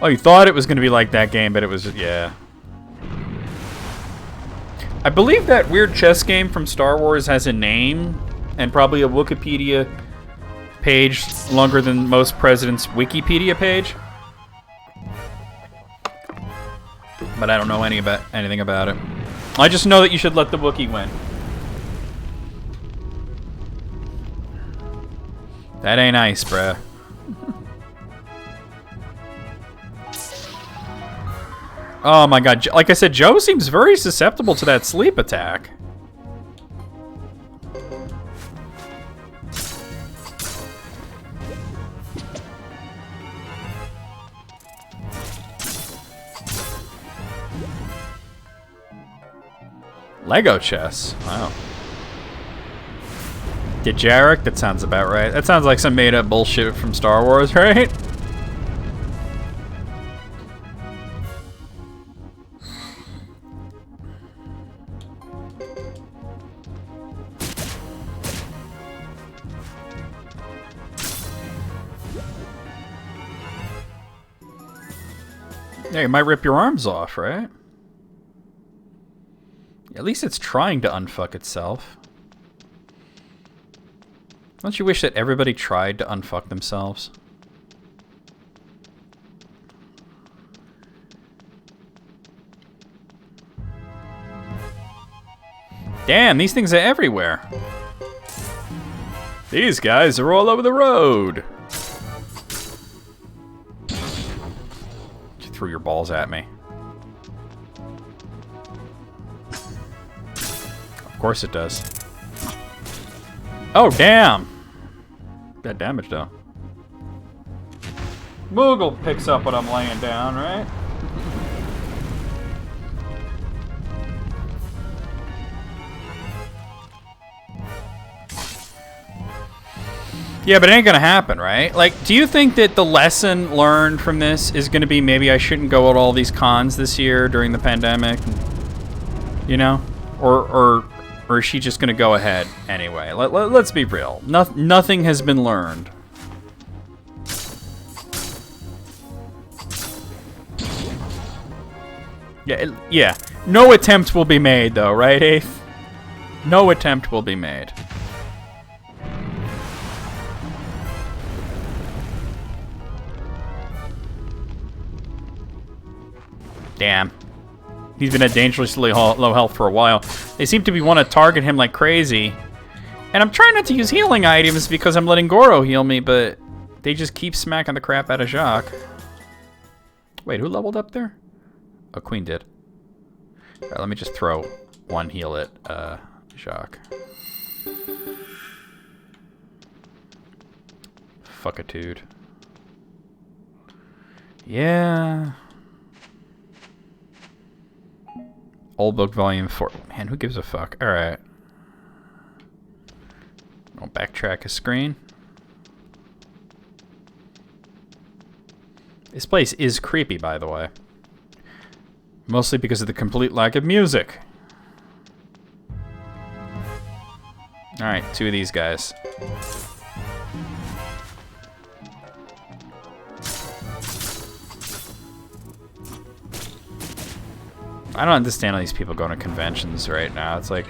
Speaker 1: Oh, you thought it was going to be like that game, but it was, yeah. I believe that weird chess game from Star Wars has a name and probably a Wikipedia page longer than most presidents' Wikipedia page. But I don't know anything about it. I just know that you should let the Wookiee win. That ain't nice, bruh. Oh my god, like I said, Joe seems very susceptible to that sleep attack. Lego chess. Wow. Jarek? That sounds about right. That sounds like some made-up bullshit from Star Wars, right? Yeah, you might rip your arms off, right? At least it's trying to unfuck itself. Don't you wish that everybody tried to unfuck themselves? Damn, these things are everywhere. These guys are all over the road. You threw your balls at me. Of course it does. Oh, damn! Got damage, though. Moogle picks up what I'm laying down, right? Yeah, but it ain't gonna happen, right? Like, do you think that the lesson learned from this is gonna be maybe I shouldn't go to all these cons this year during the pandemic? You know? Or is she just gonna go ahead anyway? Let's be real. Nothing has been learned. Yeah. No attempt will be made, though, right, Eighth? No attempt will be made. Damn. He's been at dangerously low health for a while. They seem to want to target him like crazy. And I'm trying not to use healing items because I'm letting Goro heal me, but they just keep smacking the crap out of Jacques. Wait, who leveled up there? Oh, Queen did. Alright, let me just throw one heal at Jacques. Fuckitude. Yeah. Old Book Volume 4. Man, who gives a fuck? Alright. I'll backtrack a screen. This place is creepy, by the way. Mostly because of the complete lack of music. Alright, two of these guys. I don't understand all these people going to conventions right now. It's like...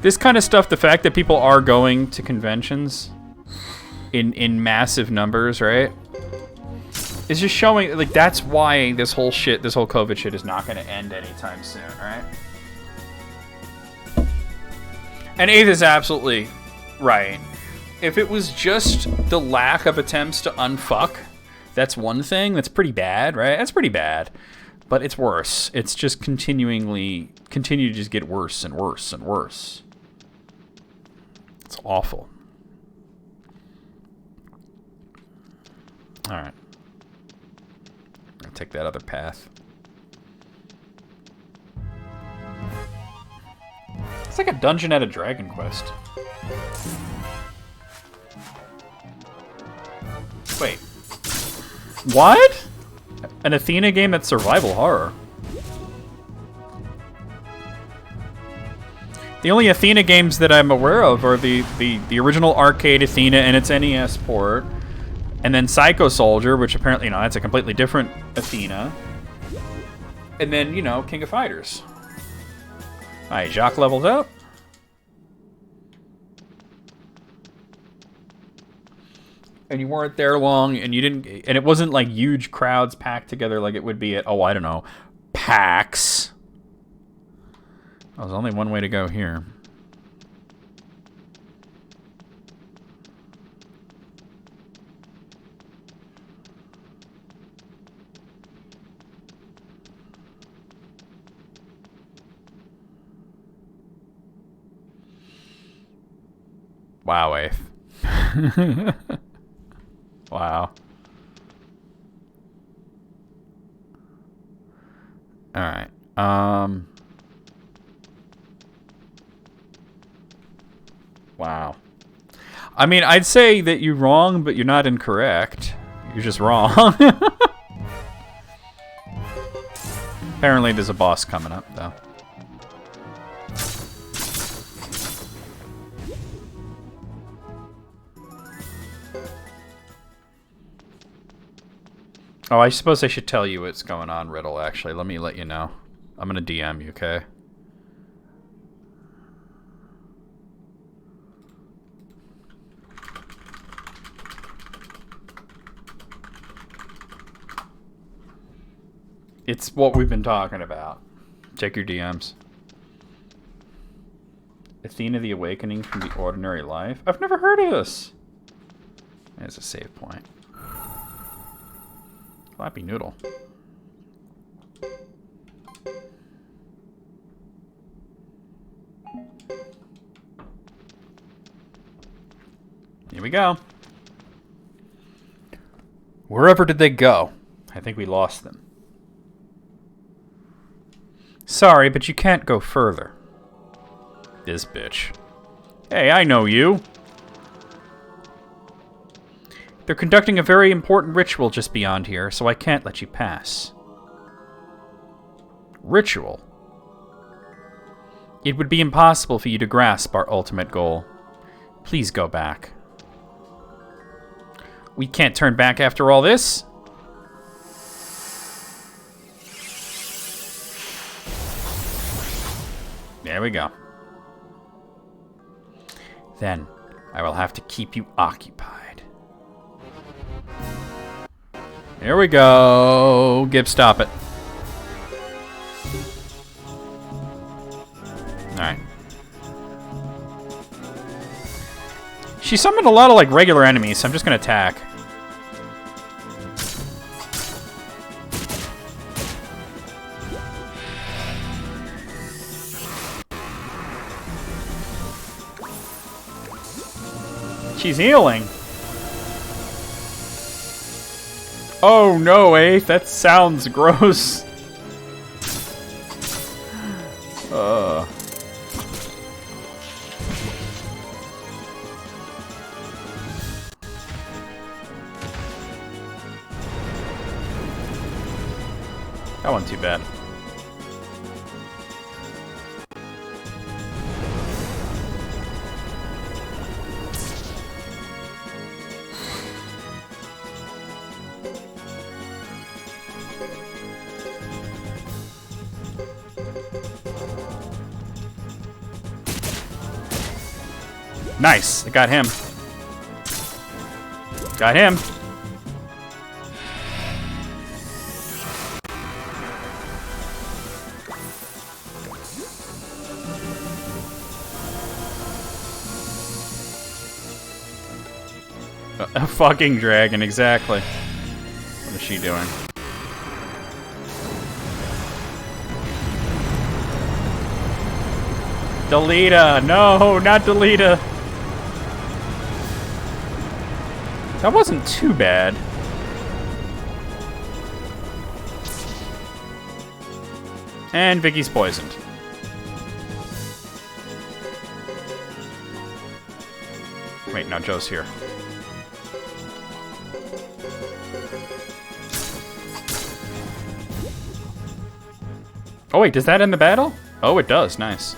Speaker 1: this kind of stuff, the fact that people are going to conventions in massive numbers, right? Is just showing, like, that's why this whole COVID shit is not going to end anytime soon, right? And Eighth is absolutely right. If it was just the lack of attempts to unfuck, that's one thing. That's pretty bad, right? That's pretty bad. But it's worse. It's just continue to just get worse and worse and worse. It's awful. Alright. I'll take that other path. It's like a dungeon at a Dragon Quest. Wait. What? An Athena game that's survival horror. The only Athena games that I'm aware of are the original arcade Athena and its NES port, and then Psycho Soldier, which apparently, you know, that's a completely different Athena, and then, you know, King of Fighters. Alright, Jacques levels up. And you weren't there long, and you didn't, and it wasn't like huge crowds packed together like it would be at, oh, I don't know, PAX. Oh, there's only one way to go here. Wow, Ace. Wow. Alright. Wow. I mean, I'd say that you're wrong, but you're not incorrect. You're just wrong. Apparently there's a boss coming up, though. Oh, I suppose I should tell you what's going on, Riddle, actually. Let me let you know. I'm gonna DM you, okay? It's what we've been talking about. Check your DMs. Athena the Awakening from the Ordinary Life? I've never heard of this. There's a save point. Flappy Noodle. Here we go. Wherever did they go? I think we lost them. Sorry, but you can't go further. This bitch. Hey, I know you. They're conducting a very important ritual just beyond here, so I can't let you pass. Ritual? It would be impossible for you to grasp our ultimate goal. Please go back. We can't turn back after all this. There we go. Then, I will have to keep you occupied. Here we go. Gib, stop it. Alright. She summoned a lot of, like, regular enemies, so I'm just gonna attack. She's healing. Oh no, Ace, that sounds gross. That wasn't too bad. Nice, I got him. Got him. A fucking dragon, exactly. What is she doing? Delita! No, not Delita! That wasn't too bad. And Vicky's poisoned. Wait, no, Joe's here. Oh wait, does that end the battle? Oh, it does. Nice.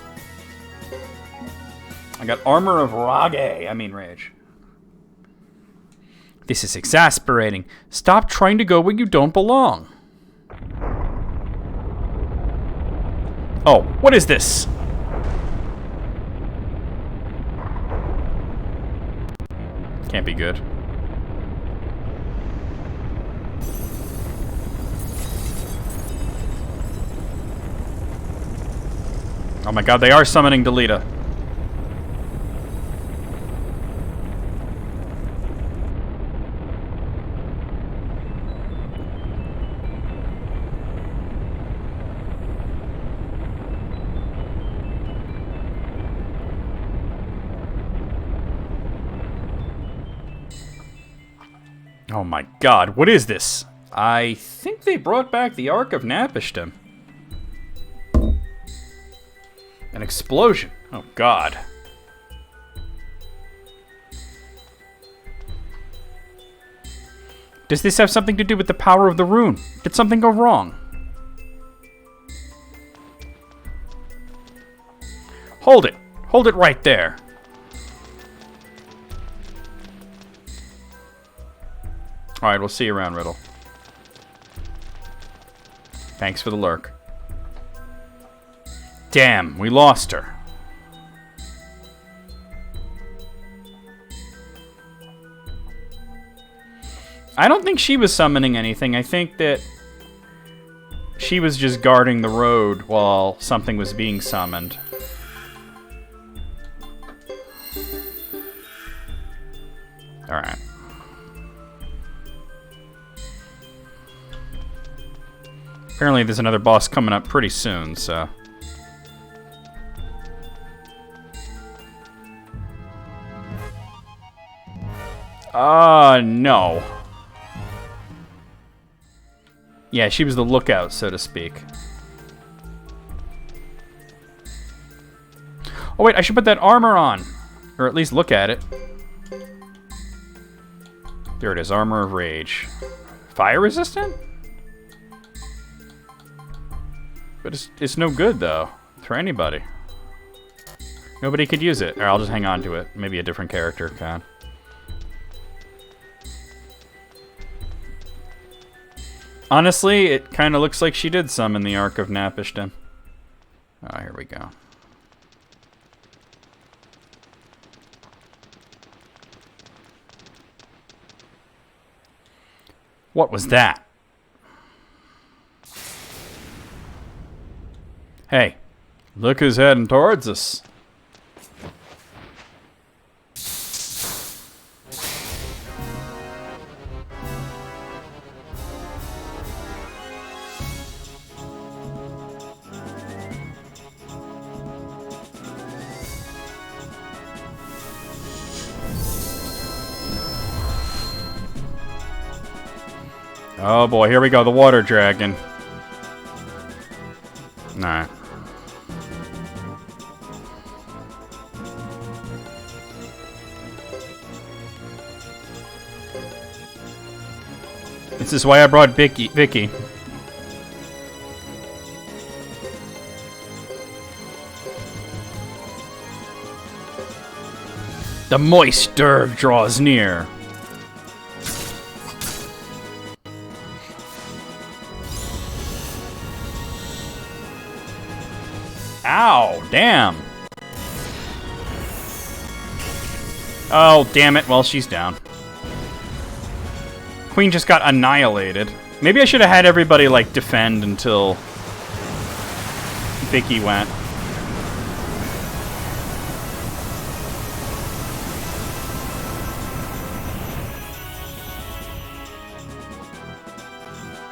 Speaker 1: I got Armor of Rage. This is exasperating. Stop trying to go where you don't belong. Oh, what is this? Can't be good. Oh my god, they are summoning Delita. Oh my god, what is this? I think they brought back the Ark of Napishtim. An explosion. Oh god. Does this have something to do with the power of the rune? Did something go wrong? Hold it. Hold it right there. Alright, we'll see you around, Riddle. Thanks for the lurk. Damn, we lost her. I don't think she was summoning anything. I think that she was just guarding the road while something was being summoned. Alright. Apparently there's another boss coming up pretty soon, so... no. Yeah, she was the lookout, so to speak. Oh wait, I should put that armor on. Or at least look at it. There it is, Armor of Rage. Fire resistant? But it's no good, though, for anybody. Nobody could use it. Or I'll just hang on to it. Maybe a different character can. Honestly, it kind of looks like she did summon the Ark of Napishtim. Oh, here we go. What was that? Hey, look who's heading towards us. Oh boy, here we go, the water dragon. Alright. This is why I brought Vicky. The moist derg draws near. Ow, damn. Oh, damn it. Well, she's down. Queen just got annihilated. Maybe I should have had everybody, like, defend until Vicky went.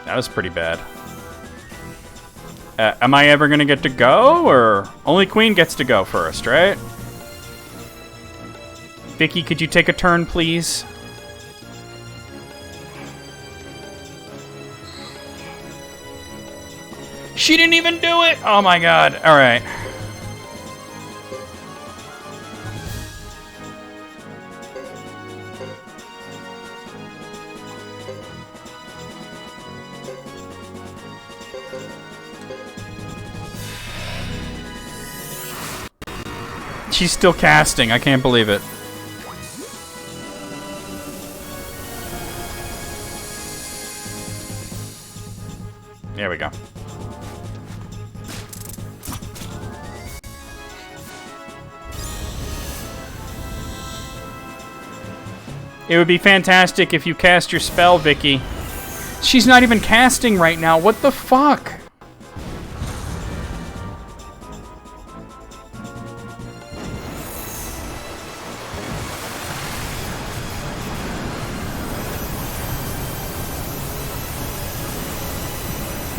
Speaker 1: That was pretty bad. Am I ever gonna get to go, or only Queen gets to go first, right? Vicky, could you take a turn, please? She didn't even do it! Oh my god. Alright. She's still casting. I can't believe it. There we go. It would be fantastic if you cast your spell, Vicky. She's not even casting right now. What the fuck?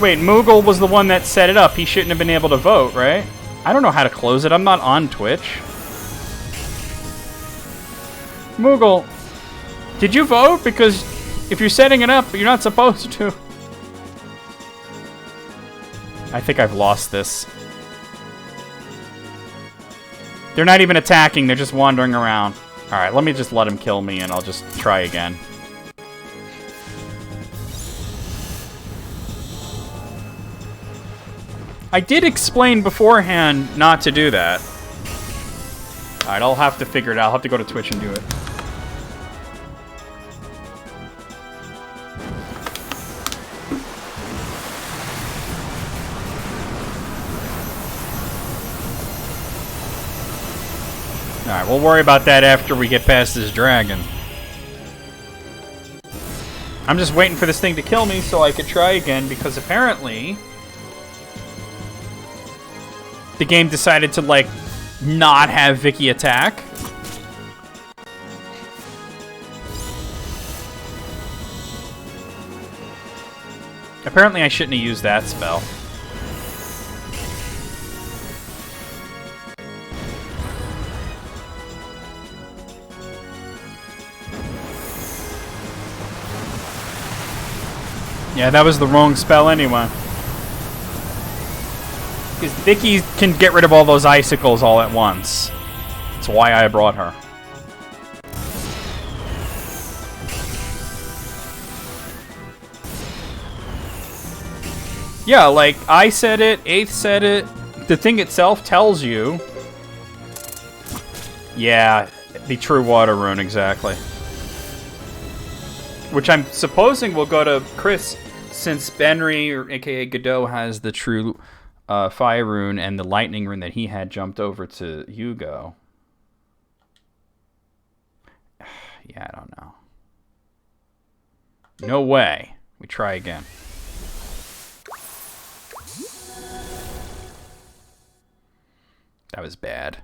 Speaker 1: Wait, Moogle was the one that set it up. He shouldn't have been able to vote, right? I don't know how to close it. I'm not on Twitch. Moogle, did you vote? Because if you're setting it up, you're not supposed to. I think I've lost this. They're not even attacking. They're just wandering around. All right, let me just let him kill me, and I'll just try again. I did explain beforehand not to do that. Alright, I'll have to figure it out. I'll have to go to Twitch and do it. Alright, we'll worry about that after we get past this dragon. I'm just waiting for this thing to kill me so I could try again, because apparently the game decided to, like, not have Vicky attack. Apparently I shouldn't have used that spell. Yeah, that was the wrong spell anyway. Because Vicky can get rid of all those icicles all at once. That's why I brought her. Yeah, like, I said it, 8th said it. The thing itself tells you. Yeah, the true water rune, exactly. Which I'm supposing will go to Chris, since Benry, or aka Godot, has the true fire rune, and the lightning rune that he had jumped over to Hugo. Yeah, I don't know. No way. We try again. That was bad.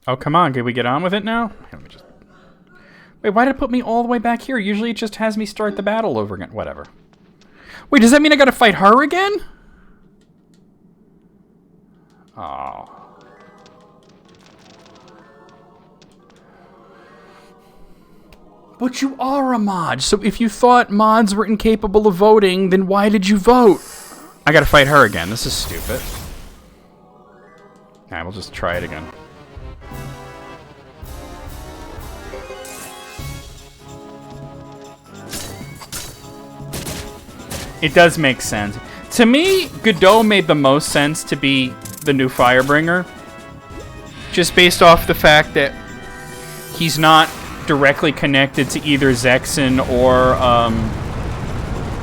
Speaker 1: Oh, come on. Can we get on with it now? Let me just... Wait, why did it put me all the way back here? Usually it just has me start the battle over again. Whatever. Wait, does that mean I gotta fight her again? Oh. But you are a mod, so if you thought mods were incapable of voting, then why did you vote? I gotta fight her again. This is stupid. Alright, we'll just try it again. It does make sense. To me, Godot made the most sense to be the new Firebringer. Just based off the fact that he's not directly connected to either Zexen or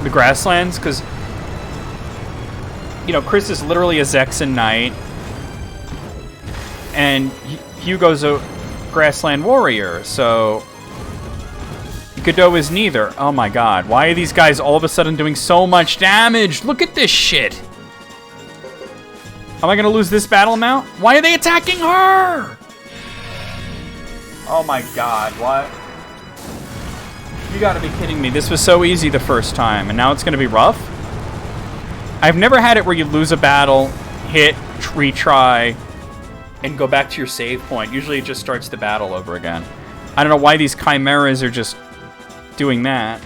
Speaker 1: the Grasslands, because, you know, Chris is literally a Zexen knight, and Hugo's a Grassland warrior, so Godot is neither. Oh my god, why are these guys all of a sudden doing so much damage? Look at this shit! Am I gonna lose this battle now? Why are they attacking her? Oh my god, what? You gotta be kidding me. This was so easy the first time, and now it's gonna be rough? I've never had it where you lose a battle, hit, retry, and go back to your save point. Usually it just starts the battle over again. I don't know why these chimeras are just doing that.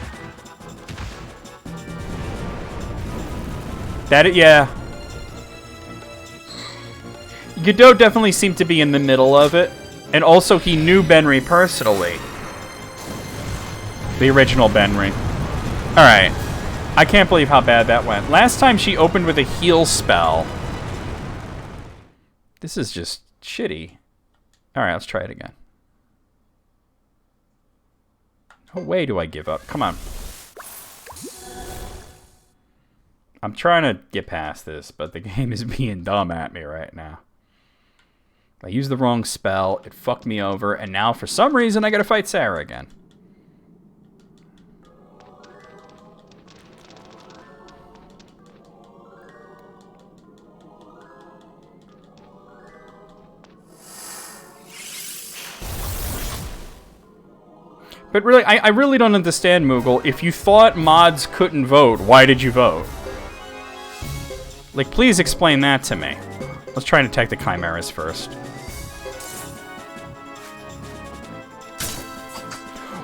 Speaker 1: Yeah. Godot definitely seemed to be in the middle of it. And also, he knew Benry personally. The original Benry. Alright. I can't believe how bad that went. Last time she opened with a heal spell. This is just shitty. Alright, let's try it again. No way do I give up. Come on. I'm trying to get past this, but the game is being dumb at me right now. I used the wrong spell, it fucked me over, and now for some reason I gotta fight Sarah again. But really, I really don't understand, Moogle. If you thought mods couldn't vote, why did you vote? Like, please explain that to me. Let's try and attack the chimeras first.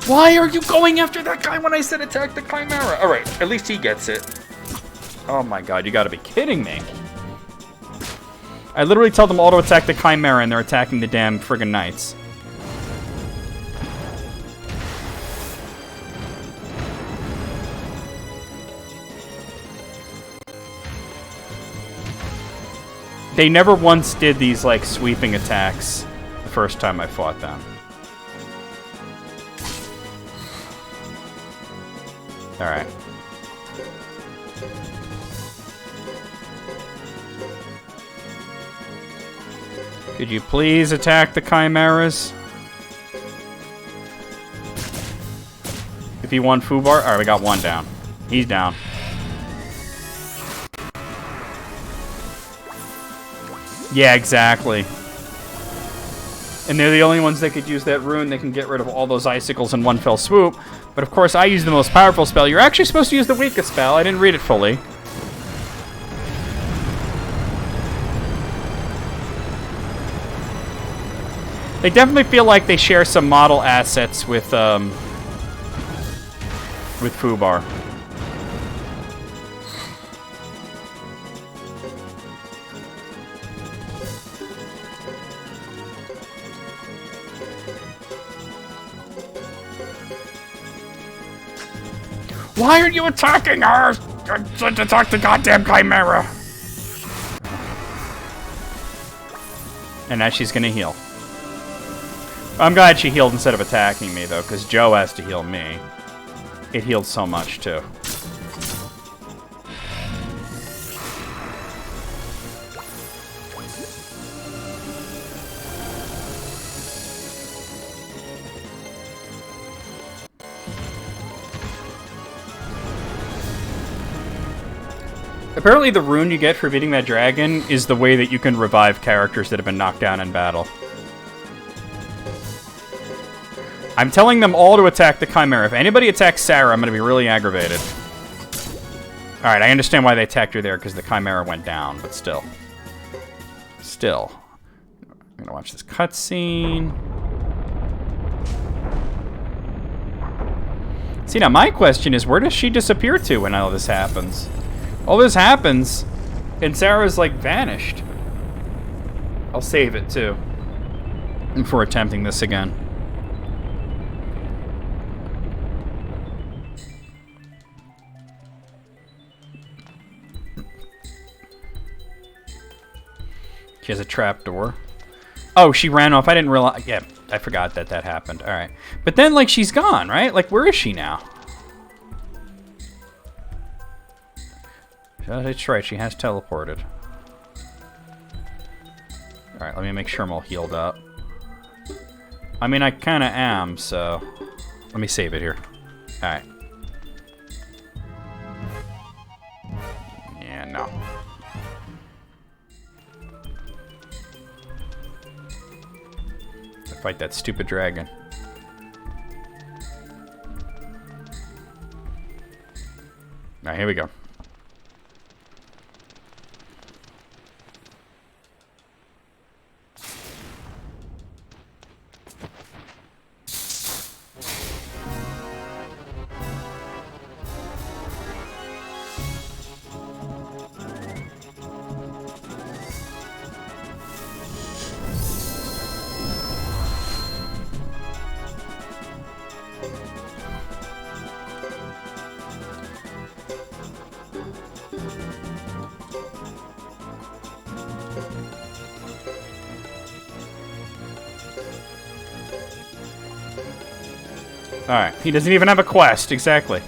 Speaker 1: Why are you going after that guy when I said attack the chimera? Alright, at least he gets it. Oh my god, you gotta be kidding me. I literally tell them all to attack the chimera and they're attacking the damn friggin' knights. They never once did these, like, sweeping attacks the first time I fought them. Alright. Could you please attack the chimeras? If he won Fubar? Alright, we got one down. He's down. Yeah, exactly. And they're the only ones that could use that rune. They can get rid of all those icicles in one fell swoop. But of course, I use the most powerful spell. You're actually supposed to use the weakest spell. I didn't read it fully. They definitely feel like they share some model assets with Fubar. Why are you attacking her? Attack the goddamn chimera. And now she's gonna heal. I'm glad she healed instead of attacking me, though, because Joe has to heal me. It healed so much, too. Apparently the rune you get for beating that dragon is the way that you can revive characters that have been knocked down in battle. I'm telling them all to attack the chimera. If anybody attacks Sarah, I'm going to be really aggravated. Alright, I understand why they attacked her there, because the chimera went down, but still. Still. I'm going to watch this cutscene. See, now my question is, where does she disappear to when all this happens? All this happens, and Sarah's, like, vanished. I'll save it, too. Before attempting this again. She has a trap door. Oh, she ran off. I didn't realize. Yeah, I forgot that that happened. All right. But then, like, she's gone, right? Like, where is she now? That's right. She has teleported. All right. Let me make sure I'm all healed up. I mean, I kind of am, so... Let me save it here. All right. Yeah, no. Fight that stupid dragon. Alright, here we go. Alright, he doesn't even have a quest, exactly.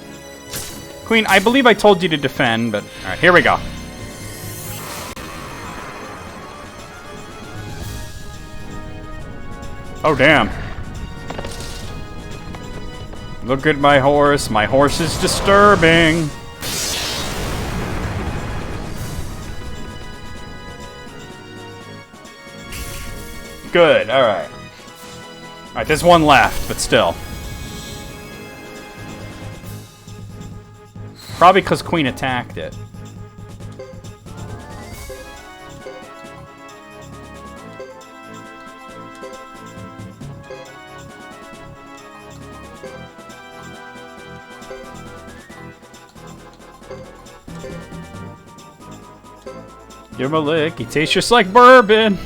Speaker 1: Queen, I believe I told you to defend, but... Alright, here we go. Oh, damn. Look at my horse. My horse is disturbing. Good, alright. Alright, there's one left, but still. Probably because Queen attacked it. Give him a lick. He tastes just like bourbon.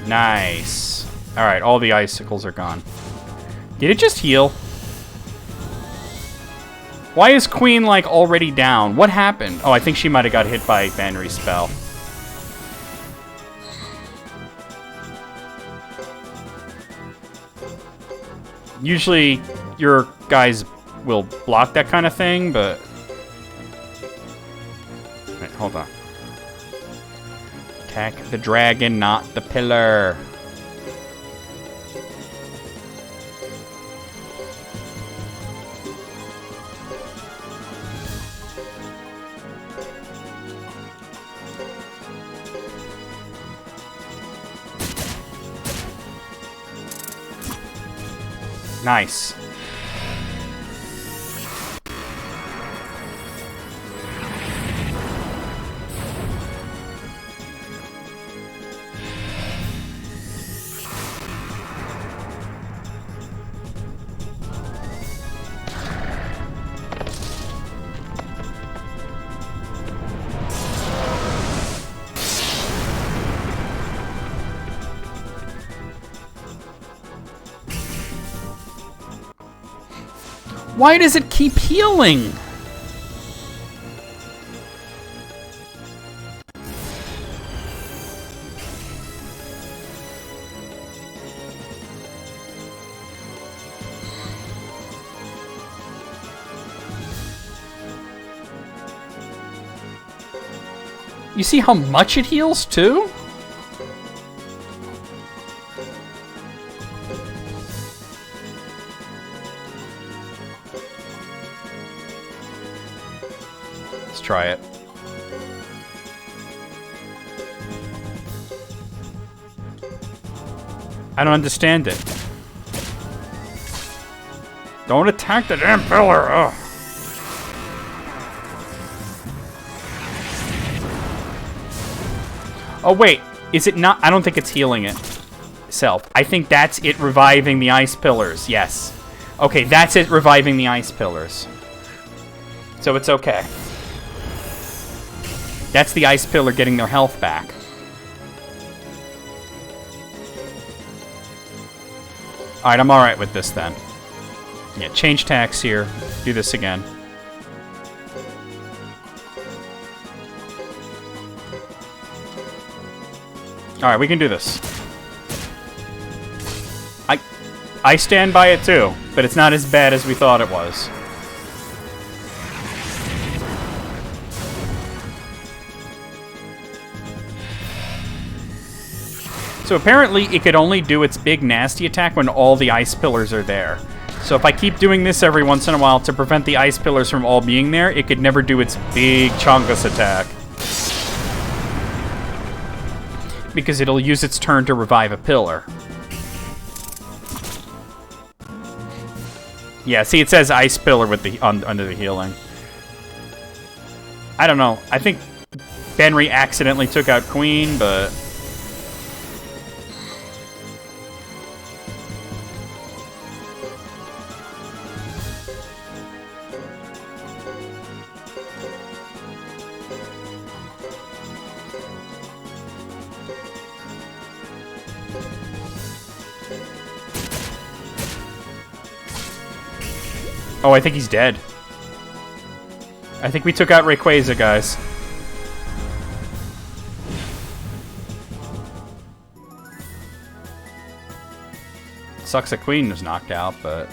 Speaker 1: Nice. Alright, all the icicles are gone. Did it just heal? Why is Queen, like, already down? What happened? Oh, I think she might have got hit by Banry's spell. Usually, your guys will block that kind of thing, but... Wait, hold on. Attack the dragon, not the pillar. Nice. Why does it keep healing? You see how much it heals too? Try it. I don't understand it. Don't attack the damn pillar! Ugh. Oh wait, is it not? I don't think it's healing itself. I think that's it reviving the ice pillars, yes. Okay, that's it reviving the ice pillars. So it's okay. That's the ice pillar getting their health back. Alright, I'm alright with this then. Yeah, change tax here. Do this again. Alright, we can do this. I stand by it too, but it's not as bad as we thought it was. So apparently it could only do its big nasty attack when all the ice pillars are there. So if I keep doing this every once in a while to prevent the ice pillars from all being there, it could never do its big chungus attack. Because it'll use its turn to revive a pillar. Yeah, see it says ice pillar with the under the healing. I don't know. I think Benry accidentally took out Queen, but... Oh, I think he's dead. I think we took out Rayquaza, guys. Sucks that Queen was knocked out, but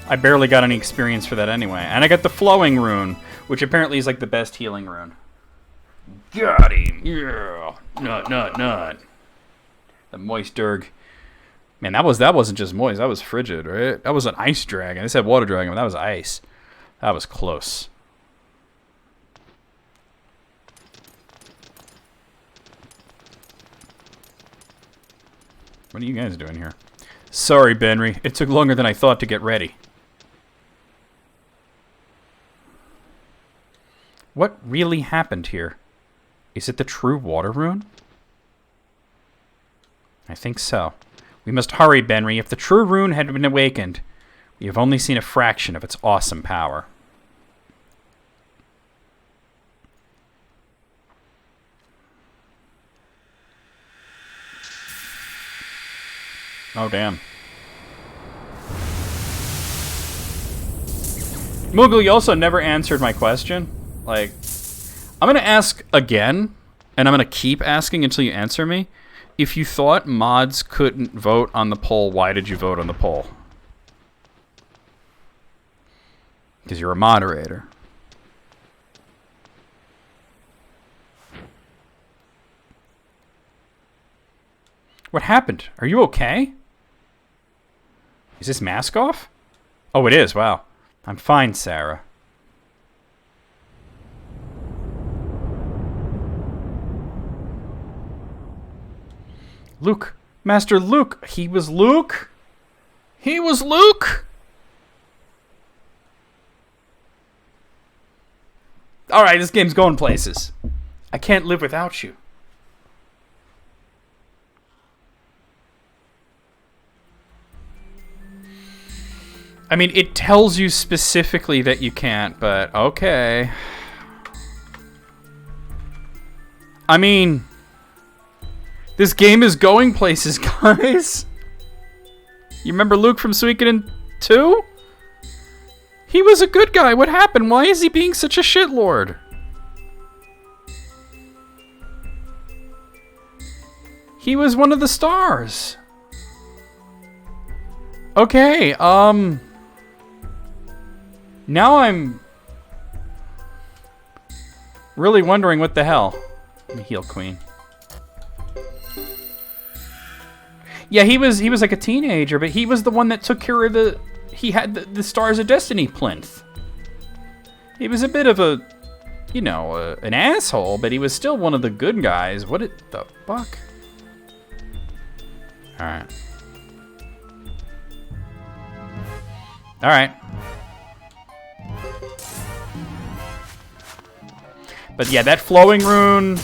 Speaker 1: I barely got any experience for that anyway. And I got the Flowing Rune, which apparently is like the best healing rune. Got him! Yeah! Nut. The Moist Durg. Man, that wasn't just moist, that was frigid, right? That was an ice dragon. They said water dragon, but that was ice. That was close. What are you guys doing here? Sorry, Benry. It took longer than I thought to get ready. What really happened here? Is it the true water rune? I think so. We must hurry, Benry. If the true rune had been awakened, we have only seen a fraction of its awesome power. Oh, damn. Moogle, you also never answered my question. Like, I'm going to ask again, and I'm going to keep asking until you answer me. If you thought mods couldn't vote on the poll, why did you vote on the poll? Because you're a moderator. What happened? Are you okay? Is this mask off? Oh, it is. Wow. I'm fine, Sarah. Luke. Master Luke. He was Luke? He was Luke? Alright, this game's going places. I can't live without you. I mean, it tells you specifically that you can't, but okay. I mean, this game is going places, guys. You remember Luke from Suikoden II? He was a good guy. What happened? Why is he being such a shitlord? He was one of the stars. Okay, now I'm really wondering what the hell. Let me heal Queen. Yeah, he was like a teenager, but he was the one that took care of the... He had the Stars of Destiny plinth. He was a bit of a, you know, an asshole, but he was still one of the good guys. What the fuck? Alright. Alright. But yeah, that Flowing Rune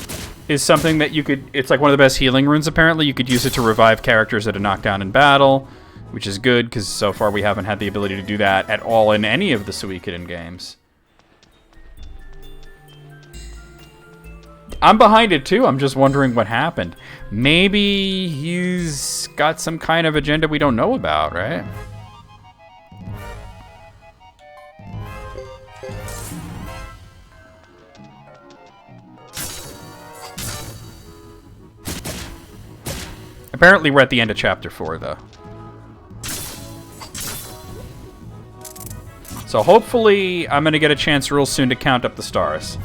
Speaker 1: is something that you could... It's like one of the best healing runes, apparently. You could use it to revive characters that are knocked down in battle, which is good, because so far we haven't had the ability to do that at all in any of the Suikoden games. I'm behind it, too. I'm just wondering what happened. Maybe he's got some kind of agenda we don't know about, right? Apparently we're at the end of Chapter 4, though. So hopefully I'm going to get a chance real soon to count up the stars.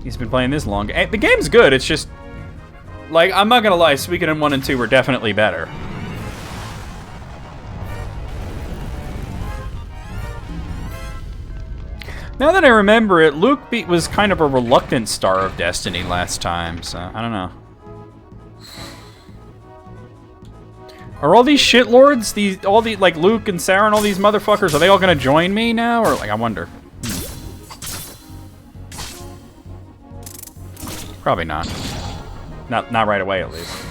Speaker 1: He's been playing this long. The game's good, it's just... Like, I'm not going to lie, Suikoden 1 and 2 were definitely better. Now that I remember it, Luke was kind of a reluctant Star of Destiny last time, so I don't know. Are all these shitlords, all the like Luke and Sarah and all these motherfuckers, are they all gonna join me now, or like I wonder? Probably not. Not right away, at least.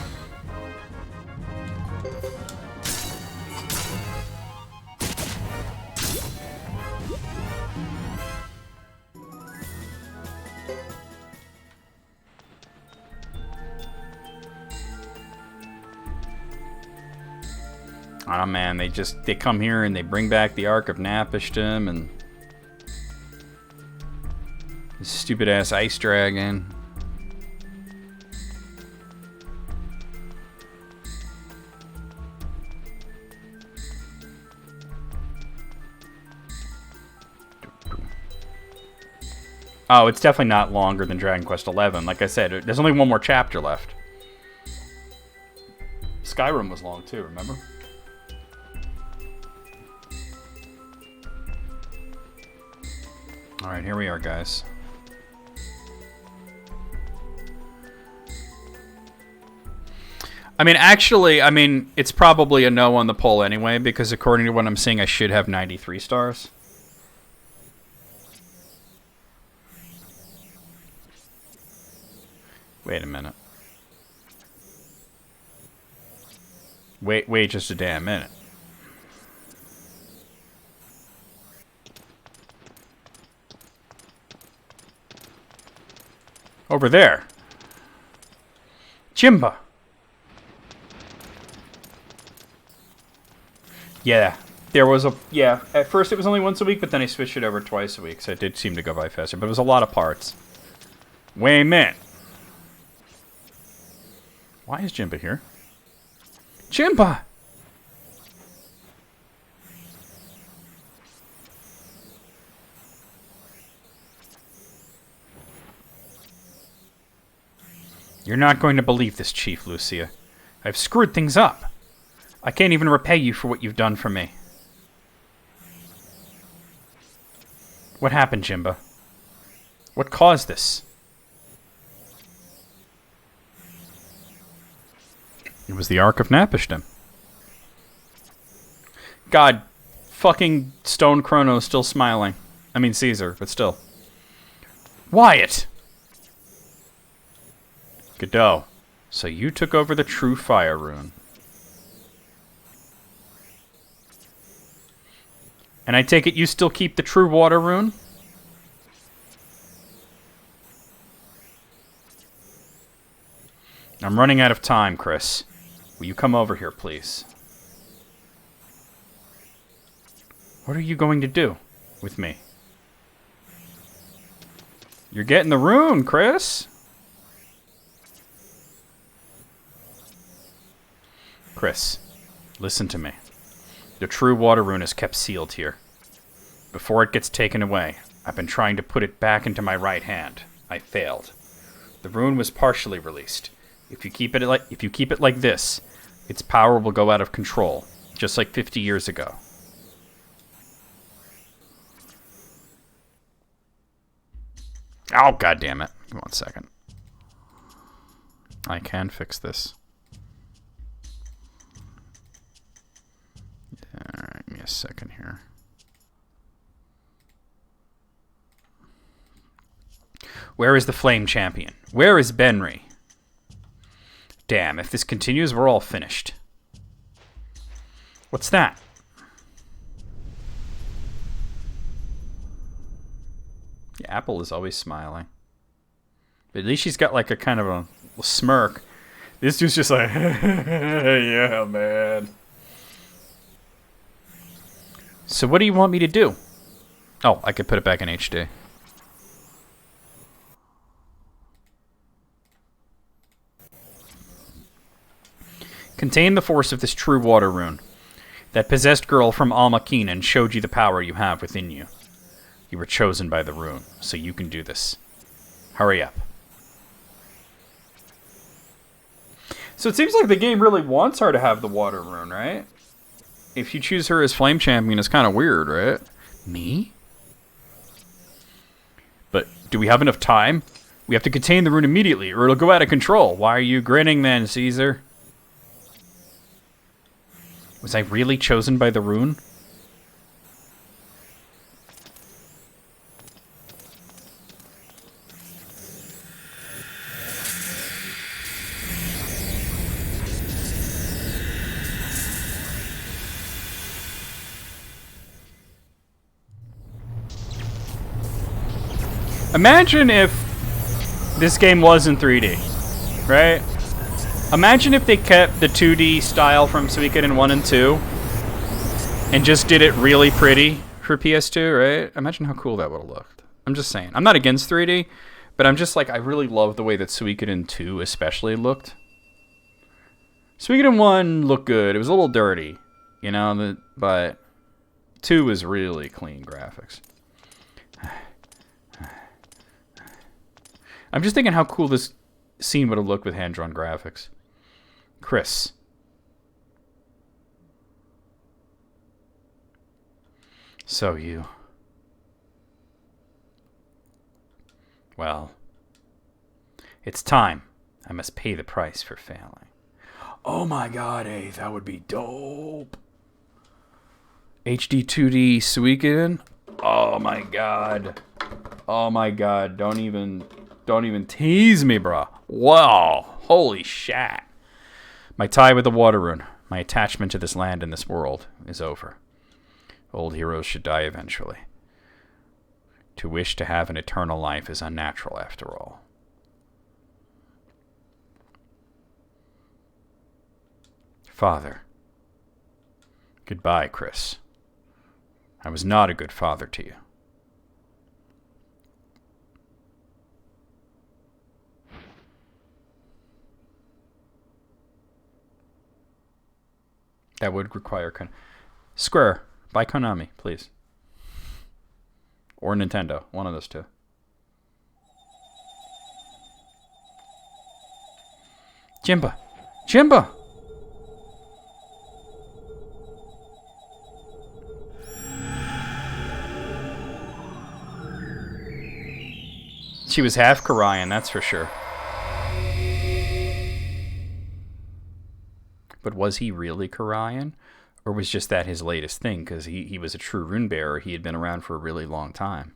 Speaker 1: Oh man, they come here and they bring back the Ark of Napishtim and this stupid ass ice dragon. Oh, it's definitely not longer than Dragon Quest XI. Like I said, there's only one more chapter left. Skyrim was long too, remember? Alright, here we are, guys. I mean, actually, it's probably a no on the poll anyway, because according to what I'm seeing, I should have 93 stars. Wait a minute. Wait just a damn minute. Over there. Jimba. Yeah. There was a... Yeah. At first it was only once a week, but then I switched it over twice a week, so it did seem to go by faster. But it was a lot of parts. Wait a minute. Why is Jimba here? Jimba! You're not going to believe this, Chief Lucia. I've screwed things up. I can't even repay you for what you've done for me. What happened, Jimba? What caused this? It was the Ark of Napishtim. God, fucking Stone Chrono's still smiling. I mean Caesar, but still. Wyatt! Godot, so you took over the True Fire Rune. And I take it you still keep the True Water Rune? I'm running out of time, Chris. Will you come over here, please? What are you going to do with me? You're getting the rune, Chris. Chris, listen to me. The True Water Rune is kept sealed here. Before it gets taken away, I've been trying to put it back into my right hand. I failed. The rune was partially released. If you keep it like this, its power will go out of control, just like 50 years ago. Oh, goddammit. Give me 1 second. I can fix this. Alright, give me a second here. Where is the Flame Champion? Where is Benry? Damn, if this continues, we're all finished. What's that? Yeah, Apple is always smiling. But at least she's got like a kind of a smirk. This dude's just like, yeah, man. So what do you want me to do? Oh, I could put it back in HD. Contain the force of this True Water Rune. That possessed girl from Alma Keenan showed you the power you have within you. You were chosen by the rune, so you can do this. Hurry up. So it seems like the game really wants her to have the Water Rune, right? If you choose her as Flame Champion, it's kind of weird, right? Me? But do we have enough time? We have to contain the rune immediately, or it'll go out of control. Why are you grinning then, Caesar? Was I really chosen by the rune? Imagine if this game was in 3D, right? Imagine if they kept the 2D style from Suikoden 1 and 2, and just did it really pretty for PS2, right? Imagine how cool that would have looked. I'm just saying. I'm not against 3D, but I'm just like, I really love the way that Suikoden 2 especially looked. Suikoden 1 looked good. It was a little dirty, you know, but 2 was really clean graphics. I'm just thinking how cool this scene would have looked with hand-drawn graphics. Chris. So you. Well, it's time. I must pay the price for failing. Oh my god, that would be dope. HD 2D Suikoden? Oh my god. Oh my god, don't even tease me, bro. Wow, holy shit. My tie with the water rune, my attachment to this land and this world is over. Old heroes should die eventually. To wish to have an eternal life is unnatural after all. Father. Goodbye, Chris. I was not a good father to you. That would require Square, buy Konami, please. Or Nintendo, one of those two. Jimba! Jimba! She was half Karayan, that's for sure. But was he really Karayan? Or was just that his latest thing? Because he was a true rune bearer. He had been around for a really long time.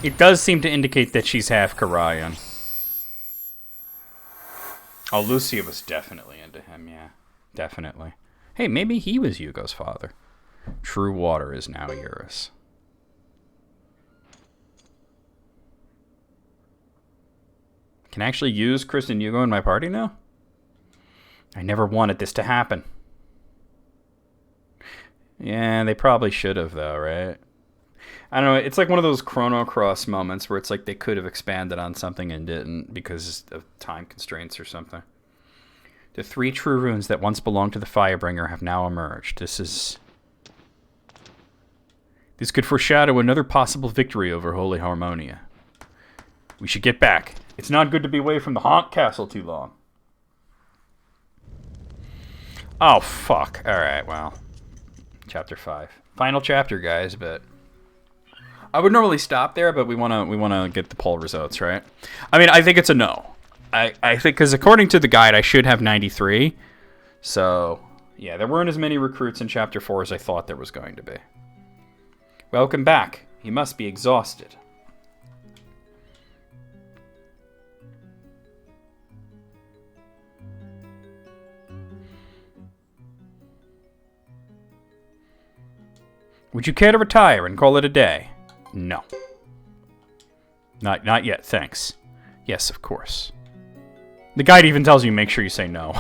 Speaker 1: It does seem to indicate that she's half Karayan. Oh, Lucia was definitely into him, yeah. Definitely. Hey, maybe he was Yugo's father. True water is now Eurus. Can I actually use Chris and Yugo in my party now? I never wanted this to happen. Yeah, they probably should have, though, right? I don't know, it's like one of those Chrono Cross moments where it's like they could have expanded on something and didn't because of time constraints or something. The 3 true runes that once belonged to the Firebringer have now emerged. This could foreshadow another possible victory over Holy Harmonia. We should get back. It's not good to be away from the Haunt Castle too long. Oh, fuck. Alright, well. Chapter 5. Final chapter, guys, but... I would normally stop there, but we wanna get the poll results, right? I mean, I think it's a no. I think, because according to the guide, I should have 93. So, yeah, there weren't as many recruits in Chapter 4 as I thought there was going to be. Welcome back. You must be exhausted. Would you care to retire and call it a day? No. Not yet, thanks. Yes, of course. The guide even tells you make sure you say no.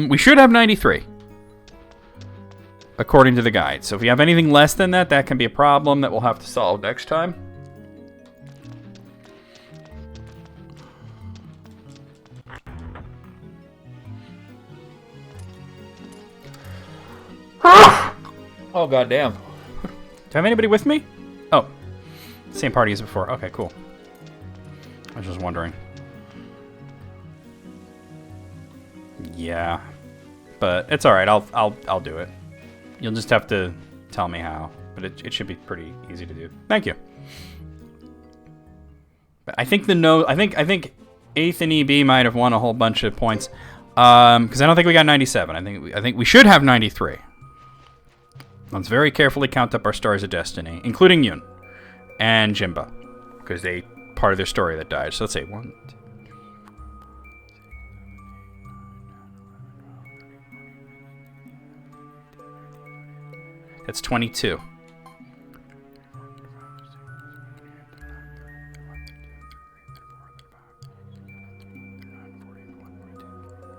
Speaker 1: We should have 93. According to the guide. So if you have anything less than that, that can be a problem that we'll have to solve next time. Oh, goddamn. Do I have anybody with me? Oh. Same party as before. Okay, cool. I was just wondering. Yeah. But it's alright. I'll do it. You'll just have to tell me how. But it should be pretty easy to do. Thank you. But I think I think 8th and EB might have won a whole bunch of points. Because I don't think we got 97. I think we should have 93. Let's very carefully count up our stars of destiny, including Yun and Jimba, because they part of their story that died. So let's say 1, 2. That's 22.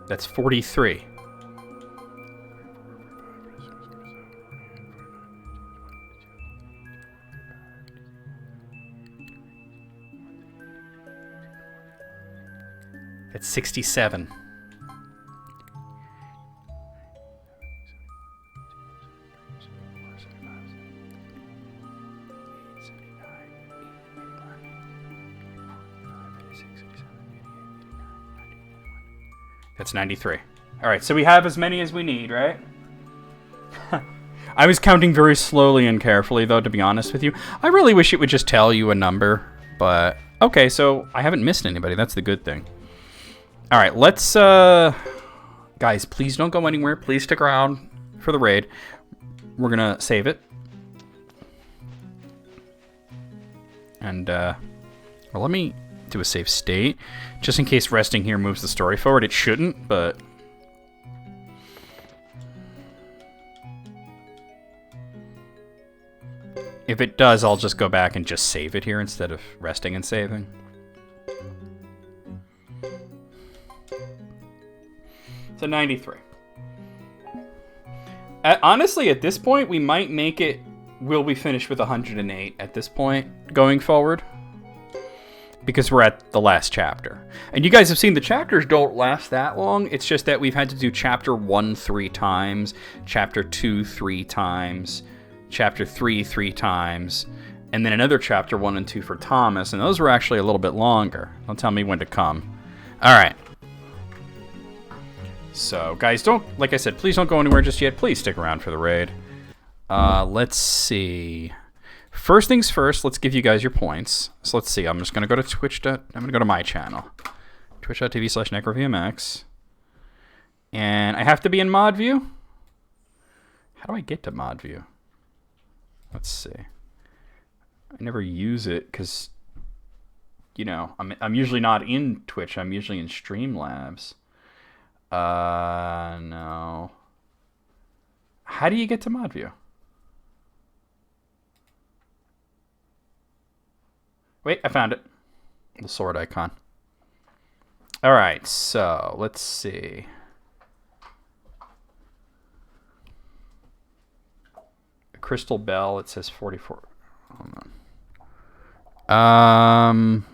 Speaker 1: That's 43. That's 67. That's 93. All right, so we have as many as we need, right? I was counting very slowly and carefully, though, to be honest with you. I really wish it would just tell you a number, but... Okay, so I haven't missed anybody. That's the good thing. All right, let's... Guys, please don't go anywhere. Please stick around for the raid. We're going to save it. And, well, let me do a save state. Just in case resting here moves the story forward. It shouldn't, but... If it does, I'll just go back and just save it here instead of resting and saving. So 93. Honestly, at this point, we might make it... We'll be finished with 108 at this point, going forward. Because we're at the last chapter. And you guys have seen the chapters don't last that long. It's just that we've had to do chapter 1 3 times, chapter 2 3 times, chapter 3 3 times, and then another chapter 1 and 2 for Thomas, and those were actually a little bit longer. Don't tell me when to come. Alright. So, guys, don't, like I said, please don't go anywhere just yet. Please stick around for the raid. Let's see. First things first, let's give you guys your points. So let's see, I'm just going to go to Twitch. I'm going to go to my channel. Twitch.tv/necrovmx. And I have to be in mod view? How do I get to mod view? Let's see. I never use it because, you know, I'm usually not in Twitch. I'm usually in Streamlabs. No. How do you get to mod view? Wait, I found it. The sword icon. All right, so let's see. Crystal Bell, it says 44. Hold on.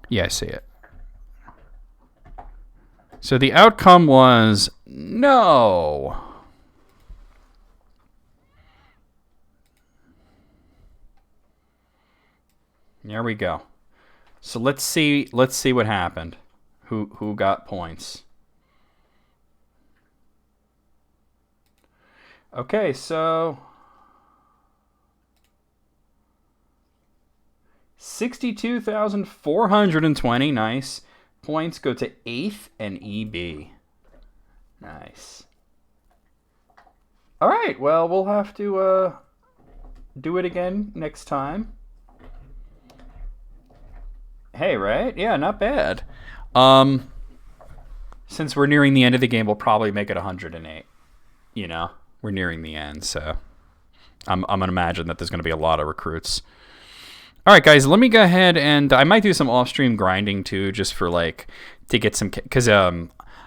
Speaker 1: Yeah, I see it. So the outcome was no. There we go. So let's see what happened. Who got points? Okay, so 62,420, nice. Points go to 8th and EB. Nice. All right, well, we'll have to do it again next time. Hey, right? Yeah, not bad. Since we're nearing the end of the game, we'll probably make it 108. You know, we're nearing the end, so I'm gonna imagine that there's gonna be a lot of recruits. All right, guys, let me go ahead and I might do some off-stream grinding too, just for like to get some, because I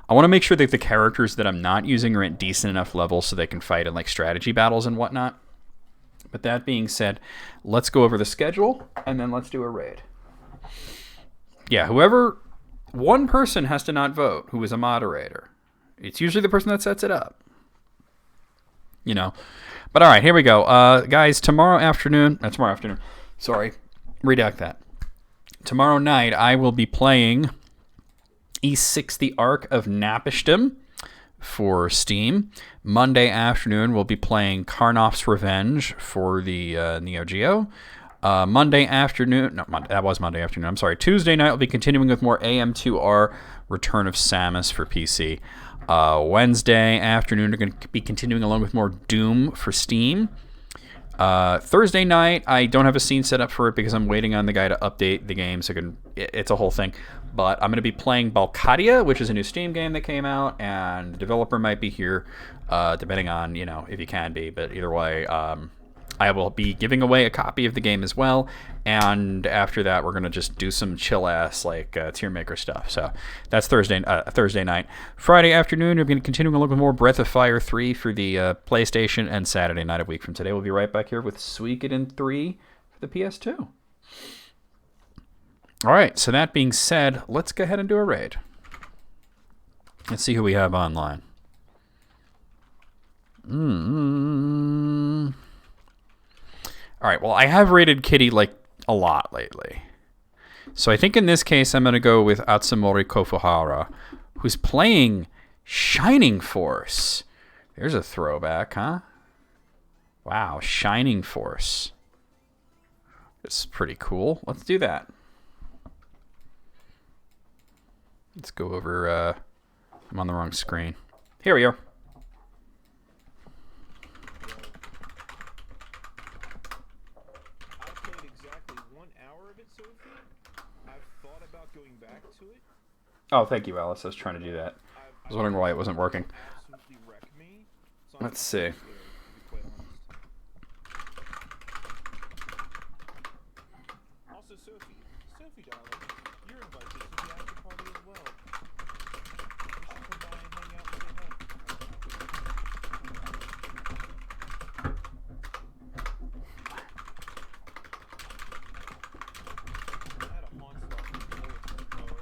Speaker 1: want to make sure that the characters that I'm not using are at decent enough levels so they can fight in like strategy battles and whatnot. But that being said, let's go over the schedule and then let's do a raid. Yeah, one person has to not vote who is a moderator. It's usually the person that sets it up. You know. But all right, here we go. Guys, tomorrow afternoon, sorry, redact that. Tomorrow night, I will be playing E6, the Ark of Napishtim. for Steam. Monday afternoon, we'll be playing Karnoff's Revenge for the Neo Geo. Monday afternoon, no, that was Monday afternoon, I'm sorry. Tuesday night, we'll be continuing with more AM2R, Return of Samus for PC. Wednesday afternoon, we're going to be continuing along with more Doom for Steam. Thursday night, I don't have a scene set up for it because I'm waiting on the guy to update the game, so it's a whole thing. But I'm going to be playing Balkadia, which is a new Steam game that came out, and the developer might be here, depending on, if he can be. But either way, I will be giving away a copy of the game as well, and after that, we're going to just do some chill-ass, tier maker stuff. So that's Thursday night. Friday afternoon, we're going to continue along with more Breath of Fire 3 for the PlayStation, and Saturday night, a week from today, we'll be right back here with Suikoden 3 for the PS2. All right, so that being said, let's go ahead and do a raid. Let's see who we have online. All right, well, I have rated Kitty, a lot lately. So I think in this case, I'm going to go with Atsumori Kofuhara, who's playing Shining Force. There's a throwback, huh? Wow, Shining Force. This is pretty cool. Let's do that. Let's go over, I'm on the wrong screen. Here we are.
Speaker 3: I played exactly 1 hour of it, Sophie. I've thought about going back to it.
Speaker 1: Oh, thank you, Alice. I was trying to do that. I was wondering why it wasn't working.
Speaker 3: Absolutely wreck me. So
Speaker 1: Let's see.
Speaker 3: to be quite honest. Also, Sophie, darling, you're invited to the after party as well. You should come by and hang out and say hi. I had a onslaught before.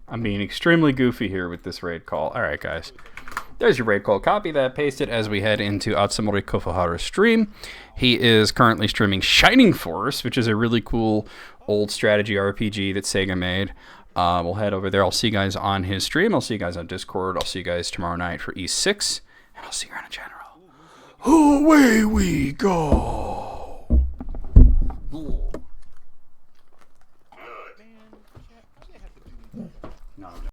Speaker 1: I'm being extremely goofy here with this raid call. All right, guys. There's your raid call. Copy that, paste it as we head into Atsumori Kofuhara's stream. He is currently streaming Shining Force, which is a really cool old strategy RPG that Sega made. We'll head over there. I'll see you guys on his stream. I'll see you guys on Discord. I'll see you guys tomorrow night for E6. And I'll see you around in general. Away we go.